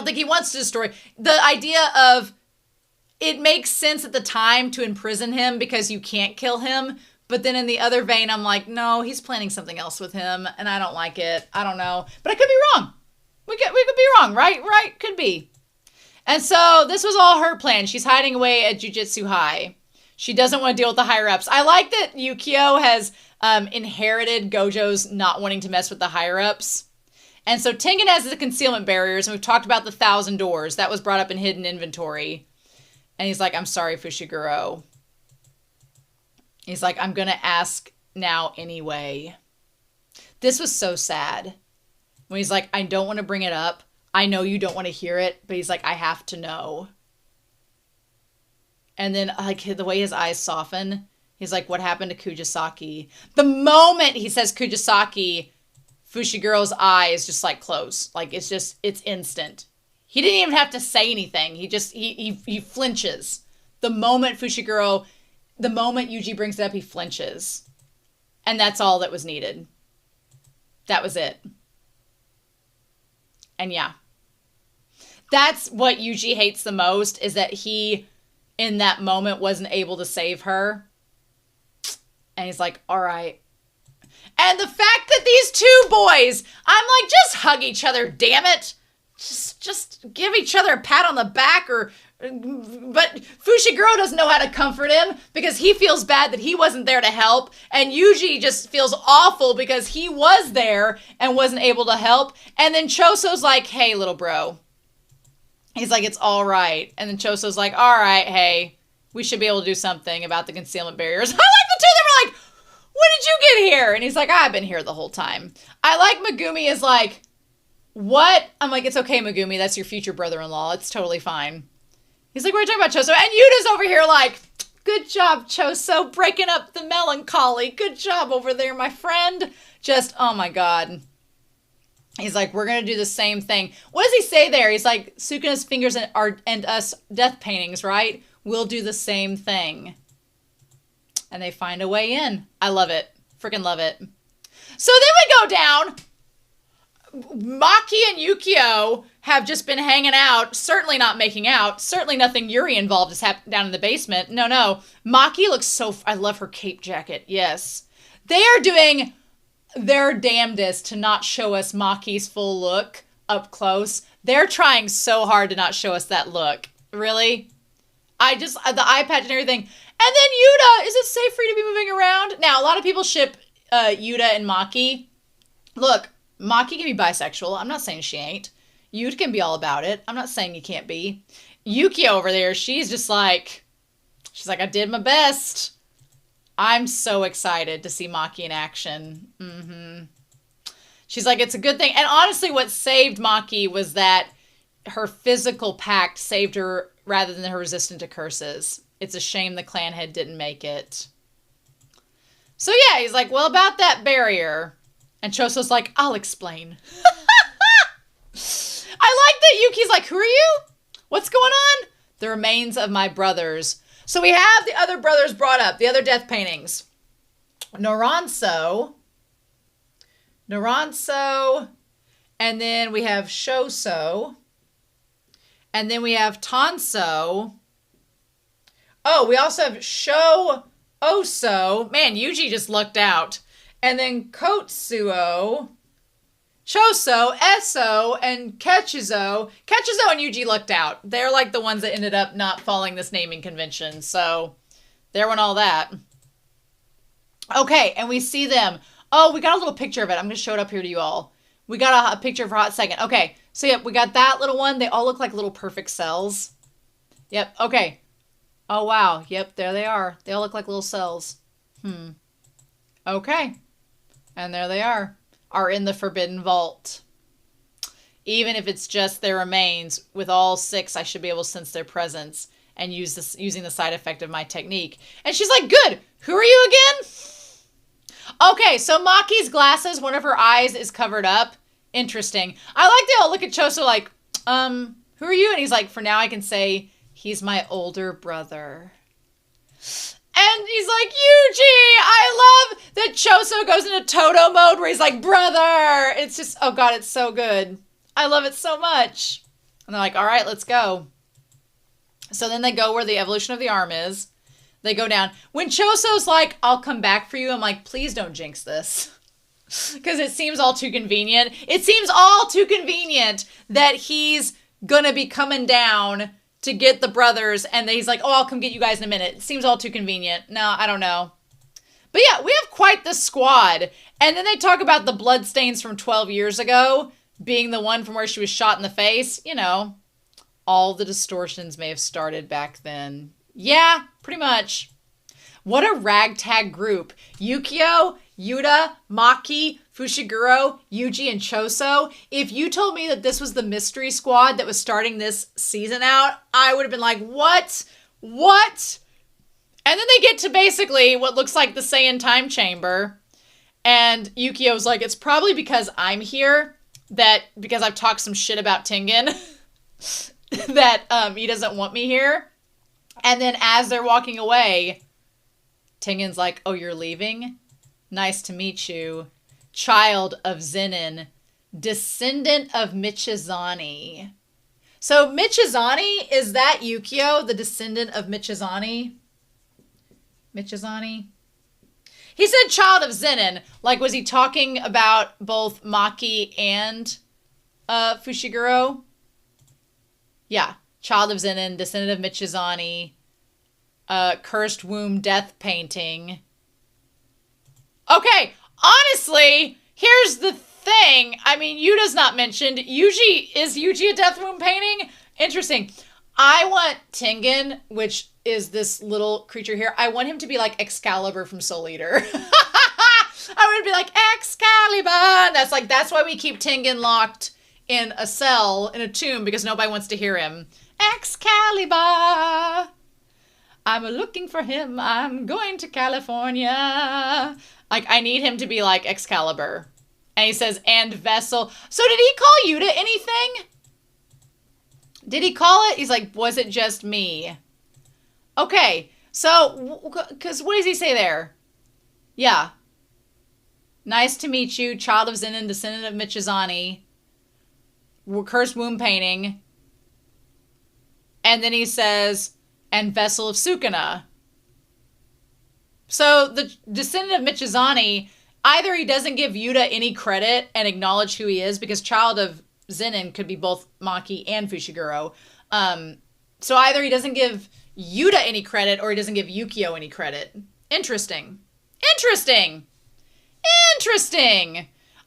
think he wants to destroy. The idea of it makes sense at the time to imprison him because you can't kill him. But then in the other vein, I'm like, no, he's planning something else with him, and I don't like it. I don't know. But I could be wrong. We could be wrong, right? Right? Could be. And so this was all her plan. She's hiding away at Jujutsu High. She doesn't want to deal with the higher-ups. I like that Yukio has inherited Gojo's not wanting to mess with the higher-ups. And so Tengen has the concealment barriers, and we've talked about the 1,000 doors. That was brought up in Hidden Inventory. And he's like, I'm sorry, Fushiguro. He's like, I'm going to ask now anyway. This was so sad. When he's like, I don't want to bring it up. I know you don't want to hear it. But he's like, I have to know. And then like the way his eyes soften. He's like, what happened to Kujisaki? The moment he says Kujisaki, Fushiguro's eyes just like close. Like it's instant. He didn't even have to say anything. He flinches. The moment Yuuji brings it up, he flinches. And that's all that was needed. That was it. And yeah. That's what Yuuji hates the most, is that he, in that moment, wasn't able to save her. And he's like, all right. And the fact that these two boys, I'm like, just hug each other, damn it. Just give each other a pat on the back but Fushiguro doesn't know how to comfort him because he feels bad that he wasn't there to help. And Yuuji just feels awful because he was there and wasn't able to help. And then Choso's like, hey, little bro. He's like, it's all right. And then Choso's like, all right, hey, we should be able to do something about the concealment barriers. I like the two of them are like, when did you get here? And he's like, I've been here the whole time. I like Megumi is like, what? I'm like, it's okay, Megumi. That's your future brother-in-law. It's totally fine. He's like, what are you talking about, Choso? And Yuta's over here like, good job, Choso, breaking up the melancholy. Good job over there, my friend. Just, oh my God. He's like, we're going to do the same thing. What does he say there? He's like, Sukuna's fingers and us death paintings, right? We'll do the same thing. And they find a way in. I love it. Freaking love it. So then we go down. Maki and Yukio have just been hanging out, certainly not making out, certainly nothing Yuri involved has happened down in the basement. No. Maki looks so, I love her cape jacket, yes. They are doing their damnedest to not show us Maki's full look up close. They're trying so hard to not show us that look. Really? The eye patch and everything. And then Yuuta, is it safe for you to be moving around? Now, a lot of people ship Yuuta and Maki. Look, Maki can be bisexual. I'm not saying she ain't. Yuuta can be all about it. I'm not saying you can't be. Yukio over there, she's like, I did my best. I'm so excited to see Maki in action. She's like, it's a good thing. And honestly, what saved Maki was that her physical pact saved her rather than her resistance to curses. It's a shame the clan head didn't make it. So yeah, he's like, well, about that barrier. And Choso's like, I'll explain. I like that Yuki's like, who are you? What's going on? The remains of my brothers. So we have the other brothers brought up, the other death paintings. Noranso, and then we have Shoso, and then we have Tanso. Oh, we also have Oso. Man, Yuuji just lucked out. And then Kotsuo, Choso, Eso, and Kechizo. Kechizo and Yuuji lucked out. They're like the ones that ended up not following this naming convention. So there went all that. Okay, and we see them. Oh, we got a little picture of it. I'm going to show it up here to you all. We got a picture for a hot second. Okay, so yep, we got that little one. They all look like little perfect cells. Yep, okay. Oh, wow. Yep, there they are. They all look like little cells. Okay. And there they are in the Forbidden Vault. Even if it's just their remains, with all 6, I should be able to sense their presence and using the side effect of my technique. And she's like, good. Who are you again? Okay, so Maki's glasses, one of her eyes is covered up. Interesting. I like they all look at Choso like, who are you? And he's like, for now I can say he's my older brother. And he's like, Yuuji, I love that Choso goes into Toto mode where he's like, brother. It's just, oh God, it's so good. I love it so much. And they're like, all right, let's go. So then they go where the evolution of the arm is. They go down. When Choso's like, I'll come back for you, I'm like, please don't jinx this. Because it seems all too convenient. It seems all too convenient that he's gonna be coming down to get the brothers, and he's like, oh, I'll come get you guys in a minute. It seems all too convenient. No, I don't know. But yeah, we have quite the squad. And then they talk about the bloodstains from 12 years ago being the one from where she was shot in the face. You know, all the distortions may have started back then. Yeah, pretty much. What a ragtag group. Yukio, Yuuta, Maki, Fushiguro, Yuuji, and Choso. If you told me that this was the mystery squad that was starting this season out, I would have been like, what? What? And then they get to basically what looks like the Saiyan time chamber. And Yukio's like, it's probably because I'm here, because I've talked some shit about Tengen, that he doesn't want me here. And then as they're walking away, Tengen's like, oh, you're leaving? Nice to meet you. Child of Zen'in, descendant of Michizani. So Michizani, is that Yukio, the descendant of Michizani? Michizani? He said child of Zen'in. Like, was he talking about both Maki and Fushiguro? Yeah. Child of Zen'in, descendant of Michizani, cursed womb death painting. Okay, honestly, here's the thing. I mean, Yuta's not mentioned. Is Yuuji a death womb painting? Interesting. I want Tengen, which is this little creature here. I want him to be like Excalibur from Soul Eater. I would be like, Excalibur! That's why we keep Tengen locked in a cell, in a tomb, because nobody wants to hear him. Excalibur! I'm looking for him. I'm going to California. Like, I need him to be like Excalibur. And he says, and vessel. So did he call Yuuta anything? Did he call it? He's like, was it just me? Okay. So, because what does he say there? Yeah. Nice to meet you, child of Zen'in, descendant of Michizani. cursed womb painting. And then he says, and vessel of Sukuna. So the descendant of Michizani, either he doesn't give Yuuta any credit and acknowledge who he is, because child of Zen'in could be both Maki and Fushiguro. So either he doesn't give Yuuta any credit or he doesn't give Yukio any credit. Interesting.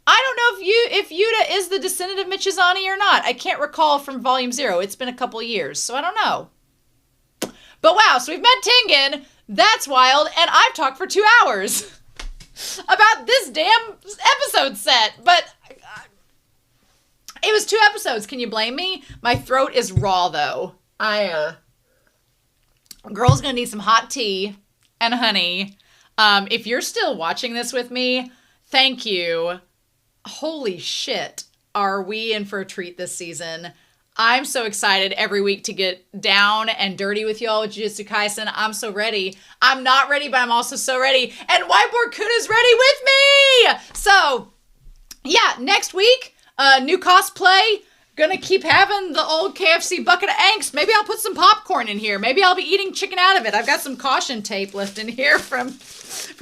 I don't know if Yuuta is the descendant of Michizani or not. I can't recall from Volume 0. It's been a couple years, so I don't know. But wow, so we've met Tengen. That's wild. And I've talked for 2 hours about this damn episode set. But it was 2 episodes. Can you blame me? My throat is raw, though. Girl's gonna need some hot tea and honey. If you're still watching this with me, thank you. Holy shit. Are we in for a treat this season? I'm so excited every week to get down and dirty with y'all with Jujutsu Kaisen. I'm so ready. I'm not ready, but I'm also so ready. And Whiteboard Kun is ready with me! So, yeah, next week, new cosplay. Gonna keep having the old KFC bucket of angst. Maybe I'll put some popcorn in here. Maybe I'll be eating chicken out of it. I've got some caution tape left in here from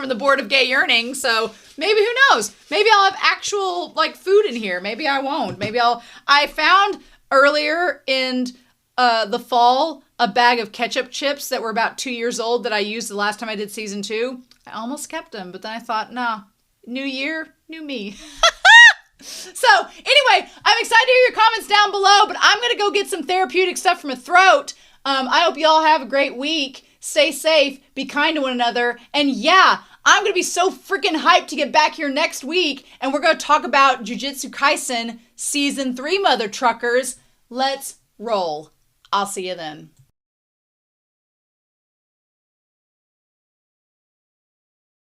the Board of Gay Yearning. So maybe, who knows? Maybe I'll have actual, like, food in here. Maybe I won't. I found earlier in the fall a bag of ketchup chips that were about 2 years old that I used the last time I did season 2. I almost kept them, but then I thought, nah, new year, new me. So anyway, I'm excited to hear your comments down below, but I'm going to go get some therapeutic stuff from my throat. I hope you all have a great week. Stay safe, be kind to one another. And yeah, I'm going to be so freaking hyped to get back here next week. And we're going to talk about Jujutsu Kaisen Season 3, Mother Truckers. Let's roll. I'll see you then.